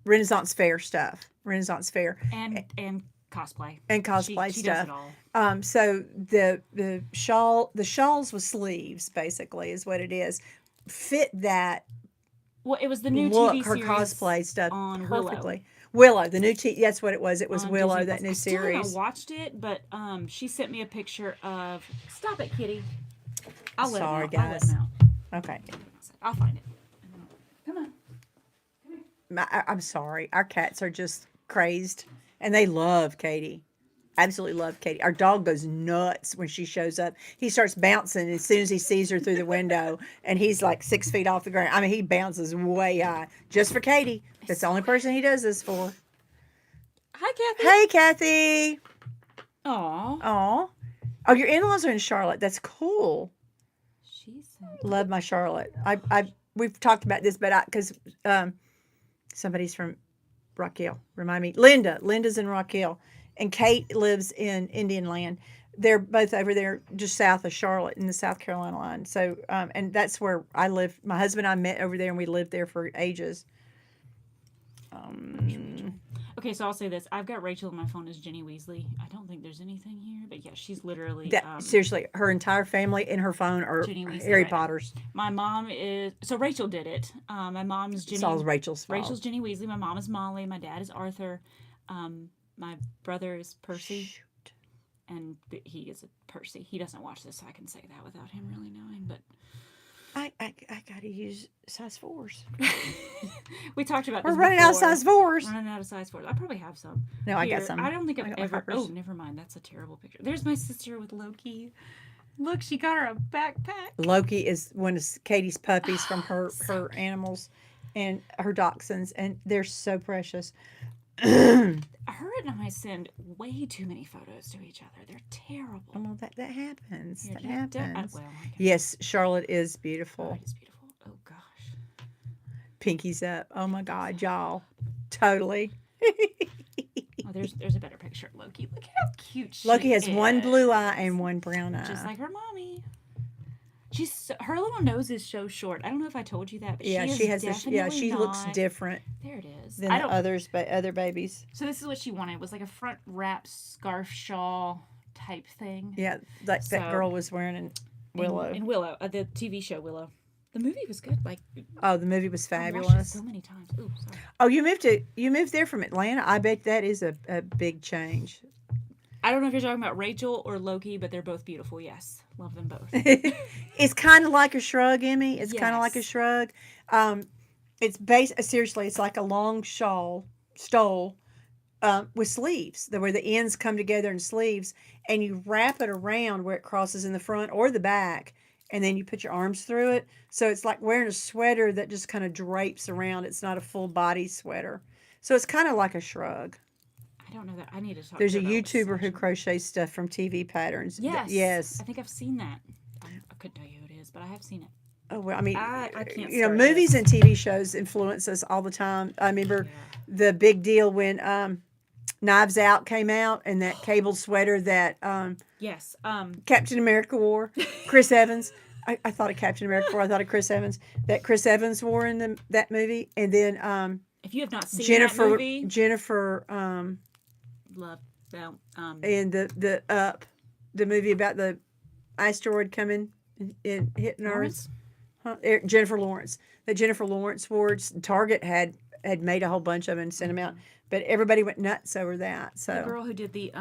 Renaissance Fair stuff. Renaissance Fair. And cosplay. And cosplay she stuff. does it all. So the shawls with sleeves basically is what it is. fit that Well, it was the new look, TV her series cosplay stuff on perfectly. Willow, the new that's what it was. It was on Willow, Disney that Plus. new I still haven't series. watched it, but she sent me a picture of. Stop it, kitty. I'll let Sorry, him out. I'll let him guys. out. Okay. I'll find it. Come on. I'm sorry. Our cats are just crazed, and they love Caytee. Absolutely love Caytee. Our dog goes nuts when she shows up. He starts bouncing as soon as he sees her through the window, and he's like 6 feet off the ground. I mean, he bounces way high just for Caytee. That's the only person he does this for. Hi, Kathy. Hey, Kathy. Aw. Aw. Oh, your in-laws are in Charlotte. That's cool. She's. Love my Charlotte. We've talked about this, but because somebody's from Rock Hill. Remind me, Linda. Linda's in Rock Hill, and Kate lives in Indian Land. They're both over there, just south of Charlotte, in the South Carolina line. So, and that's where I live. My husband and I met over there, and we lived there for ages. Okay, so I'll say this. I've got Rachel on my phone as Ginny Weasley. I don't think there's anything here, but yeah, she's literally Seriously, her entire family in her phone are Ginny Weasley Harry right now. Potters. My mom is so Rachel did it. My mom's Ginny. It's all Rachel's fault. Rachel's Ginny Weasley. My mom is Molly. My dad is Arthur. My brother is Percy, and he is a Percy. He doesn't watch this, so I can say that without him really knowing. But I gotta use size 4s. we talked about We're this running out of size 4s. Running out of size 4s. I probably have some. No, I got Here, some. I don't think I've got my ever. Harpers. Oh, never mind. That's a terrible picture. There's my sister with Loki. Look, she got her a backpack. Loki is one of Katie's puppies from her animals and her dachshunds, and they're so precious. Her and I send way too many photos to each other. They're terrible. Well, that happens. Here, That happens. well, I guess. Yes, Charlotte is Oh, beautiful. it is beautiful. Oh gosh. Pinkies up. Oh my God, y'all. Totally. Oh, there's a better picture of Loki. Look how cute she Loki has is. one blue eye and one brown eye. Just like her mommy. Her little nose is so short. I don't know if I told you that, but yeah, she she has. definitely She looks not- different There it is. than the other babies. So this is what she wanted. Was like a front wrap scarf shawl type thing. Yeah, like that girl was wearing in Willow. In Willow, the TV show Willow. The movie was good. Like, Oh, the movie was I watched it fabulous. so many times. Ooh, sorry. Oh, you moved there from Atlanta. I bet that is a big change. I don't know if you're talking about Rachel or Loki, but they're both beautiful. Yes, love them both. It's kind of like a shrug, Emmy. It's kind of like a Yes. shrug. It's seriously, it's like a long stole with sleeves, where the ends come together in sleeves, and you wrap it around where it crosses in the front or the back, and then you put your arms through it. So it's like wearing a sweater that just kind of drapes around. It's not a full body sweater. So it's kind of like a shrug. I don't know that. I need to talk There's to a her about YouTuber who Sasha. crochets stuff from TV patterns. Yes. Yes. I think I've seen that. I couldn't tell you who it is, but I have seen it. Oh, well, I mean, I can't you know, start movies this. and TV shows influence us all the time. I remember the big deal when Knives Out came out, and that cabled sweater that Yes. Captain America wore, Chris Evans. I thought of Captain America before I thought of Chris Evans. That Chris Evans wore in that movie, and then If you have not seen that Jennifer movie, love well, and the the movie about the asteroid coming and hitting Lawrence? Earth. Jennifer Lawrence. That Jennifer Lawrence wore. Target had made a whole bunch of them and sent them out, but everybody went nuts over that. So the girl who did the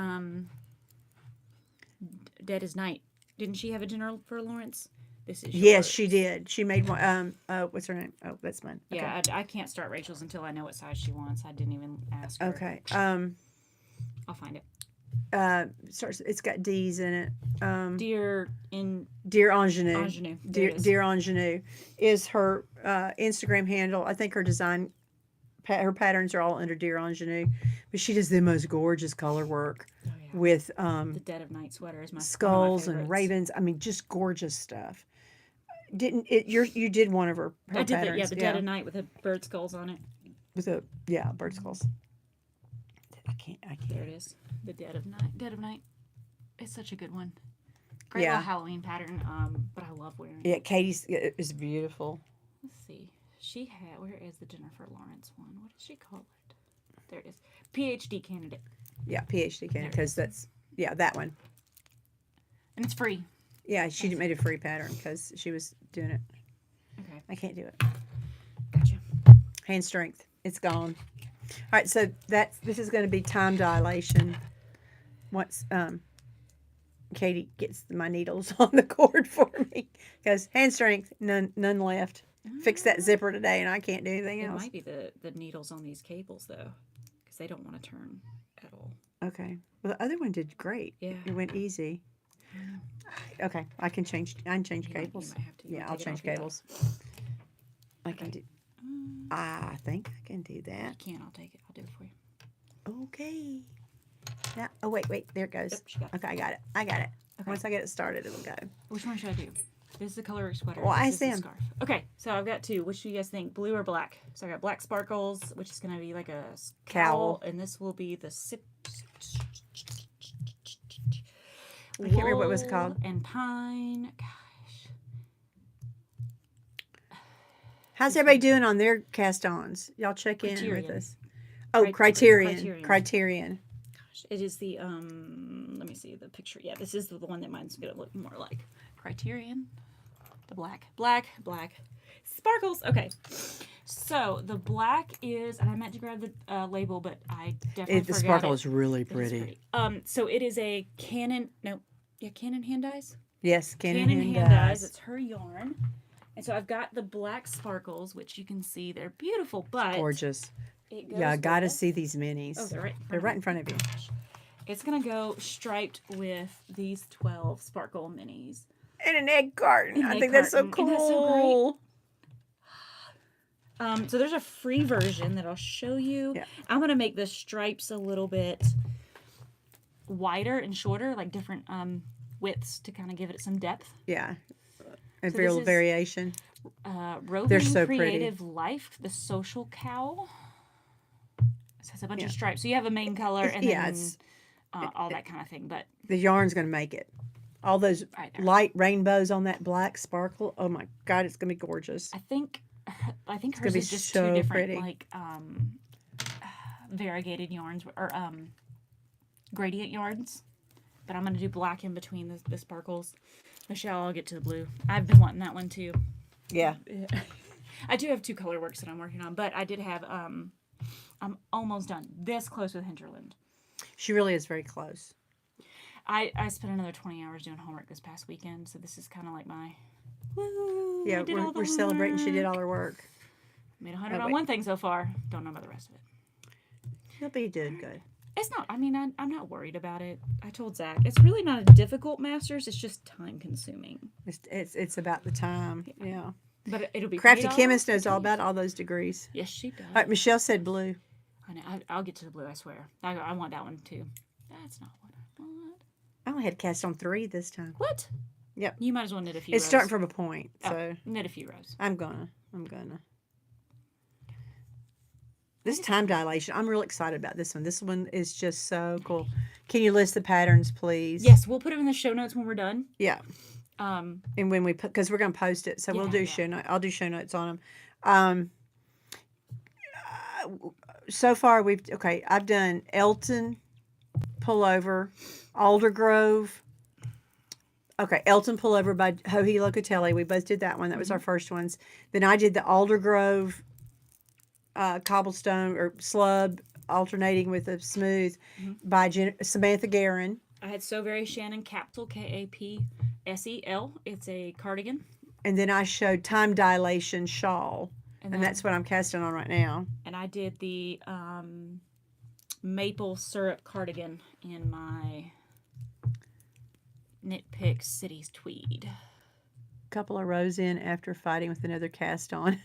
Dead as Night, didn't she have a Jennifer Lawrence? This is yes, yours. she did. She made one. What's her name? Oh, that's mine. Okay. Yeah, I can't start Rachel's until I know what size she wants. I didn't even ask her. Okay. I'll find it. It's got D's in it. Dear Ingenue. Ingenue. There it is. Dear Ingenue is her Instagram handle. I think her design, her patterns are all under Dear Ingenue, but she does the most gorgeous color work Oh, yeah. with The Dead of Night sweater is my skulls one of my and favorites. ravens. I mean, just gorgeous stuff. Didn't it? You did one of her I did patterns. the Dead of Night with the bird skulls on it. with a bird skulls. I can't. There it is. The Dead of Night. Dead of Night. It's such a good one. Great Yeah. little Halloween pattern. But I love wearing it. Yeah, Katie's is beautiful. Let's see. She had. Where is the Jennifer Lawrence one? What does she call it? There it is. PhD candidate, Yeah, PhD candidate, because that's that one. and it's free. Yeah, she made a free pattern because she was doing it. Okay. I can't do it. Gotcha. Hand strength. It's gone. All right, so this is going to be time dilation. Once Caytee gets my needles on the cord for me, because hand strength, none left. Fix that zipper today, and I can't do anything It else. might be the needles on these cables though, because they don't want to turn at all. Okay. Well, the other one did great. Yeah. It went easy. Okay, I can change cables. You might have to. You Yeah, wanna I'll take it change off? Yeah. cables. I can do. I think I can do that. You can. I'll take it. I'll do it for you. Okay. Now, oh wait, there it goes. Yep, she got it. Okay, I got it. Okay. Once I get it started, it'll go. Which one should I do? This is the color of sweater. Well, I this is see the 'em. scarf. Okay, so I've got two. Which do you guys think? Blue or black? So I got black sparkles, which is going to be like a cowl, and this will be the I can't remember what it was called. And pine. Gosh. How's everybody doing on their cast-ons? Y'all check in with Criterion. us. Oh, Criterion. Criterion. Criterion. Gosh, it is the let me see the picture. Yeah, this is the one that mine's going to look more like. Criterion. The black sparkles. Okay, so the black is, and I meant to grab the label, but I definitely The forgot sparkle it. is really It is pretty. So it is a Canon. No, yeah, Canon hand dyes. Yes, Canon hand hand dyes. dyes. It's her yarn, and so I've got the black sparkles, which you can see they're beautiful, but Gorgeous. it goes Yeah, I got to with- see these minis. Oh, they're right in front of you. It's gonna go striped with these 12 sparkle minis. And an egg carton. An I egg think that's so carton. cool. Isn't that so So there's a free version that I'll show you. Yeah. I'm gonna make the stripes a little bit wider and shorter, like different widths to kind of give it some depth. Yeah. A So real this is- variation. Roving so pretty. Creative Life, the social cowl. It has a bunch Yeah. of stripes. So you have a main color and Yeah, then it's- all that kind of thing. But The yarn's going to make it. All those right there. light rainbows on that black sparkle. Oh my God, it's going to be gorgeous. I think gonna hers be is just so two different pretty. like variegated yarns or gradient yarns. But I'm gonna do black in between the sparkles. Michelle, I'll get to the blue. I've been wanting that one too. Yeah. I do have two color works that I'm working on, but I did have I'm almost done. This close with Hinterland. She really is very close. I spent another 20 hours doing homework this past weekend, so this is kind of like my woo. Yeah, I did all the we're celebrating she did homework. all her work. Made 100 Oh, on wait. one thing so far. Don't know about the rest of it. You'll be doing good. It's not. I mean, I'm not worried about it. I told Zach it's really not a difficult masters. It's just time consuming. It's about the time. Yeah. But it'll be Crafty paid off. Chemist knows all about all those degrees. Yes, she does. All right, Michelle said blue. I know. I'll get to the blue. I swear. I want that one too. That's not what I want. I only had to cast on 3 this time. What? Yep. You might as well knit a few. It's rows. starting from a point, Oh, so knit a few rows. I'm gonna. This time dilation, I'm real excited about this one. This one is just so cool. Can you list the patterns, please? Yes, we'll put them in the show notes when we're done. Yeah. Um, And when we put, because we're gonna post it, so we'll Yeah, do yeah. show notes. I'll do show notes on them. So far I've done Elton pullover, Aldergrove. Okay, Elton pullover by Joji Locatelli. We both did that one. That was our first ones. Then I did the Aldergrove cobblestone or slub alternating with a smooth by Samantha Guerin. I had So Very Shannon Capsule, KAPSEL. It's a cardigan. And then I showed Time Dilation Shawl. And that's what I'm casting on right now. And I did the maple syrup cardigan in my Knit Pick Cities Tweed. Couple of rows in after fighting with another cast on.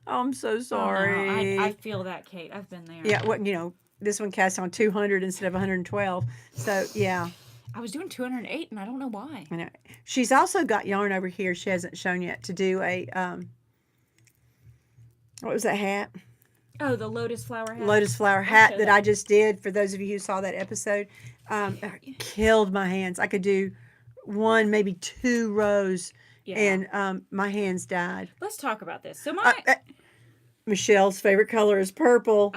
Oh, I'm so Oh, no, sorry. I feel that, Kate. I've been there. Yeah, this one cast on 200 instead of 112. So, yeah. I was doing 208, and I don't know why. I know. She's also got yarn over here she hasn't shown yet to do a, what was that hat? Oh, the lotus flower hat. Lotus flower hat that I just did. For those of you who saw that episode, killed my hands. I could do 1, maybe 2 rows, Yeah. and my hands died. Let's talk about this. So my... Michelle's favorite color is purple.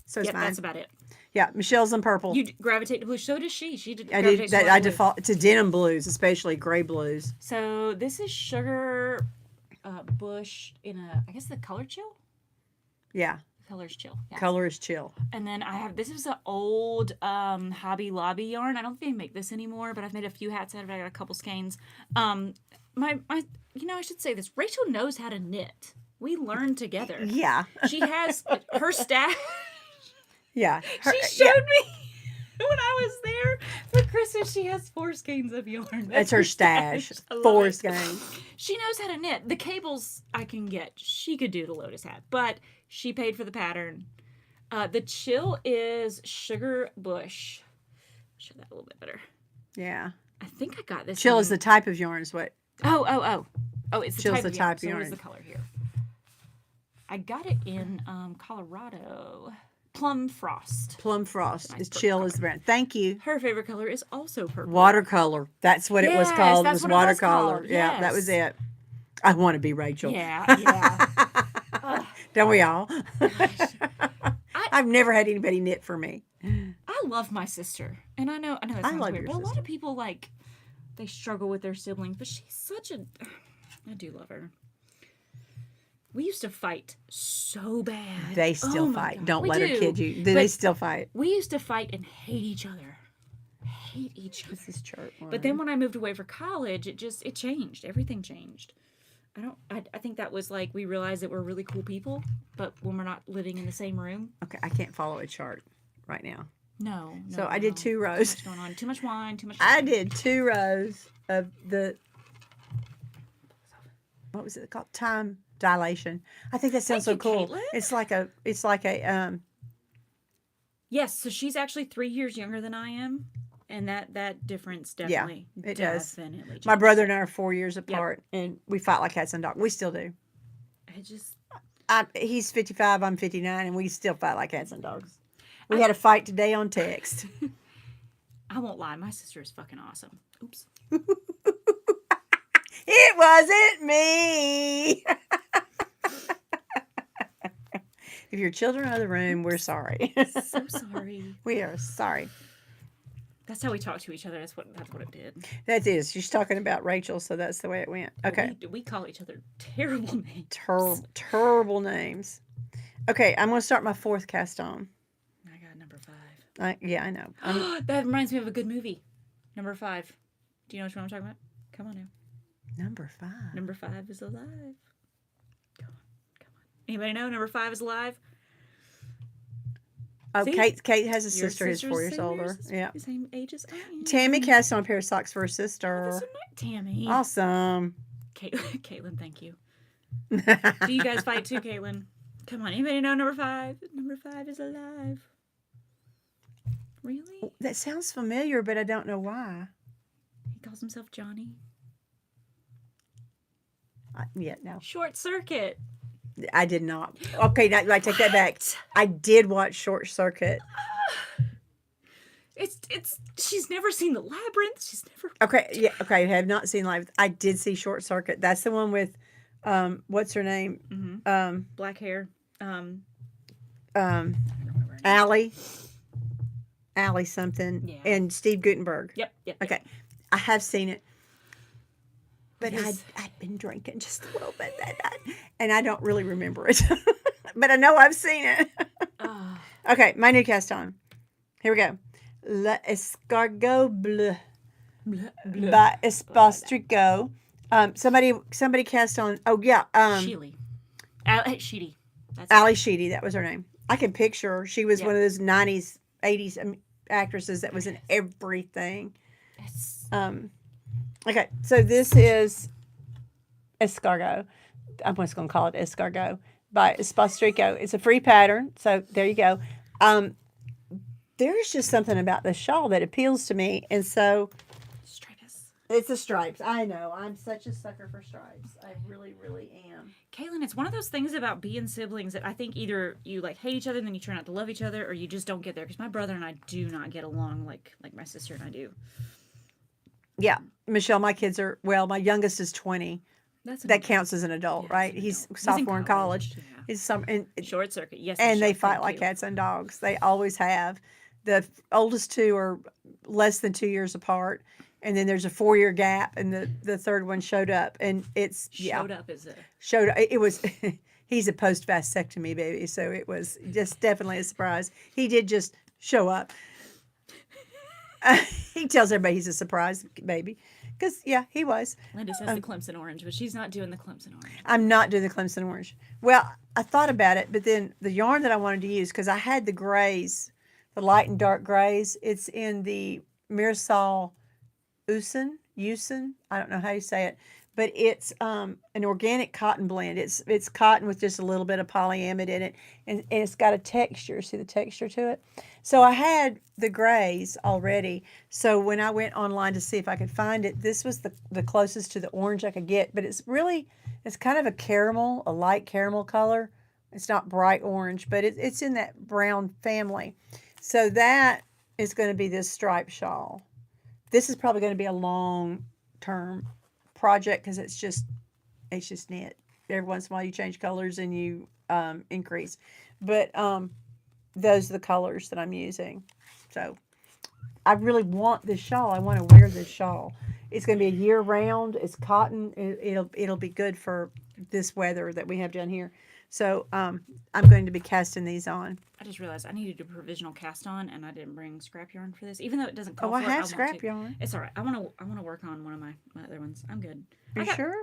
So it's yep, mine. that's about it. Yeah, Michelle's in purple. You gravitate to blue. So does she. She did. I gravitates did. towards I blue. default to denim blues, especially gray blues. So this is sugar bush in a, I guess the color chill. Yeah. Color's chill. Yeah. Color is chill. And then I have, this is an old Hobby Lobby yarn. I don't think they make this anymore, but I've made a few hats out of it. I got a couple skeins. My, I should say this. Rachel knows how to knit. We learned together. Yeah. She has her stash. Yeah. She showed me when I was there for Christmas. She has 4 skeins of yarn. That's her stash. I love 4 it. skeins. She knows how to knit. The cables I can get. She could do the Lotus hat, but she paid for the pattern. The chill is Sugar Bush. Show that a little bit better. Yeah. I think I got this. Chill is the type of yarn is what. Oh! It's the Chill's type the of type yarn. of So yarn. what is the color here? I got it in Colorado. Plum Frost. Plum Frost. Nice Is purple chill color. is the brand. Thank you. Her favorite color is also purple. Watercolor. That's what it was Yes, called. that's Was what it was watercolor. called. Yeah, that was Yes. it. I want to be Rachel. Yeah. Don't we all? Gosh. I've never had anybody knit for me. I love my sister, and I know that I sounds love weird, your but a lot sister. of people they struggle with their siblings. But she's such a, I do love her. We used to fight so bad. They still Oh my fight. God. Don't We let her do. kid you. They But still fight. we used to fight and hate each other. Hate each other. This is church. But then when I moved away for college, it changed. Everything changed. I think that was we realized that we're really cool people, but when we're not living in the same room. Okay, I can't follow a chart right now. No. So I did 2 rows. Too much going on. Too much wine. Too much. I did 2 rows of the, what was it called? Time dilation. I think that sounds so Thank you, cool. Caitlin. It's like a Yes, so she's actually 3 years younger than I am, and that difference definitely, it does. definitely. My changes. brother and I are 4 years apart, and we fight like cats and dogs. We still do. I just, He's 55, I'm 59, and we still fight like cats and dogs. We had a fight today on text. I won't lie, my sister is fucking awesome. Oops. It wasn't me. If your children are in the room, we're sorry. So sorry. We are sorry. That's how we talk to each other. That's what it did. That is. She's talking about Rachel, so that's the way it went. Okay. We call each other terrible names. Terrible names. Okay, I'm going to start my 4th cast on. I got number 5. Yeah, I know. That reminds me of a good movie. Number 5. Do you know which one I'm talking about? Come on now. Number 5. Number 5 is alive. Come on. Anybody know number 5 is alive? Oh, See? Kate has a Your sister who's sister's 4 years same older. age- Yeah. Same age as I am. Tammy cast on a pair of socks for her That's sister. so nice, Tammy. Awesome. Caitlin, thank you. Do you guys fight too, Caitlin? Come on, anybody know number 5? Number 5 is alive. Really? That sounds familiar, but I don't know why. He calls himself Johnny. Yeah, no. Short Circuit. I did not. Okay, now I take that back. I did watch Short Circuit. It's she's never seen the Labyrinth. She's never. Okay, yeah, okay. I have not seen live. I did see Short Circuit. That's the one with, what's her name? Mm-hmm. Black hair. I don't remember her name. Allie something, Yeah. and Steve Gutenberg. Yep. Okay, I have seen it, but Yes. I'd been drinking just a little bit that night, and I don't really remember it. But I know I've seen it. Ah. Okay, my new cast on. Here we go. La Escargot Bleu by Espastrico. Somebody cast on. Oh yeah, Sheely. Sheedy. That's Ali Sheedy. That was her name. I can picture her. She was Yeah. one of those 90s, 80s actresses that was in everything. Yes. Okay, so this is Escargot. I'm just going to call it Escargot by Espastrico. It's a free pattern, so there you go. There's just something about the shawl that appeals to me, and so Stripes. it's the stripes. I know. I'm such a sucker for stripes. I really, really am. Caitlin, it's one of those things about being siblings that I think either you hate each other and then you turn out to love each other, or you just don't get there. Because my brother and I do not get along like my sister and I do. Yeah, Michelle, my kids are, well, my youngest is 20. That's That counts as an adult, Yeah, right? he's an He's adult. He's sophomore in college, college. yeah. He's and Short Circuit. Yes. they Michelle, fight thank like you. cats and dogs. They always have. The oldest 2 are less than 2 years apart, and then there's a 4-year gap, and the third one showed up, and it's Showed up as a showed it was. He's a post vasectomy baby, so it was just definitely a surprise. He did just show up. He tells everybody he's a surprise baby, because yeah, he was. Linda says the Clemson orange, but she's not doing the Clemson orange. I'm not doing the Clemson orange. Well, I thought about it, but then the yarn that I wanted to use, because I had the grays, the light and dark grays. It's in the Mirasol Usen. I don't know how you say it, but it's an organic cotton blend. It's cotton with just a little bit of polyamide in it, and it's got a texture. See the texture to it? So I had the grays already. So when I went online to see if I could find it, this was the closest to the orange I could get. But it's kind of a light caramel color. It's not bright orange, but it's in that brown family. So that is going to be this striped shawl. This is probably going to be a long-term project, because it's just knit. Every once in a while you change colors and you increase. But those are the colors that I'm using. So I really want this shawl. I want to wear this shawl. It's going to be a year round. It's cotton. It'll be good for this weather that we have down here. So I'm going to be casting these on. I just realized I needed a provisional cast on, and I didn't bring scrap yarn for this, even though it doesn't call Oh, for I it. have scrap yarn. It's all right. I want to work on one of my other ones. I'm good. Are you sure?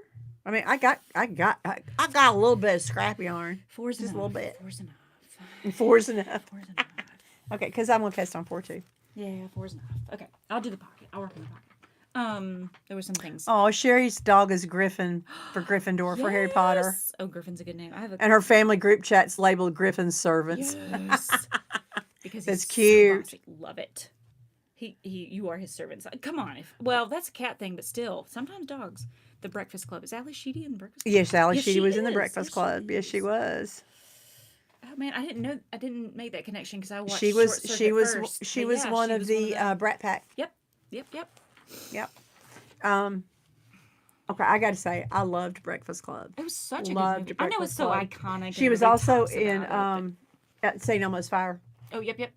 I mean, I got a little bit of scrap yarn. Four's Just enough. a little bit. Four's enough. Four's enough. Four's enough. Okay, because I'm gonna cast on 4 too. Yeah, four's enough. Okay, I'll do the pocket. I'll work on the pocket. There were some things. Oh, Sherry's dog is Griffin for Gryffindor for Harry Potter, Yes! Oh, Griffin's a good name. I have a and her family group chat's labeled Griffin's servants. yes. Because That's he's cute. So bossy. Love it. You are his servants. Come on. Well, that's a cat thing, but still, sometimes dogs. The Breakfast Club. Is Ally Sheedy in the Breakfast Club? Yes, Ally Yes, Sheedy she was in the is. Breakfast Yes, she Club. Yes, she is. was. Oh man, I didn't know. I didn't make that connection because I watched. She was. Short Circuit She was. first. She But was yeah, one she of was the them. Brat Pack. Yep. Yep. Okay, I got to say, I loved Breakfast Club. It was such a Loved good movie. I know Breakfast it's so Club. iconic. She and was everybody also talks in about it, at St. Elmo's Fire. but- Oh, yep.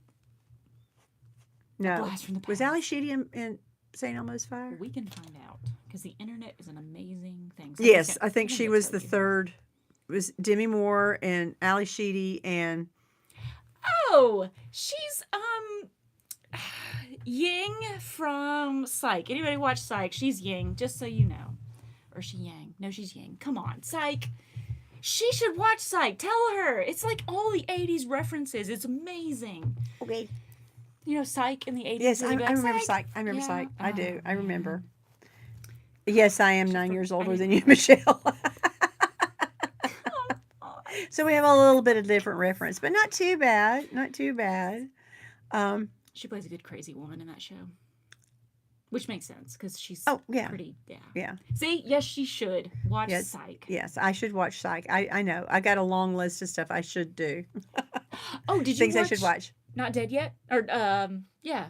No, Blast from the was Past. Ally Sheedy in St. Elmo's Fire? We can find out because the internet is an amazing thing. Yes, I think Somebody's she gonna was tell the you. third. It was Demi Moore and Ally Sheedy and Oh, she's Ying from Psych. Anybody watch Psych? She's Ying, just so you know. Or is she Yang? No, she's Ying. Come on, Psych. She should watch Psych. Tell her. It's like all the 80s references. It's amazing. okay. You know, Psych in the 80s. Yes, they'd be I like, remember Psych. I remember Yeah. Psych. I do. Oh, I man. remember. Yes, I am Just 9 for- years I older than didn't- you, Michelle. Oh, So we have a little bit of different reference, but not too bad. Not too bad. she plays a good crazy woman in that show. Which makes sense because she's Oh, yeah. pretty. Yeah. Yeah. See, yes, she should watch Yes. Psych. Yes, I should watch Psych. I know. I got a long list of stuff I should do. Oh, did you Things watch I should watch. Not Dead Yet? Or yeah,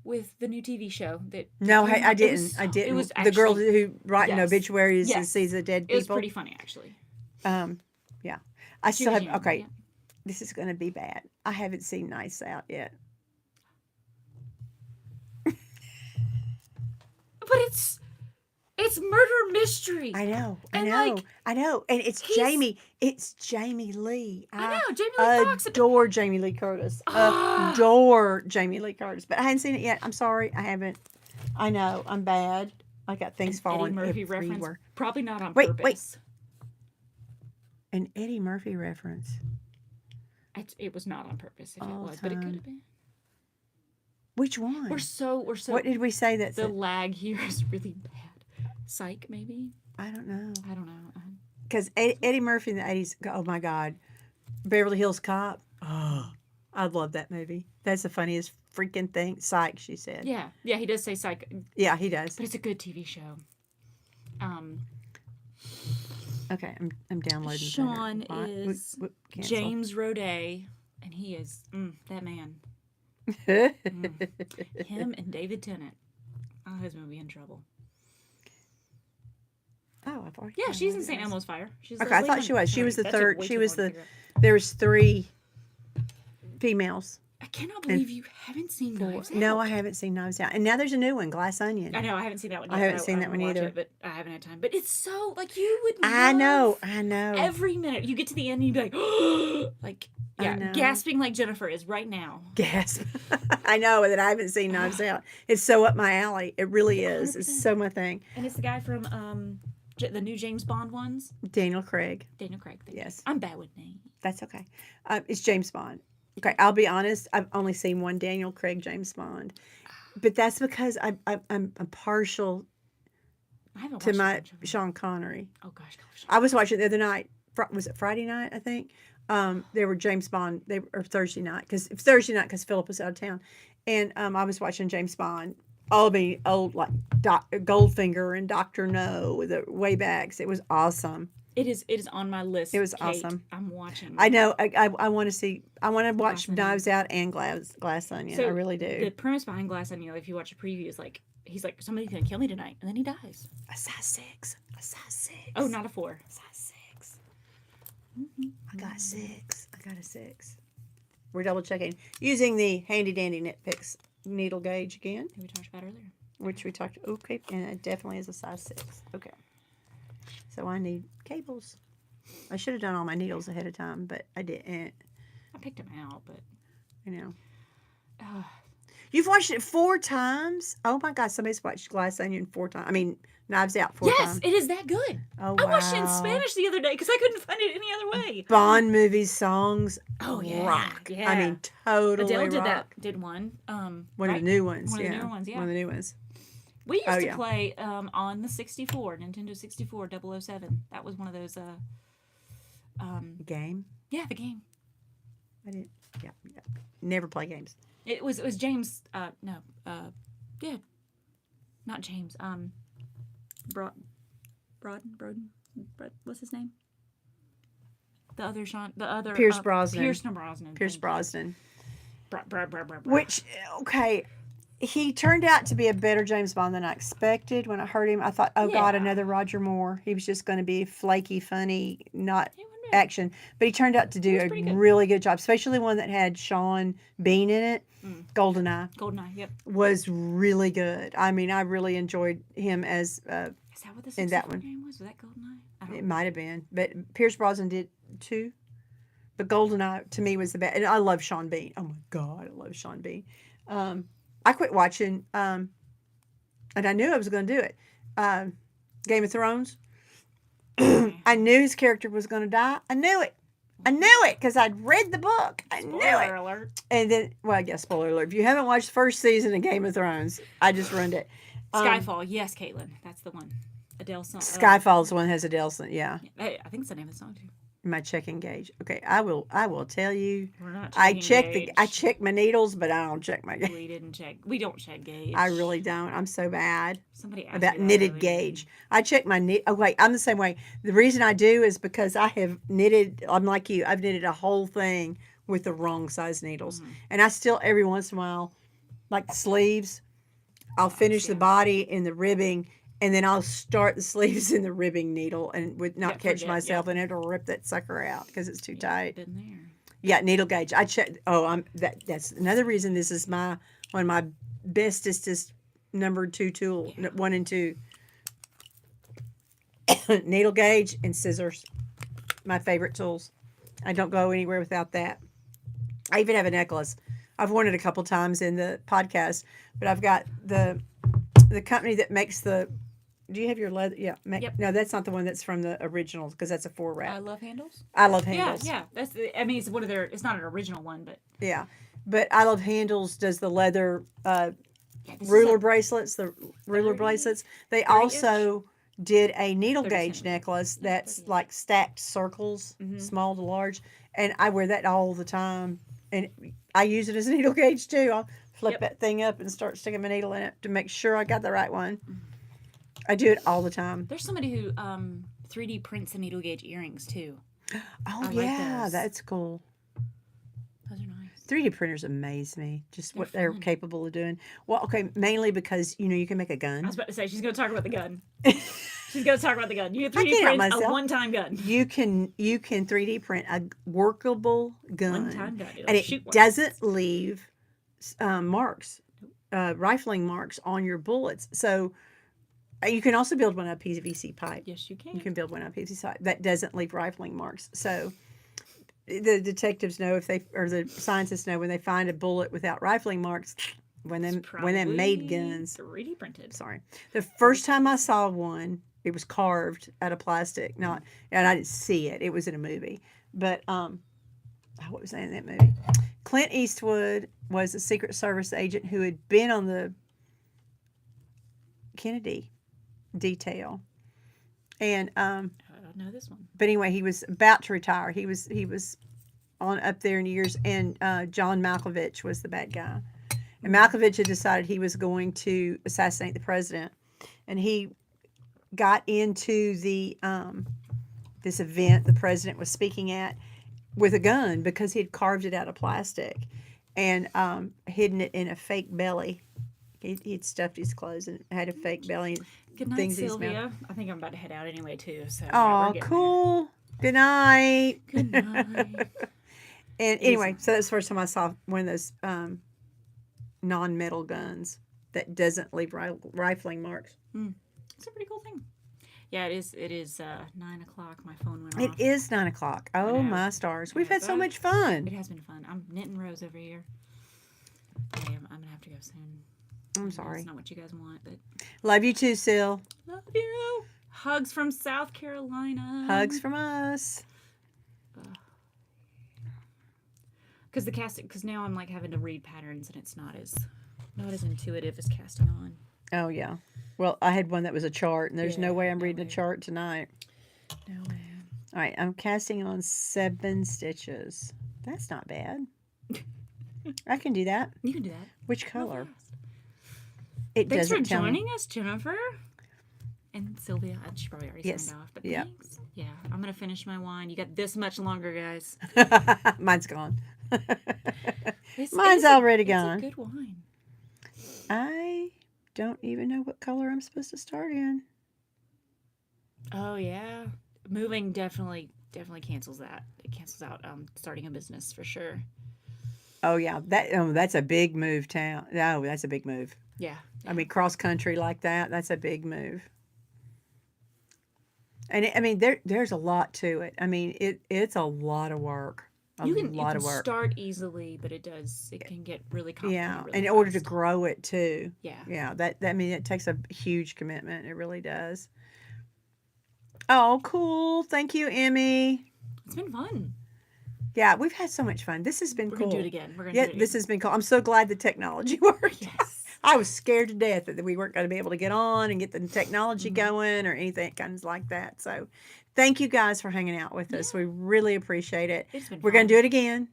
with the new TV show that. No, came I out. didn't. I didn't. It was the girl actually- who writing yes. obituaries and Yes. sees the dead It was people. pretty funny actually. Yeah. I She still was have. young, Okay, yeah. this is going to be bad. I haven't seen Nice Out yet. But it's murder mystery. I know. And, like, I know. And it's he's- Jamie. It's Jamie Lee. I know, Jamie Lee Fox. Adore Jamie Lee Curtis. Ah. Adore Jamie Lee Curtis. But I hadn't seen it yet. I'm sorry. I haven't. I know. I'm bad. I got things Eddie falling Murphy everywhere. reference. Probably not on Wait, purpose. An Eddie Murphy reference. It was not on purpose if it All was, but it could time. have been. Which one? We're so What did we say that's the it? lag here is really bad. Psych, maybe? I don't know. I don't know. Because Eddie Murphy in the 80s, oh my God. Beverly Hills Cop. Oh, I love that movie. That's the funniest freaking thing. Psych, she said. Yeah, he does say psych, Yeah, he does. but it's a good TV show. Okay, I'm downloading. Sean better. is Cancel. James Roday, and he is that man. Him and David Tennant. Oh, his movie in trouble. Oh, I've already. Yeah, she's in downloaded St. this. Elmo's Fire. She's Okay, I Leslie thought she Hunter. was. She was the That took third. way She too was long to the. figure out. There was 3 females. I cannot believe you haven't seen Knives Out. No, I haven't seen Knives Out. And now there's a new one, Glass Onion. I know I haven't seen that one yet. I haven't seen that wanna one watch either. It, but I haven't had time. But it's so, like, you would I know. every minute. You get to the end and you'd be like, like, yeah, know. gasping like Jennifer is right now. Gasp. I know that I haven't seen Knives Out. It's so up my alley. It really is. It's 100%. so my thing. And it's the guy from the new James Bond ones. Daniel Craig. Daniel Craig. Yes. I'm bad with names. That's okay. It's James Bond. Okay, I'll be honest. I've only seen one Daniel Craig James Bond, but that's because I'm partial I haven't to watched my a bunch of them. Sean Connery. Oh gosh. I was watching it the other night. Was it Friday night? I think. They were James Bond. Or Thursday night because Philip was out of town, and I was watching James Bond. All the old like Goldfinger and Doctor No with the way backs. It was awesome. It is on my list. It was Kate. awesome. I'm watching. I know. I want to see. I want to watch Glass Onion. Knives Out and Glass Onion. I really do. The premise behind Glass Onion, if you watch a preview, is like he's like, somebody's gonna kill me tonight, and then he dies. A size 6. A size 6. Oh, not a 4. A size 6. I got 6. I got a 6. We're double checking using the handy dandy Nitpicks needle gauge again, Who we talked about earlier. which we talked. Okay, and it definitely is a size 6. Okay. So I need cables. I should have done all my needles ahead of time, but I didn't. I picked him out, but You know. You've watched it 4 times? Oh my God! Somebody's watched Glass Onion 4 times. I mean, Knives Out 4 yes, times. it is that good. Oh, I watched it in wow. Spanish the other day because I couldn't find it any other way. Bond movie songs. Oh, yeah, rock. yeah. I mean, totally Adele did rock. that. Did one. One right? of the new ones. One of the yeah. newer ones. Yeah. One of the new ones. We used Oh, to yeah. play on the 64, Nintendo 64, 007. That was one of those. Game. Yeah, the game. I didn't. Yeah. Never play games. It was James. No. Yeah. Not James. Broden. What's his name? The other Sean. The other. Pierce Brosnan. Pierce Brosnan. Pierce thank you. Brosnan. Bra. Which, okay, he turned out to be a better James Bond than I expected. When I heard him, I thought, oh God, Yeah. another Roger Moore. He was just going to be flaky, funny, not He wasn't bad. action. But he turned out to do was a pretty good. really good job, especially one that had Sean Bean in it. GoldenEye Goldeneye. Yep. was really good. I mean, I really enjoyed him as, Is that what the 64 in that one. game was? Was that Goldeneye? I don't it know. might have been. But Pierce Brosnan did too. But GoldenEye to me was the best. And I love Sean Bean. Oh my God, I love Sean Bean. I quit watching, and I knew I was going to do it. Game of Thrones. I knew his character was going to die. I knew it. Because I'd read the book. I knew Spoiler it. alert. And then, well, I guess spoiler alert. If you haven't watched the first season of Game of Thrones, I just ruined it. Skyfall. Yes, Caitlin. That's the one. Adele song. Skyfall's the one that has Adele. Yeah, I think it's the name of the song too. my checking gauge. Okay, I will tell you. We're not I checking I gauge. check my needles, but I don't check my gauge. We didn't check. We don't check gauge. I really don't. I'm so bad Somebody asked about me that knitted earlier. gauge. I check my knit. Oh wait, I'm the same way. The reason I do is because I have knitted. I'm like you. I've knitted a whole thing with the wrong size needles, and I still every once in a while, like the sleeves, I'll finish the yeah. body in the ribbing. And then I'll start the sleeves in the ribbing needle and would not Yep, catch forget, myself and it'll rip that sucker out because it's too tight. Been there. Yeah, needle gauge. I check. Oh, that's another reason this is one of my bestest number 2 tool, 1 and 2. Needle gauge and scissors, my favorite tools. I don't go anywhere without that. I even have a necklace. I've worn it a couple times in the podcast, but I've got the company that makes the. Do you have your leather? Yeah. Yep. No, that's not the one that's from the original because that's a 4 I wrap. love handles. I love handles. Yeah. That's. I mean, it's one of their. It's not an original one, but Yeah. But I love handles. Does the leather yeah, this ruler is bracelets, the ruler 30 bracelets. They 30-ish? also did a needle 30 gauge centimeters. necklace Yeah, that's 30. like stacked circles, small to large, and I wear that all the time. And I use it as a needle gauge too. I'll flip Yep. that thing up and start sticking my needle in it to make sure I got the right one. I do it all the time. There's somebody who 3D prints the needle gauge earrings too. Oh I like yeah, those. that's cool. Those are nice. 3D printers amaze me. Just what they're fun. capable of doing. Well, okay, mainly because you can make a I gun. was about to say she's going to talk about the gun. She's going to talk about the gun. You can I 3D can't help print a myself. one-time gun. You can 3D print a workable gun, One-time gun. It'll and shoot it once. doesn't leave marks, rifling marks on your bullets. So you can also build one out of PVC pipe. Yes, you can. You can build one out of PVC pipe that doesn't leave rifling marks. So the detectives know if they, or the scientists know when they find a bullet without rifling marks. When they made guns, 3D printed. Sorry, the first time I saw one, it was carved out of plastic. Not, and I didn't see it. It was in a movie. But what was in that movie? Clint Eastwood was a Secret Service agent who had been on the Kennedy detail, and I don't know this one. but anyway, he was about to retire. He was on up there in years, and John Malkovich was the bad guy. And Malkovich had decided he was going to assassinate the president, and he got into the this event the president was speaking at with a gun because he had carved it out of plastic and hidden it in a fake belly. He'd stuffed his clothes and had a fake belly. Good night, things in his Sylvia. I think I'm about to head out anyway, too. So Oh, we're cool. Good night. there. Good night. And anyway, so that's the first time I saw one of those non-metal guns that doesn't leave rifling marks. It's a pretty cool thing. Yeah, it is 9 o'clock. My phone went It off. is 9 o'clock. Oh, know. my stars. We've had so But much fun. It has been fun. I'm knitting rows over here. Okay, I'm going to have to go soon. I'm It's sorry. not what you guys want, but Love you too, Sil. love you. Hugs from South Carolina. Hugs from us. Because now I'm like having to read patterns and it's not as intuitive as casting on. Oh, yeah. Well, I had one that was a chart, and there's no Yeah, way I'm no reading a way. chart tonight. No way. All right, I'm casting on 7 stitches. That's not bad. I can do that. You can do that. Which Real color? fast. It Thanks for doesn't tell me. joining us, Jennifer. And Sylvia. She probably already Yes. signed off, but Yeah. thanks. Yeah, I'm going to finish my wine. You got this much longer, guys. Mine's gone. It's Mine's a- already it's gone. a good wine. I don't even know what color I'm supposed to start in. Oh, yeah. Moving definitely cancels that. It cancels out starting a business for sure. Oh yeah, that's a big move, town. No, that's a big move. Yeah. I mean, cross country like that, that's a big move. And I mean, there's a lot to it. I mean, it's a lot of work. A you lot can of work. start easily, but it can get really complicated. Yeah, really in order to fast. grow it too. Yeah. Yeah, that I mean, it takes a huge commitment. It really does. Oh, cool! Thank you, Emmy. It's been fun. Yeah, we've had so much fun. This has been We're cool. gonna do it again. We're gonna Yeah, do it this again. has been cool. I'm so glad the technology worked. Yes. I was scared to death that we weren't going to be able to get on and get the technology Mm-hmm. going or anything kind of like that. So, thank you guys for hanging out with us. We really appreciate it. It's been We're going fun. to do it again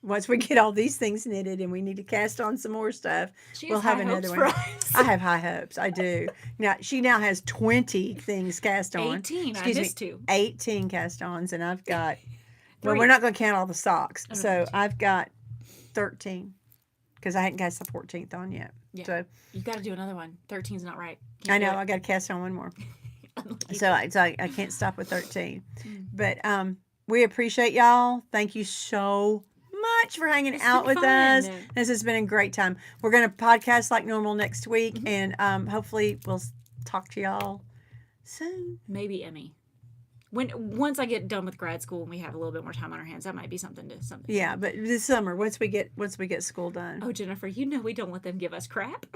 once we get all these things knitted and we need to cast on some more stuff. She We'll has have high another hopes one. for us. I have high hopes. I do. Now she now has 20 things cast on. 18. Excuse I me, missed 2. 18 cast ons, and I've got. Well, 3. we're not going to count all the socks. Oh, no, So 13. I've got 13 because I hadn't cast the 14th on yet. Yeah. So You got to do another one. 13's not right. I Can't do know it. I got to cast on one more. Unlucky. So I can't stop with 13. Mm. But we appreciate y'all. Thank you so much for hanging It's out been with us. fun. This has been a great time. We're going to podcast like normal next week, Mm-hmm. and hopefully we'll talk to y'all soon. Maybe Emmy. Once I get done with grad school and we have a little bit more time on our hands, that might be something. Yeah, but this summer, once we get school done. Oh, Jennifer, you know we don't let them give us crap.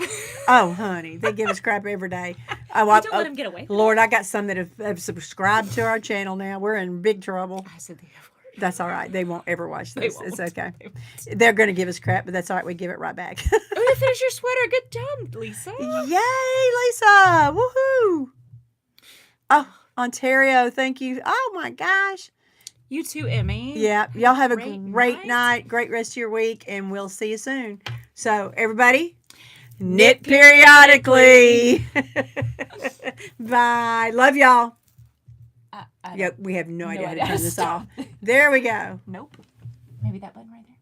Oh, honey, they give us crap every day. Oh, We don't let them get away. Lord, I got some that have subscribed to our channel now. We're in big trouble. I said the F word. That's all right. They won't ever watch They this. It's won't. okay. They're going to give us crap, but that's all right. We give it right back. Oh, you finished your sweater. Good job, Lisa. Yay, Lisa. Woohoo. Oh, Ontario. Thank you. Oh, my gosh. You too, Emmy. Yeah. Y'all have a Great great night. Great rest of your week, and we'll see you soon. So, everybody, knit periodically. Bye. Love y'all. I Yep, we have no idea how to idea turn this stop. off. There we go. Nope. Maybe that button right there.